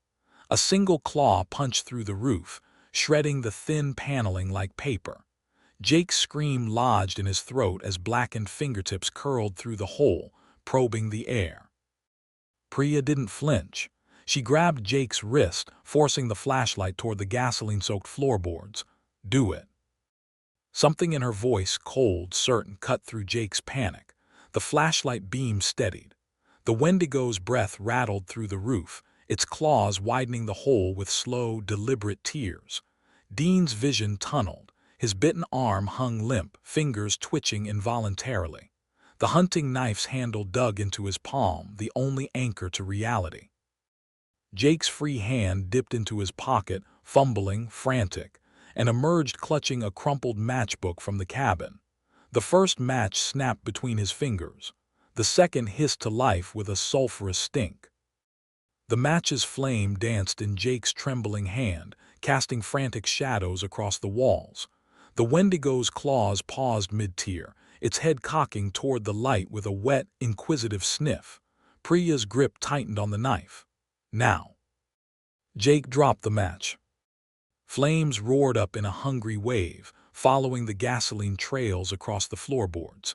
A single claw punched through the roof, shredding the thin paneling like paper. Jake's scream lodged in his throat as blackened fingertips curled through the hole, probing the air. Priya didn't flinch. She grabbed Jake's wrist, forcing the flashlight toward the gasoline-soaked floorboards. "Do it." Something in her voice, cold, certain, cut through Jake's panic. The flashlight beam steadied. The Wendigo's breath rattled through the roof, its claws widening the hole with slow, deliberate tears. Dean's vision tunneled. His bitten arm hung limp, fingers twitching involuntarily. The hunting knife's handle dug into his palm, the only anchor to reality. Jake's free hand dipped into his pocket, fumbling, frantic, and emerged clutching a crumpled matchbook from the cabin. The first match snapped between his fingers. The second hissed to life with a sulphurous stink. The match's flame danced in Jake's trembling hand, casting frantic shadows across the walls. The Wendigo's claws paused mid-tier, its head cocking toward the light with a wet, inquisitive sniff. Priya's grip tightened on the knife. Now. Jake dropped the match. Flames roared up in a hungry wave, following the gasoline trails across the floorboards.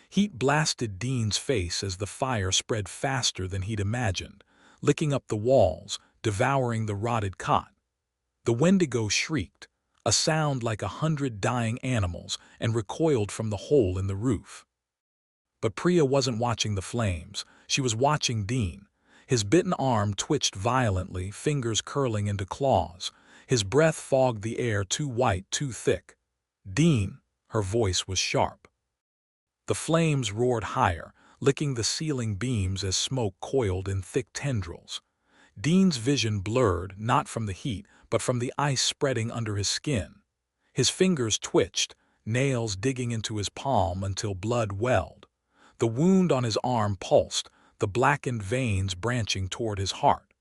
Heat blasted Dean's face as the fire spread faster than he'd imagined, licking up the walls, devouring the rotted cot. The Wendigo shrieked, a sound like 100 dying animals, and recoiled from the hole in the roof. But Priya wasn't watching the flames. She was watching Dean. His bitten arm twitched violently, fingers curling into claws. His breath fogged the air, too white, too thick. Dean, her voice was sharp. The flames roared higher, licking the ceiling beams as smoke coiled in thick tendrils. Dean's vision blurred, not from the heat, but from the ice spreading under his skin. His fingers twitched, nails digging into his palm until blood welled. The wound on his arm pulsed, the blackened veins branching toward his heart.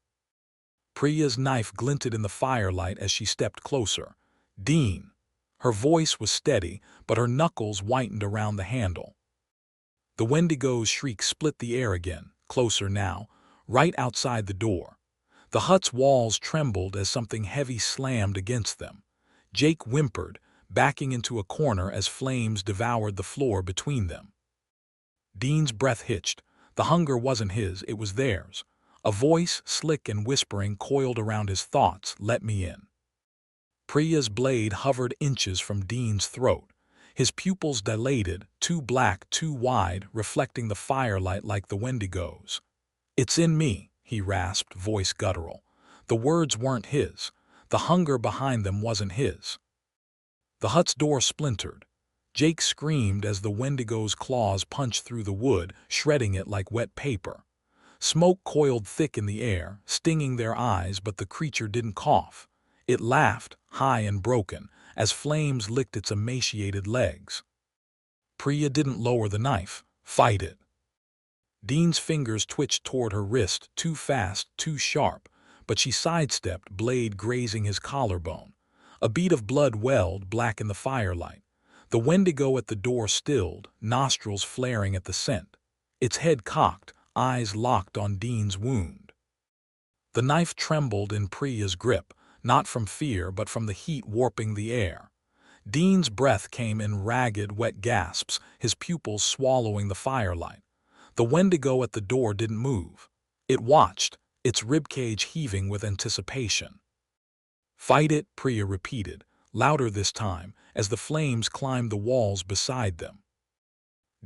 Priya's knife glinted in the firelight as she stepped closer. Dean. Her voice was steady, but her knuckles whitened around the handle. The Wendigo's shriek split the air again, closer now, right outside the door. The hut's walls trembled as something heavy slammed against them. Jake whimpered, backing into a corner as flames devoured the floor between them. Dean's breath hitched. The hunger wasn't his, it was theirs. A voice, slick and whispering, coiled around his thoughts, "Let me in." Priya's blade hovered inches from Dean's throat. His pupils dilated, too black, too wide, reflecting the firelight like the Wendigo's. "It's in me," he rasped, voice guttural. The words weren't his. The hunger behind them wasn't his. The hut's door splintered. Jake screamed as the Wendigo's claws punched through the wood, shredding it like wet paper. Smoke coiled thick in the air, stinging their eyes, but the creature didn't cough. It laughed, high and broken, as flames licked its emaciated legs. Priya didn't lower the knife. Fight it. Dean's fingers twitched toward her wrist, too fast, too sharp, but she sidestepped, blade grazing his collarbone. A bead of blood welled, black in the firelight. The Wendigo at the door stilled, nostrils flaring at the scent. Its head cocked, eyes locked on Dean's wound. The knife trembled in Priya's grip, not from fear but from the heat warping the air. Dean's breath came in ragged, wet gasps, his pupils swallowing the firelight. The Wendigo at the door didn't move. It watched, its ribcage heaving with anticipation. "Fight it," Priya repeated, louder this time, as the flames climbed the walls beside them.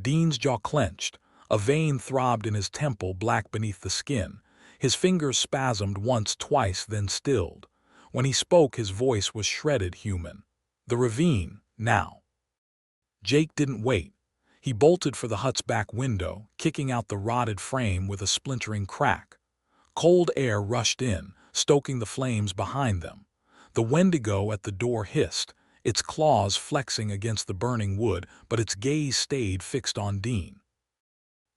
Dean's jaw clenched. A vein throbbed in his temple, black beneath the skin. His fingers spasmed once, twice, then stilled. When he spoke, his voice was shredded, human. "The ravine, now." Jake didn't wait. He bolted for the hut's back window, kicking out the rotted frame with a splintering crack. Cold air rushed in, stoking the flames behind them. The Wendigo at the door hissed, its claws flexing against the burning wood, but its gaze stayed fixed on Dean.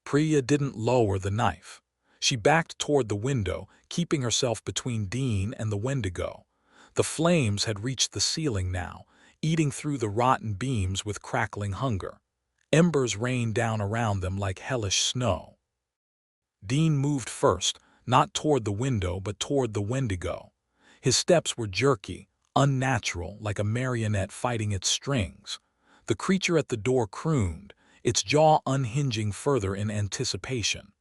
Priya didn't lower the knife. She backed toward the window, keeping herself between Dean and the Wendigo. The flames had reached the ceiling now, eating through the rotten beams with crackling hunger. Embers rained down around them like hellish snow. Dean moved first, not toward the window but toward the Wendigo. His steps were jerky, unnatural, like a marionette fighting its strings. The creature at the door crooned, its jaw unhinging further in anticipation.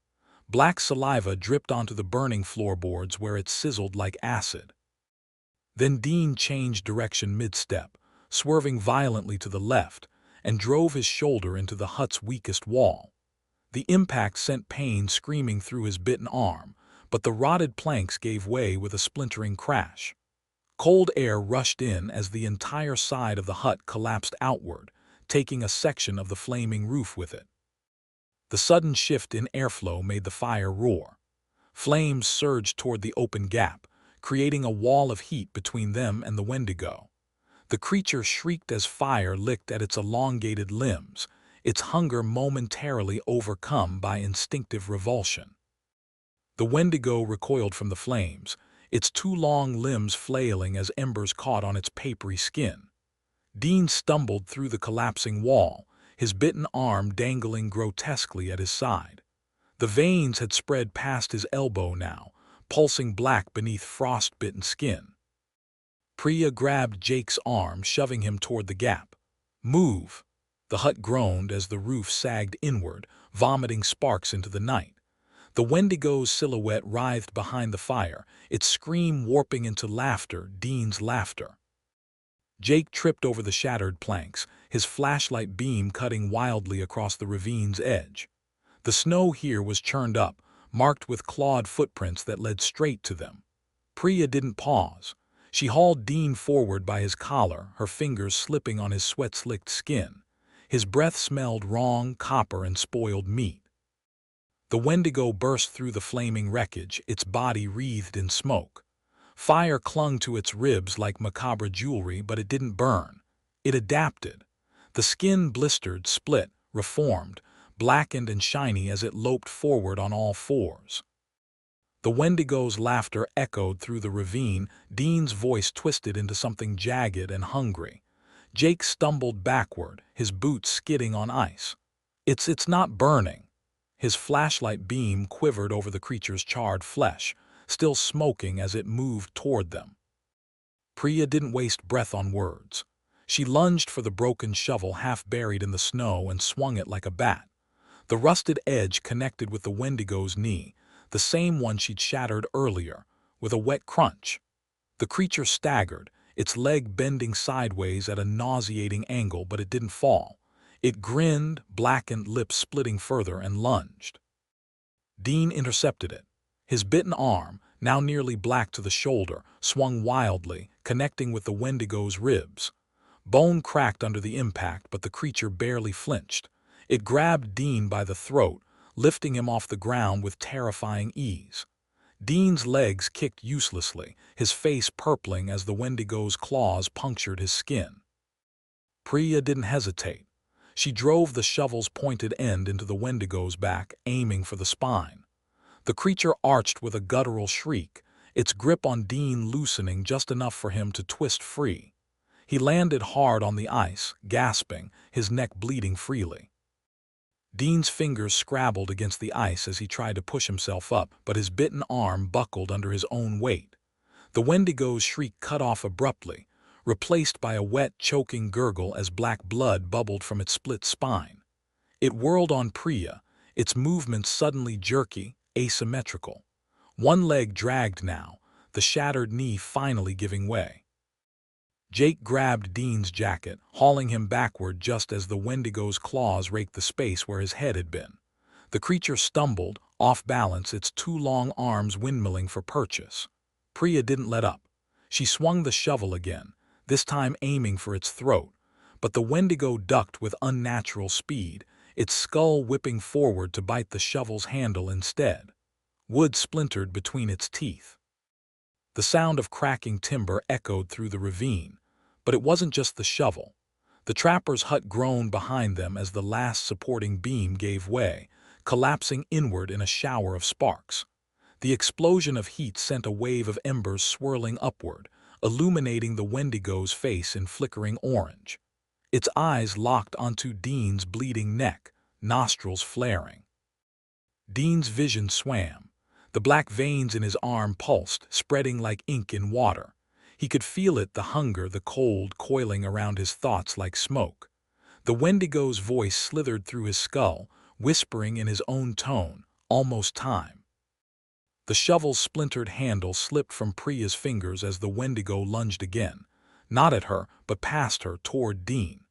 Black saliva dripped onto the burning floorboards where it sizzled like acid. Then Dean changed direction mid-step, swerving violently to the left, and drove his shoulder into the hut's weakest wall. The impact sent pain screaming through his bitten arm, but the rotted planks gave way with a splintering crash. Cold air rushed in as the entire side of the hut collapsed outward, taking a section of the flaming roof with it. The sudden shift in airflow made the fire roar. Flames surged toward the open gap, creating a wall of heat between them and the Wendigo. The creature shrieked as fire licked at its elongated limbs, its hunger momentarily overcome by instinctive revulsion. The Wendigo recoiled from the flames, its two long limbs flailing as embers caught on its papery skin. Dean stumbled through the collapsing wall, his bitten arm dangling grotesquely at his side. The veins had spread past his elbow now, pulsing black beneath frost-bitten skin. Priya grabbed Jake's arm, shoving him toward the gap. "Move!" The hut groaned as the roof sagged inward, vomiting sparks into the night. The Wendigo's silhouette writhed behind the fire, its scream warping into laughter, Dean's laughter. Jake tripped over the shattered planks, his flashlight beam cutting wildly across the ravine's edge. The snow here was churned up, marked with clawed footprints that led straight to them. Priya didn't pause. She hauled Dean forward by his collar, her fingers slipping on his sweat-slicked skin. His breath smelled wrong, copper, and spoiled meat. The Wendigo burst through the flaming wreckage, its body wreathed in smoke. Fire clung to its ribs like macabre jewelry, but it didn't burn. It adapted. The skin blistered, split, reformed, blackened and shiny as it loped forward on all fours. The Wendigo's laughter echoed through the ravine, Dean's voice twisted into something jagged and hungry. Jake stumbled backward, his boots skidding on ice. It's not burning." His flashlight beam quivered over the creature's charred flesh, still smoking as it moved toward them. Priya didn't waste breath on words. She lunged for the broken shovel half buried in the snow and swung it like a bat. The rusted edge connected with the Wendigo's knee, the same one she'd shattered earlier, with a wet crunch. The creature staggered, its leg bending sideways at a nauseating angle, but it didn't fall. It grinned, blackened lips splitting further, and lunged. Dean intercepted it. His bitten arm, now nearly black to the shoulder, swung wildly, connecting with the Wendigo's ribs. Bone cracked under the impact, but the creature barely flinched. It grabbed Dean by the throat, lifting him off the ground with terrifying ease. Dean's legs kicked uselessly, his face purpling as the Wendigo's claws punctured his skin. Priya didn't hesitate. She drove the shovel's pointed end into the Wendigo's back, aiming for the spine. The creature arched with a guttural shriek, its grip on Dean loosening just enough for him to twist free. He landed hard on the ice, gasping, his neck bleeding freely. Dean's fingers scrabbled against the ice as he tried to push himself up, but his bitten arm buckled under his own weight. The Wendigo's shriek cut off abruptly, replaced by a wet, choking gurgle as black blood bubbled from its split spine. It whirled on Priya, its movements suddenly jerky, asymmetrical. One leg dragged now, the shattered knee finally giving way. Jake grabbed Dean's jacket, hauling him backward just as the Wendigo's claws raked the space where his head had been. The creature stumbled, off balance, its two long arms windmilling for purchase. Priya didn't let up. She swung the shovel again, this time aiming for its throat, but the Wendigo ducked with unnatural speed, its skull whipping forward to bite the shovel's handle instead. Wood splintered between its teeth. The sound of cracking timber echoed through the ravine, but it wasn't just the shovel. The trapper's hut groaned behind them as the last supporting beam gave way, collapsing inward in a shower of sparks. The explosion of heat sent a wave of embers swirling upward, illuminating the Wendigo's face in flickering orange. Its eyes locked onto Dean's bleeding neck, nostrils flaring. Dean's vision swam. The black veins in his arm pulsed, spreading like ink in water. He could feel it, the hunger, the cold, coiling around his thoughts like smoke. The Wendigo's voice slithered through his skull, whispering in his own tone, "Almost time." The shovel's splintered handle slipped from Priya's fingers as the Wendigo lunged again, not at her, but past her, toward Dean.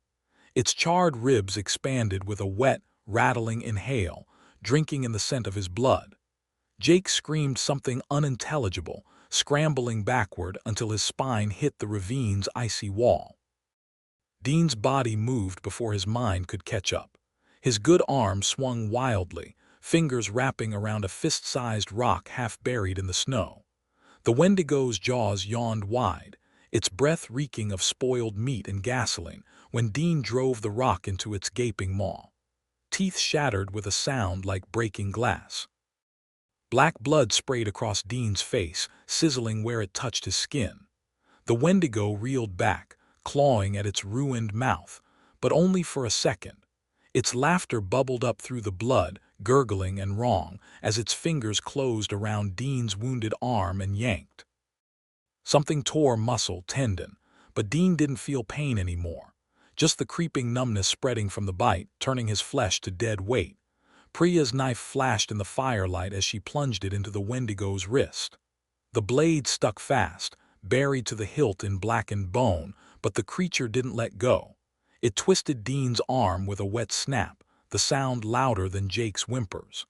Its charred ribs expanded with a wet, rattling inhale, drinking in the scent of his blood. Jake screamed something unintelligible, scrambling backward until his spine hit the ravine's icy wall. Dean's body moved before his mind could catch up. His good arm swung wildly, fingers wrapping around a fist-sized rock half buried in the snow. The Wendigo's jaws yawned wide, its breath reeking of spoiled meat and gasoline, when Dean drove the rock into its gaping maw. Teeth shattered with a sound like breaking glass. Black blood sprayed across Dean's face, sizzling where it touched his skin. The Wendigo reeled back, clawing at its ruined mouth, but only for a second. Its laughter bubbled up through the blood, gurgling and wrong, as its fingers closed around Dean's wounded arm and yanked. Something tore muscle, tendon, but Dean didn't feel pain anymore. Just the creeping numbness spreading from the bite, turning his flesh to dead weight. Priya's knife flashed in the firelight as she plunged it into the Wendigo's wrist. The blade stuck fast, buried to the hilt in blackened bone, but the creature didn't let go. It twisted Dean's arm with a wet snap, the sound louder than Jake's whimpers.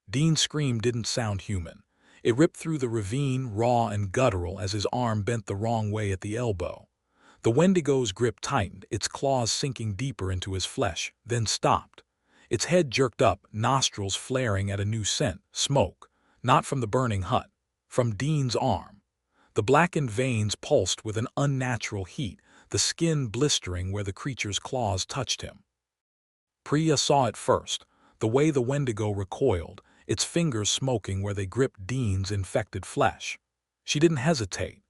Dean's scream didn't sound human. It ripped through the ravine, raw and guttural, as his arm bent the wrong way at the elbow. The Wendigo's grip tightened, its claws sinking deeper into his flesh, then stopped. Its head jerked up, nostrils flaring at a new scent, smoke, not from the burning hut, from Dean's arm. The blackened veins pulsed with an unnatural heat, the skin blistering where the creature's claws touched him. Priya saw it first, the way the Wendigo recoiled, its fingers smoking where they gripped Dean's infected flesh. She didn't hesitate.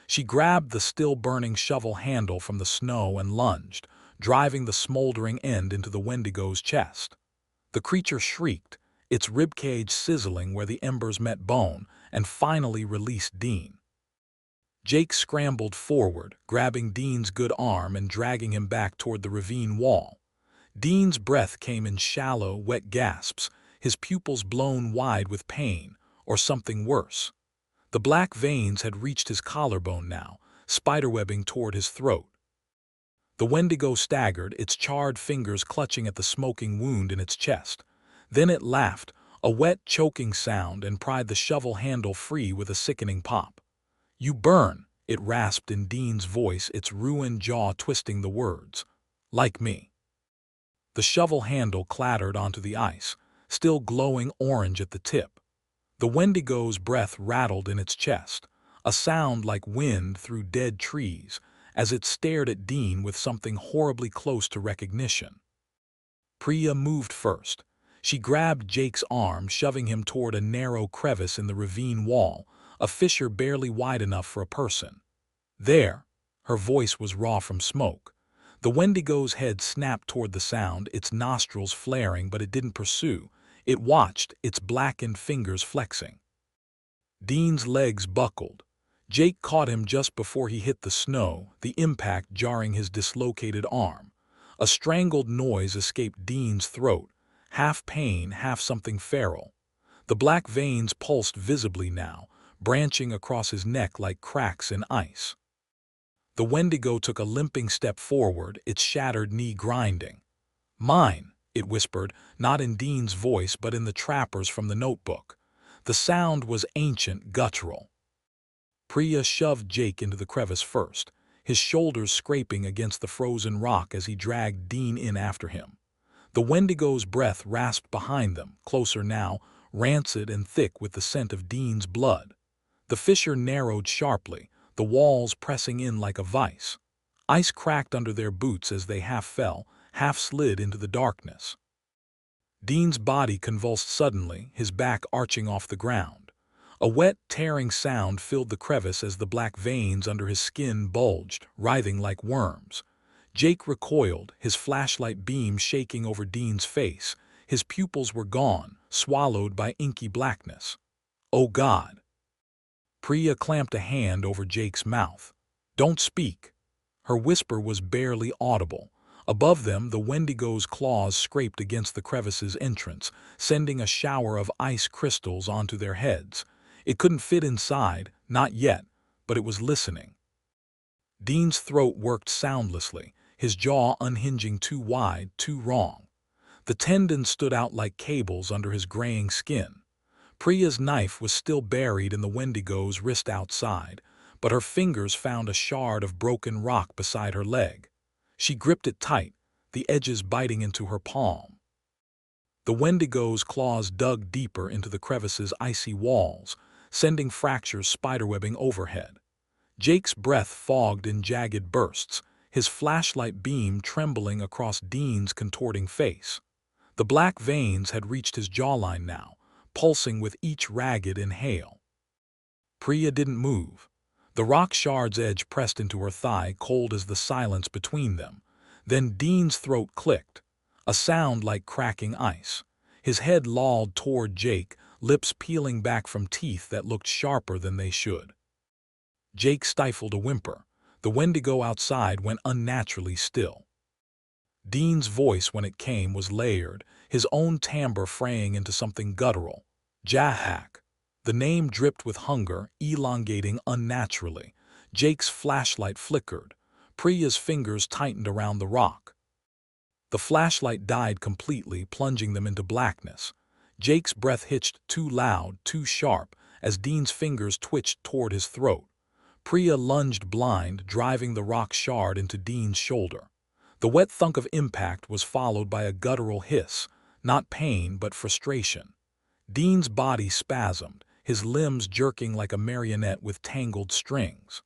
She grabbed the still-burning shovel handle from the snow and lunged, driving the smoldering end into the Wendigo's chest. The creature shrieked, its ribcage sizzling where the embers met bone, and finally released Dean. Jake scrambled forward, grabbing Dean's good arm and dragging him back toward the ravine wall. Dean's breath came in shallow, wet gasps, his pupils blown wide with pain, or something worse. The black veins had reached his collarbone now, spiderwebbing toward his throat. The Wendigo staggered, its charred fingers clutching at the smoking wound in its chest. Then it laughed, a wet, choking sound, and pried the shovel handle free with a sickening pop. "You burn," it rasped in Dean's voice, its ruined jaw twisting the words. "Like me." The shovel handle clattered onto the ice, still glowing orange at the tip. The Wendigo's breath rattled in its chest, a sound like wind through dead trees, as it stared at Dean with something horribly close to recognition. Priya moved first. She grabbed Jake's arm, shoving him toward a narrow crevice in the ravine wall, a fissure barely wide enough for a person. "There!" Her voice was raw from smoke. The Wendigo's head snapped toward the sound, its nostrils flaring, but it didn't pursue. It watched, its blackened fingers flexing. Dean's legs buckled. Jake caught him just before he hit the snow, the impact jarring his dislocated arm. A strangled noise escaped Dean's throat, half pain, half something feral. The black veins pulsed visibly now, branching across his neck like cracks in ice. The Wendigo took a limping step forward, its shattered knee grinding. "Mine," it whispered, not in Dean's voice but in the trapper's from the notebook. The sound was ancient, guttural. Priya shoved Jake into the crevice first, his shoulders scraping against the frozen rock as he dragged Dean in after him. The Wendigo's breath rasped behind them, closer now, rancid and thick with the scent of Dean's blood. The fissure narrowed sharply, the walls pressing in like a vice. Ice cracked under their boots as they half fell, half slid into the darkness. Dean's body convulsed suddenly, his back arching off the ground. A wet, tearing sound filled the crevice as the black veins under his skin bulged, writhing like worms. Jake recoiled, his flashlight beam shaking over Dean's face. His pupils were gone, swallowed by inky blackness. "Oh God!" Priya clamped a hand over Jake's mouth. "Don't speak." Her whisper was barely audible. Above them, the Wendigo's claws scraped against the crevice's entrance, sending a shower of ice crystals onto their heads. It couldn't fit inside, not yet, but it was listening. Dean's throat worked soundlessly, his jaw unhinging too wide, too wrong. The tendons stood out like cables under his graying skin. Priya's knife was still buried in the Wendigo's wrist outside, but her fingers found a shard of broken rock beside her leg. She gripped it tight, the edges biting into her palm. The Wendigo's claws dug deeper into the crevice's icy walls, sending fractures spiderwebbing overhead. Jake's breath fogged in jagged bursts, his flashlight beam trembling across Dean's contorting face. The black veins had reached his jawline now, pulsing with each ragged inhale. Priya didn't move. The rock shard's edge pressed into her thigh, cold as the silence between them. Then Dean's throat clicked, a sound like cracking ice. His head lolled toward Jake, lips peeling back from teeth that looked sharper than they should. Jake stifled a whimper. The Wendigo outside went unnaturally still. Dean's voice, when it came, was layered, his own timbre fraying into something guttural. Jahak. The name dripped with hunger, elongating unnaturally. Jake's flashlight flickered. Priya's fingers tightened around the rock. The flashlight died completely, plunging them into blackness. Jake's breath hitched too loud, too sharp, as Dean's fingers twitched toward his throat. Priya lunged blind, driving the rock shard into Dean's shoulder. The wet thunk of impact was followed by a guttural hiss, not pain but frustration. Dean's body spasmed, his limbs jerking like a marionette with tangled strings.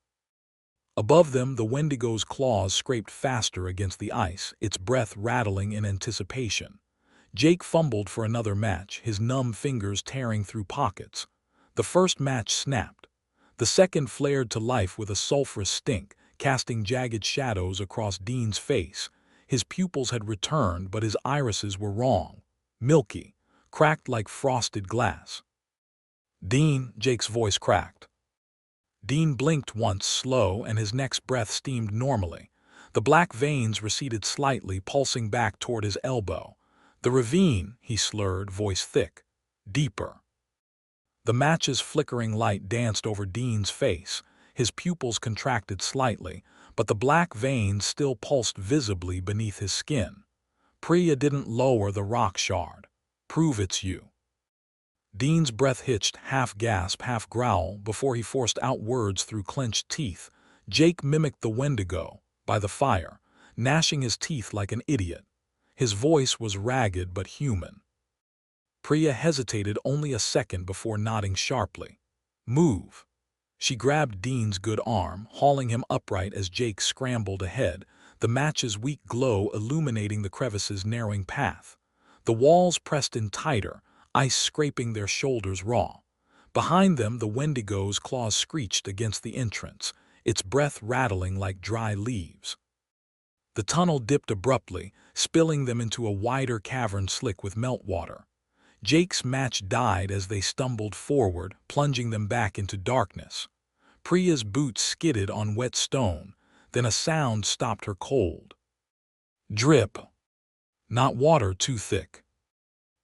Above them, the Wendigo's claws scraped faster against the ice, its breath rattling in anticipation. Jake fumbled for another match, his numb fingers tearing through pockets. The first match snapped. The second flared to life with a sulphurous stink, casting jagged shadows across Dean's face. His pupils had returned, but his irises were wrong. Milky, cracked like frosted glass. "Dean," Jake's voice cracked. Dean blinked once, slow, and his next breath steamed normally. The black veins receded slightly, pulsing back toward his elbow. "The ravine," he slurred, voice thick. "Deeper." The match's flickering light danced over Dean's face. His pupils contracted slightly, but the black veins still pulsed visibly beneath his skin. Priya didn't lower the rock shard. "Prove it's you." Dean's breath hitched, half gasp, half growl, before he forced out words through clenched teeth. Jake mimicked the Wendigo, by the fire, gnashing his teeth like an idiot. His voice was ragged but human. Priya hesitated only a second before nodding sharply. "Move." She grabbed Dean's good arm, hauling him upright as Jake scrambled ahead, the match's weak glow illuminating the crevice's narrowing path. The walls pressed in tighter, ice scraping their shoulders raw. Behind them, the Wendigo's claws screeched against the entrance, its breath rattling like dry leaves. The tunnel dipped abruptly, spilling them into a wider cavern slick with meltwater. Jake's match died as they stumbled forward, plunging them back into darkness. Priya's boots skidded on wet stone, then a sound stopped her cold. Drip. Not water too thick.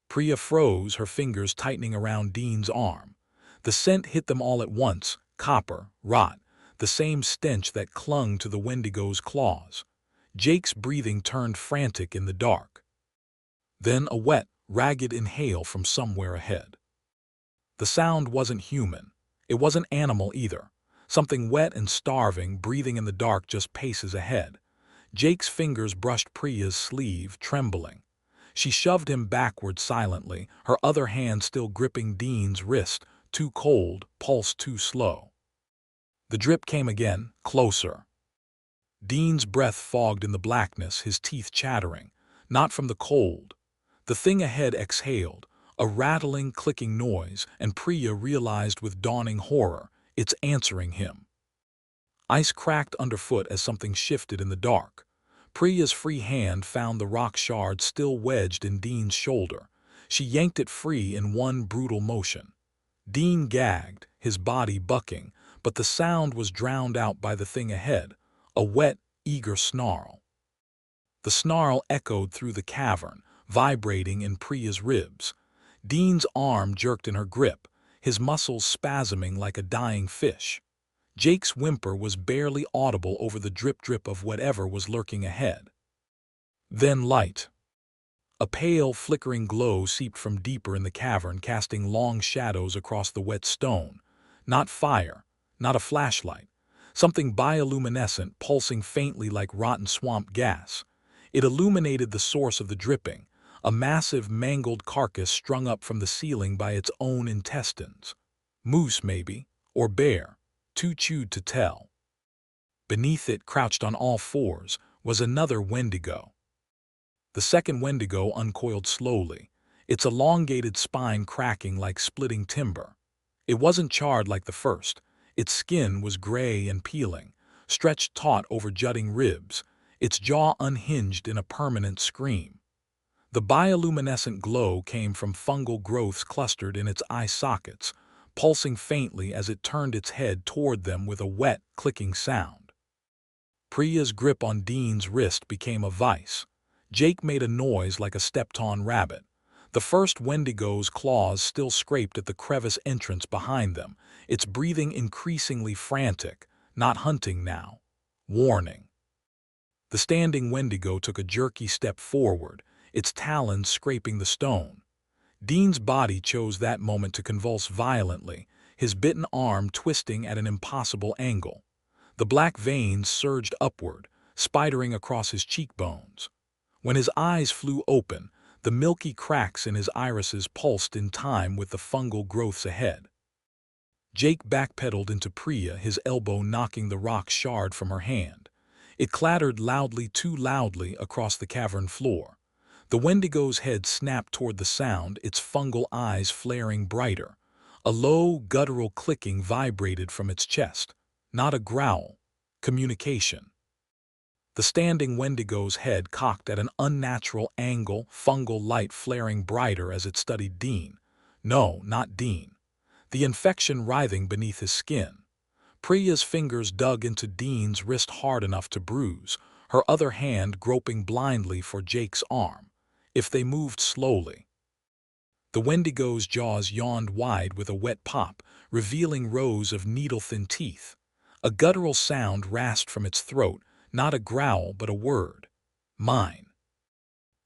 Priya froze, her fingers tightening around Dean's arm. The scent hit them all at once, copper, rot, the same stench that clung to the Wendigo's claws. Jake's breathing turned frantic in the dark. Then a wet, ragged inhale from somewhere ahead. The sound wasn't human. It wasn't animal either. Something wet and starving, breathing in the dark just paces ahead. Jake's fingers brushed Priya's sleeve, trembling. She shoved him backward silently, her other hand still gripping Dean's wrist, too cold, pulse too slow. The drip came again, closer. Dean's breath fogged in the blackness, his teeth chattering, not from the cold. The thing ahead exhaled, a rattling, clicking noise, and Priya realized with dawning horror, it's answering him. Ice cracked underfoot as something shifted in the dark. Priya's free hand found the rock shard still wedged in Dean's shoulder. She yanked it free in one brutal motion. Dean gagged, his body bucking, but the sound was drowned out by the thing ahead, a wet, eager snarl. The snarl echoed through the cavern, vibrating in Priya's ribs. Dean's arm jerked in her grip, his muscles spasming like a dying fish. Jake's whimper was barely audible over the drip-drip of whatever was lurking ahead. Then light. A pale, flickering glow seeped from deeper in the cavern, casting long shadows across the wet stone. Not fire, not a flashlight. Something bioluminescent, pulsing faintly like rotten swamp gas. It illuminated the source of the dripping, a massive, mangled carcass strung up from the ceiling by its own intestines. Moose, maybe, or bear, too chewed to tell. Beneath it, crouched on all fours, was another Wendigo. The second Wendigo uncoiled slowly, its elongated spine cracking like splitting timber. It wasn't charred like the first. Its skin was gray and peeling, stretched taut over jutting ribs, its jaw unhinged in a permanent scream. The bioluminescent glow came from fungal growths clustered in its eye sockets, pulsing faintly as it turned its head toward them with a wet, clicking sound. Priya's grip on Dean's wrist became a vice. Jake made a noise like a stepped-on rabbit. The first Wendigo's claws still scraped at the crevice entrance behind them, its breathing increasingly frantic, not hunting now. Warning. The standing Wendigo took a jerky step forward, its talons scraping the stone. Dean's body chose that moment to convulse violently, his bitten arm twisting at an impossible angle. The black veins surged upward, spidering across his cheekbones. When his eyes flew open, the milky cracks in his irises pulsed in time with the fungal growths ahead. Jake backpedaled into Priya, his elbow knocking the rock shard from her hand. It clattered loudly, too loudly, across the cavern floor. The Wendigo's head snapped toward the sound, its fungal eyes flaring brighter. A low, guttural clicking vibrated from its chest. Not a growl. Communication. The standing Wendigo's head cocked at an unnatural angle, fungal light flaring brighter as it studied Dean. No, not Dean. The infection writhing beneath his skin. Priya's fingers dug into Dean's wrist hard enough to bruise, her other hand groping blindly for Jake's arm. If they moved slowly. The Wendigo's jaws yawned wide with a wet pop, revealing rows of needle-thin teeth. A guttural sound rasped from its throat, not a growl but a word. Mine.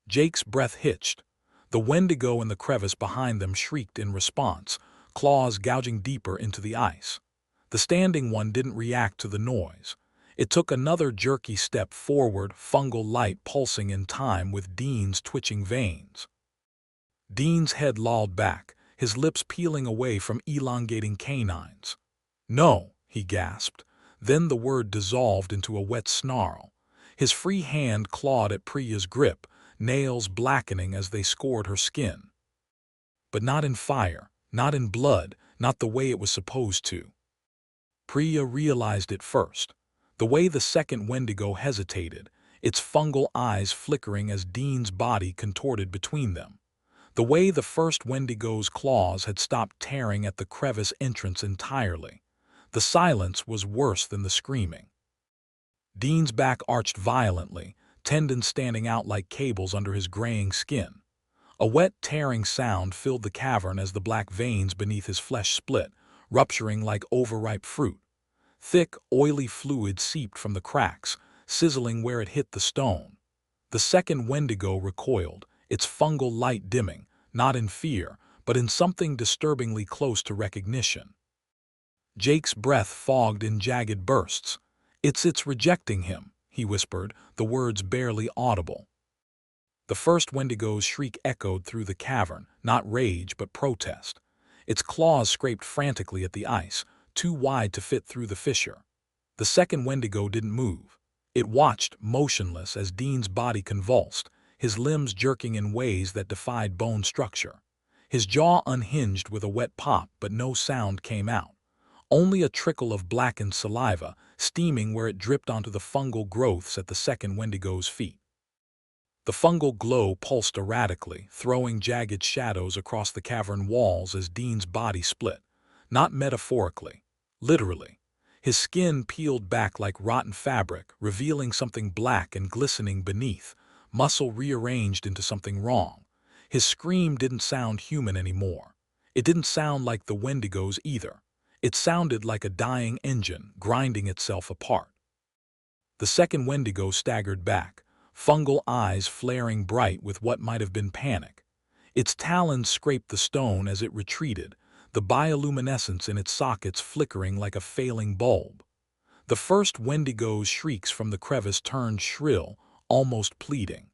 Jake's breath hitched. The Wendigo in the crevice behind them shrieked in response, claws gouging deeper into the ice. The standing one didn't react to the noise. It took another jerky step forward, fungal light pulsing in time with Dean's twitching veins. Dean's head lolled back, his lips peeling away from elongating canines. No, he gasped. Then the word dissolved into a wet snarl. His free hand clawed at Priya's grip, nails blackening as they scored her skin. But not in fire, not in blood, not the way it was supposed to. Priya realized it first. The way the second Wendigo hesitated, its fungal eyes flickering as Dean's body contorted between them. The way the first Wendigo's claws had stopped tearing at the crevice entrance entirely. The silence was worse than the screaming. Dean's back arched violently, tendons standing out like cables under his graying skin. A wet, tearing sound filled the cavern as the black veins beneath his flesh split, rupturing like overripe fruit. Thick, oily fluid seeped from the cracks, sizzling where it hit the stone. The second Wendigo recoiled, its fungal light dimming, not in fear, but in something disturbingly close to recognition. Jake's breath fogged in jagged bursts. It's rejecting him," he whispered, the words barely audible. The first Wendigo's shriek echoed through the cavern, not rage but protest. Its claws scraped frantically at the ice, too wide to fit through the fissure. The second Wendigo didn't move. It watched, motionless, as Dean's body convulsed, his limbs jerking in ways that defied bone structure. His jaw unhinged with a wet pop, but no sound came out. Only a trickle of blackened saliva, steaming where it dripped onto the fungal growths at the second Wendigo's feet. The fungal glow pulsed erratically, throwing jagged shadows across the cavern walls as Dean's body split. Not metaphorically, literally. His skin peeled back like rotten fabric, revealing something black and glistening beneath, muscle rearranged into something wrong. His scream didn't sound human anymore. It didn't sound like the Wendigo's either. It sounded like a dying engine, grinding itself apart. The second Wendigo staggered back, fungal eyes flaring bright with what might have been panic. Its talons scraped the stone as it retreated, the bioluminescence in its sockets flickering like a failing bulb. The first Wendigo's shrieks from the crevice turned shrill, almost pleading.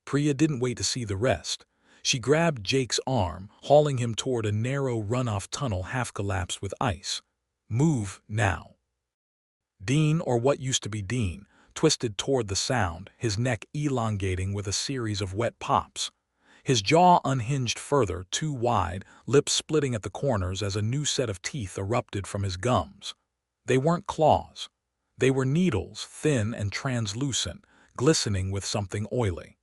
Priya didn't wait to see the rest. She grabbed Jake's arm, hauling him toward a narrow runoff tunnel half-collapsed with ice. "Move, now." Dean, or what used to be Dean, twisted toward the sound, his neck elongating with a series of wet pops. His jaw unhinged further, too wide, lips splitting at the corners as a new set of teeth erupted from his gums. They weren't claws. They were needles, thin and translucent, glistening with something oily.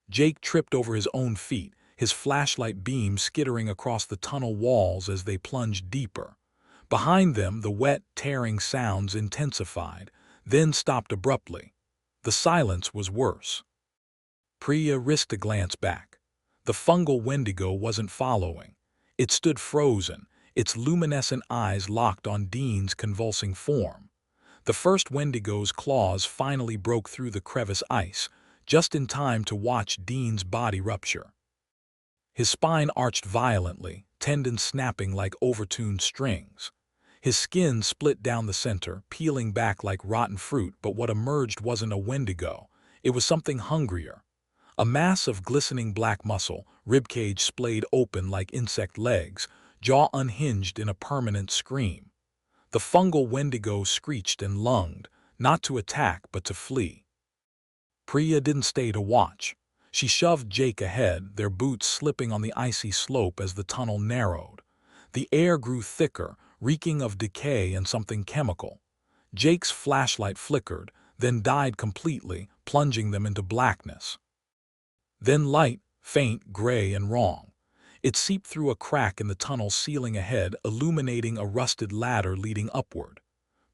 Jake tripped over his own feet, his flashlight beam skittering across the tunnel walls as they plunged deeper. Behind them, the wet, tearing sounds intensified, then stopped abruptly. The silence was worse. Priya risked a glance back. The fungal Wendigo wasn't following. It stood frozen, its luminescent eyes locked on Dean's convulsing form. The first Wendigo's claws finally broke through the crevice ice, just in time to watch Dean's body rupture. His spine arched violently, tendons snapping like overtuned strings. His skin split down the center, peeling back like rotten fruit, but what emerged wasn't a Wendigo. It was something hungrier. A mass of glistening black muscle, ribcage splayed open like insect legs, jaw unhinged in a permanent scream. The fungal Wendigo screeched and lunged, not to attack but to flee. Priya didn't stay to watch. She shoved Jake ahead, their boots slipping on the icy slope as the tunnel narrowed. The air grew thicker, reeking of decay and something chemical. Jake's flashlight flickered, then died completely, plunging them into blackness. Then light, faint, gray, and wrong. It seeped through a crack in the tunnel ceiling ahead, illuminating a rusted ladder leading upward.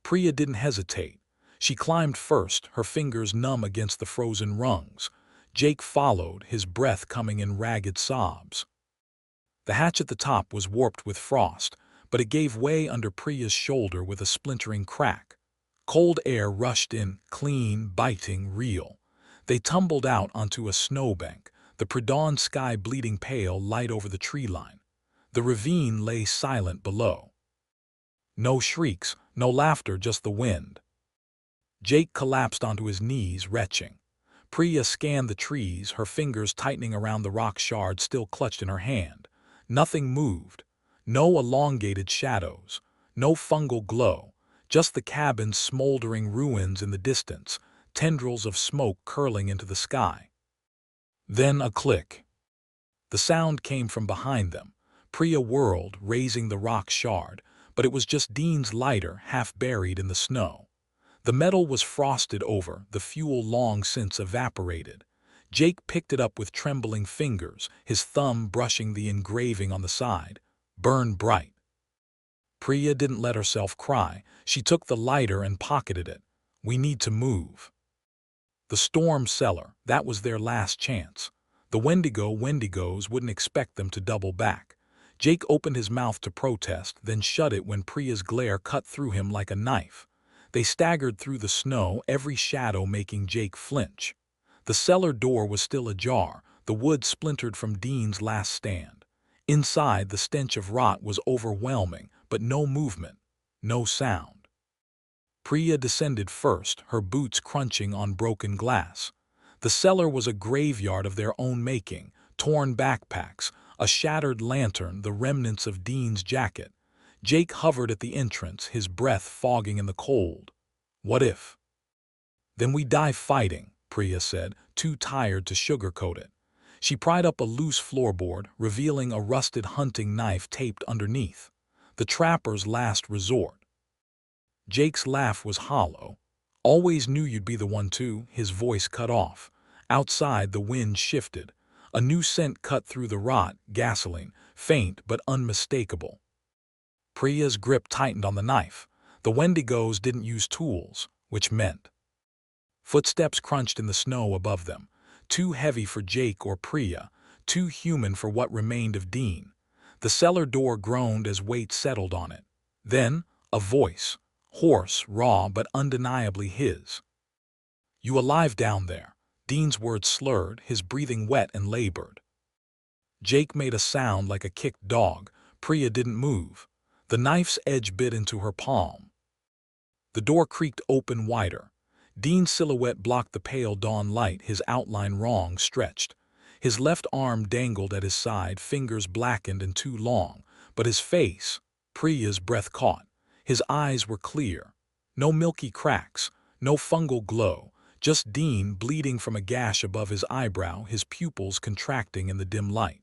Priya didn't hesitate. She climbed first, her fingers numb against the frozen rungs. Jake followed, his breath coming in ragged sobs. The hatch at the top was warped with frost, but it gave way under Priya's shoulder with a splintering crack. Cold air rushed in, clean, biting, real. They tumbled out onto a snowbank, the pre-dawn sky bleeding pale light over the tree line. The ravine lay silent below. No shrieks, no laughter, just the wind. Jake collapsed onto his knees, retching. Priya scanned the trees, her fingers tightening around the rock shard still clutched in her hand. Nothing moved. No elongated shadows. No fungal glow. Just the cabin's smoldering ruins in the distance, tendrils of smoke curling into the sky. Then a click. The sound came from behind them. Priya whirled, raising the rock shard, but it was just Dean's lighter, half buried in the snow. The metal was frosted over, the fuel long since evaporated. Jake picked it up with trembling fingers, his thumb brushing the engraving on the side. Burn bright. Priya didn't let herself cry. She took the lighter and pocketed it. We need to move. The storm cellar, that was their last chance. The Wendigos wouldn't expect them to double back. Jake opened his mouth to protest, then shut it when Priya's glare cut through him like a knife. They staggered through the snow, every shadow making Jake flinch. The cellar door was still ajar, the wood splintered from Dean's last stand. Inside, the stench of rot was overwhelming, but no movement, no sound. Priya descended first, her boots crunching on broken glass. The cellar was a graveyard of their own making, torn backpacks, a shattered lantern, the remnants of Dean's jacket. Jake hovered at the entrance, his breath fogging in the cold. What if? Then we die fighting, Priya said, too tired to sugarcoat it. She pried up a loose floorboard, revealing a rusted hunting knife taped underneath. The trapper's last resort. Jake's laugh was hollow. Always knew you'd be the one to, his voice cut off. Outside, the wind shifted. A new scent cut through the rot, gasoline, faint but unmistakable. Priya's grip tightened on the knife. The Wendigos didn't use tools, which meant. Footsteps crunched in the snow above them, too heavy for Jake or Priya, too human for what remained of Dean. The cellar door groaned as weight settled on it. Then, a voice, hoarse, raw, but undeniably his. You alive down there?" Dean's words slurred, his breathing wet and labored. Jake made a sound like a kicked dog. Priya didn't move. The knife's edge bit into her palm. The door creaked open wider. Dean's silhouette blocked the pale dawn light, his outline wrong, stretched. His left arm dangled at his side, fingers blackened and too long. But his face, Priya's breath caught. His eyes were clear. No milky cracks, no fungal glow. Just Dean bleeding from a gash above his eyebrow, his pupils contracting in the dim light.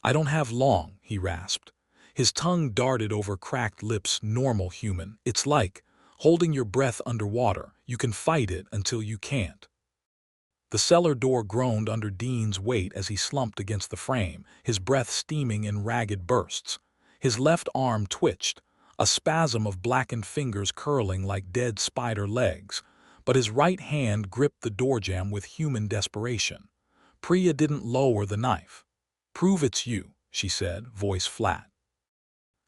"I don't have long," he rasped. His tongue darted over cracked lips, normal human. "It's like holding your breath underwater. You can fight it until you can't." The cellar door groaned under Dean's weight as he slumped against the frame, his breath steaming in ragged bursts. His left arm twitched, a spasm of blackened fingers curling like dead spider legs, but his right hand gripped the doorjamb with human desperation. Priya didn't lower the knife. "Prove it's you," she said, voice flat.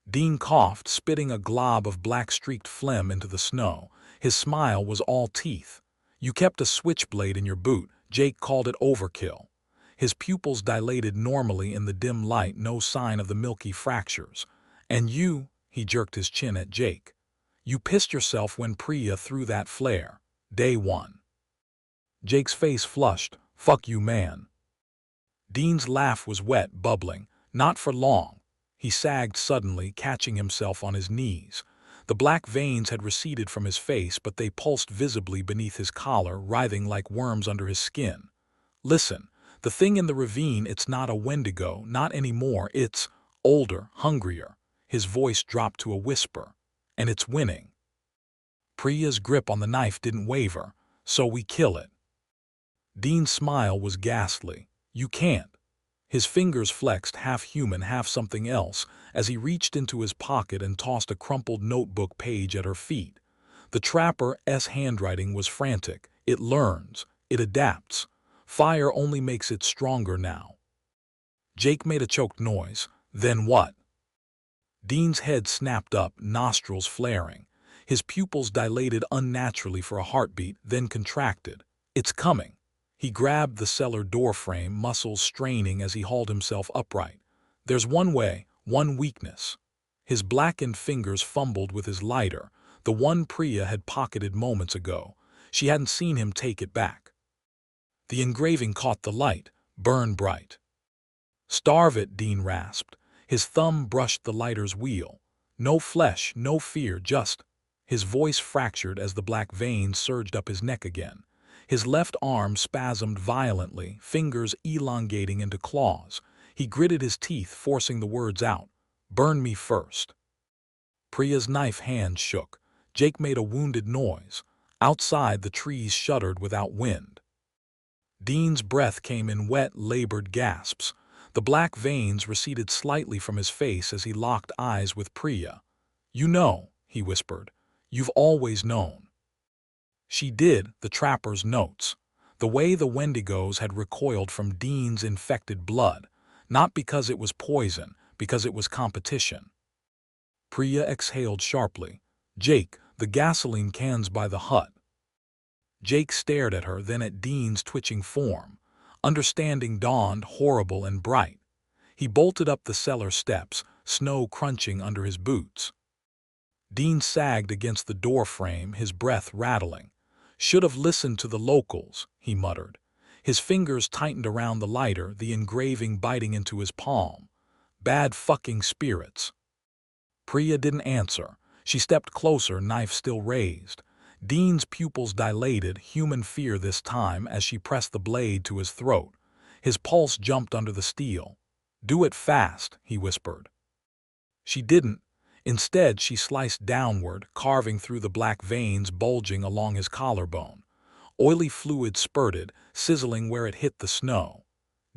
Dean coughed, spitting a glob of black-streaked phlegm into the snow. His smile was all teeth. "You kept a switchblade in your boot." Jake called it overkill. His pupils dilated normally in the dim light, no sign of the milky fractures. "And you," he jerked his chin at Jake. "You pissed yourself when Priya threw that flare. Day one." Jake's face flushed. "Fuck you, man." Dean's laugh was wet, bubbling. "Not for long." He sagged suddenly, catching himself on his knees. The black veins had receded from his face, but they pulsed visibly beneath his collar, writhing like worms under his skin. "Listen, the thing in the ravine, it's not a Wendigo, not anymore. It's older, hungrier." His voice dropped to a whisper. "And it's winning." Priya's grip on the knife didn't waver. "So we kill it." Dean's smile was ghastly. "You can't." His fingers flexed, half human, half something else, as he reached into his pocket and tossed a crumpled notebook page at her feet. The trapper's handwriting was frantic. "It learns. It adapts. Fire only makes it stronger now." Jake made a choked noise. "Then what?" Dean's head snapped up, nostrils flaring. His pupils dilated unnaturally for a heartbeat, then contracted. "It's coming." He grabbed the cellar door frame, muscles straining as he hauled himself upright. "There's one way, one weakness." His blackened fingers fumbled with his lighter, the one Priya had pocketed moments ago. She hadn't seen him take it back. The engraving caught the light, burn bright. "Starve it," Dean rasped. His thumb brushed the lighter's wheel. "No flesh, no fear, just—" His voice fractured as the black veins surged up his neck again. His left arm spasmed violently, fingers elongating into claws. He gritted his teeth, forcing the words out. "Burn me first." Priya's knife hand shook. Jake made a wounded noise. Outside, the trees shuddered without wind. Dean's breath came in wet, labored gasps. The black veins receded slightly from his face as he locked eyes with Priya. "You know," he whispered. "You've always known." She did, the trapper's notes. The way the Wendigos had recoiled from Dean's infected blood. Not because it was poison, because it was competition. Priya exhaled sharply. "Jake, the gasoline cans by the hut." Jake stared at her, then at Dean's twitching form. Understanding dawned, horrible and bright. He bolted up the cellar steps, snow crunching under his boots. Dean sagged against the door frame, his breath rattling. "Should have listened to the locals," he muttered. His fingers tightened around the lighter, the engraving biting into his palm. "Bad fucking spirits." Priya didn't answer. She stepped closer, knife still raised. Dean's pupils dilated, human fear this time, as she pressed the blade to his throat. His pulse jumped under the steel. "Do it fast," he whispered. She didn't. Instead, she sliced downward, carving through the black veins bulging along his collarbone. Oily fluid spurted, sizzling where it hit the snow.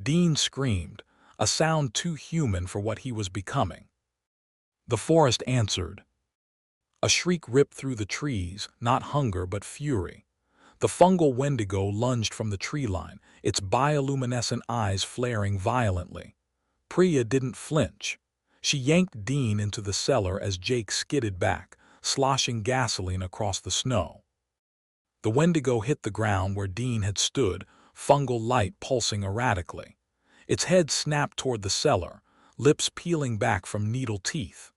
Dean screamed, a sound too human for what he was becoming. The forest answered. A shriek ripped through the trees, not hunger but fury. The fungal Wendigo lunged from the tree line, its bioluminescent eyes flaring violently. Priya didn't flinch. She yanked Dean into the cellar as Jake skidded back, sloshing gasoline across the snow. The Wendigo hit the ground where Dean had stood, fungal light pulsing erratically. Its head snapped toward the cellar, lips peeling back from needle teeth.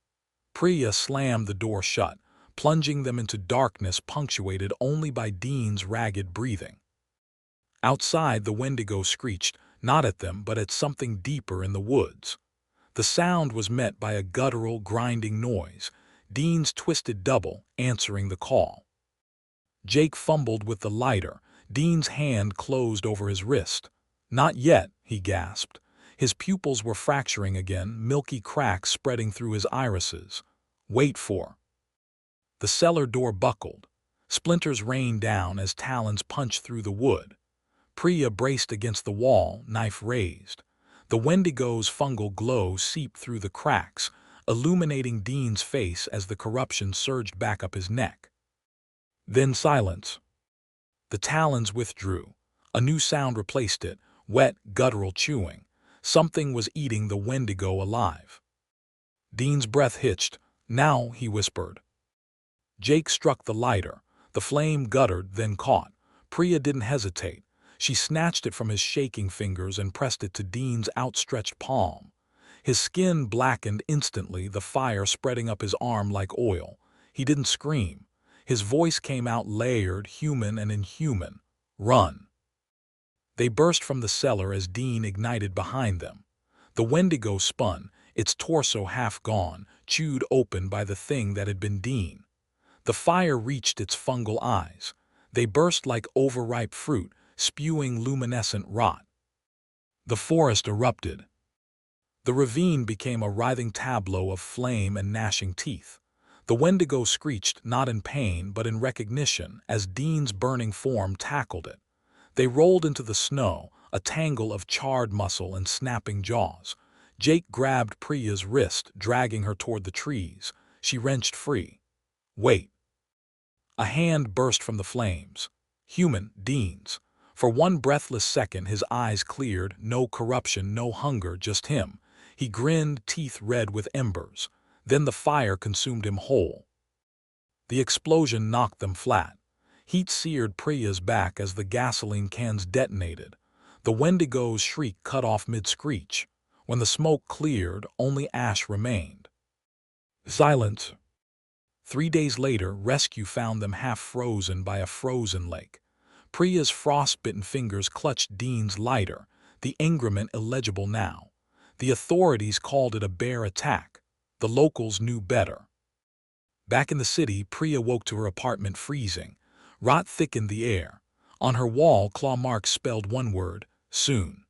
Priya slammed the door shut, plunging them into darkness punctuated only by Dean's ragged breathing. Outside, the Wendigo screeched, not at them but at something deeper in the woods. The sound was met by a guttural, grinding noise, Dean's twisted double answering the call. Jake fumbled with the lighter, Dean's hand closed over his wrist. "Not yet," he gasped. His pupils were fracturing again, milky cracks spreading through his irises. "Wait for." The cellar door buckled. Splinters rained down as talons punched through the wood. Priya braced against the wall, knife raised. The Wendigo's fungal glow seeped through the cracks, illuminating Dean's face as the corruption surged back up his neck. Then silence. The talons withdrew. A new sound replaced it, wet, guttural chewing. Something was eating the Wendigo alive. Dean's breath hitched. "Now," he whispered. Jake struck the lighter. The flame guttered, then caught. Priya didn't hesitate. She snatched it from his shaking fingers and pressed it to Dean's outstretched palm. His skin blackened instantly, the fire spreading up his arm like oil. He didn't scream. His voice came out layered, human and inhuman. "Run." They burst from the cellar as Dean ignited behind them. The Wendigo spun, its torso half gone, chewed open by the thing that had been Dean. The fire reached its fungal eyes. They burst like overripe fruit, spewing luminescent rot. The forest erupted. The ravine became a writhing tableau of flame and gnashing teeth. The Wendigo screeched, not in pain but in recognition, as Dean's burning form tackled it. They rolled into the snow, a tangle of charred muscle and snapping jaws. Jake grabbed Priya's wrist, dragging her toward the trees. She wrenched free. "Wait." A hand burst from the flames. Human, Dean's. For one breathless second his eyes cleared, no corruption, no hunger, just him. He grinned, teeth red with embers. Then the fire consumed him whole. The explosion knocked them flat. Heat seared Priya's back as the gasoline cans detonated. The Wendigo's shriek cut off mid-screech. When the smoke cleared, only ash remained. Silence. 3 days later, rescue found them half frozen by a frozen lake. Priya's frostbitten fingers clutched Dean's lighter, the increment illegible now. The authorities called it a bear attack. The locals knew better. Back in the city, Priya woke to her apartment freezing. Rot thickened the air. On her wall, claw marks spelled one word: soon.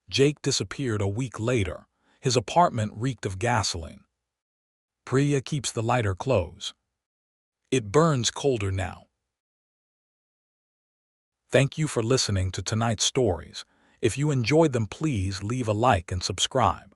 Jake disappeared a week later. His apartment reeked of gasoline. Priya keeps the lighter close. It burns colder now. Thank you for listening to tonight's stories. If you enjoyed them, please leave a like and subscribe.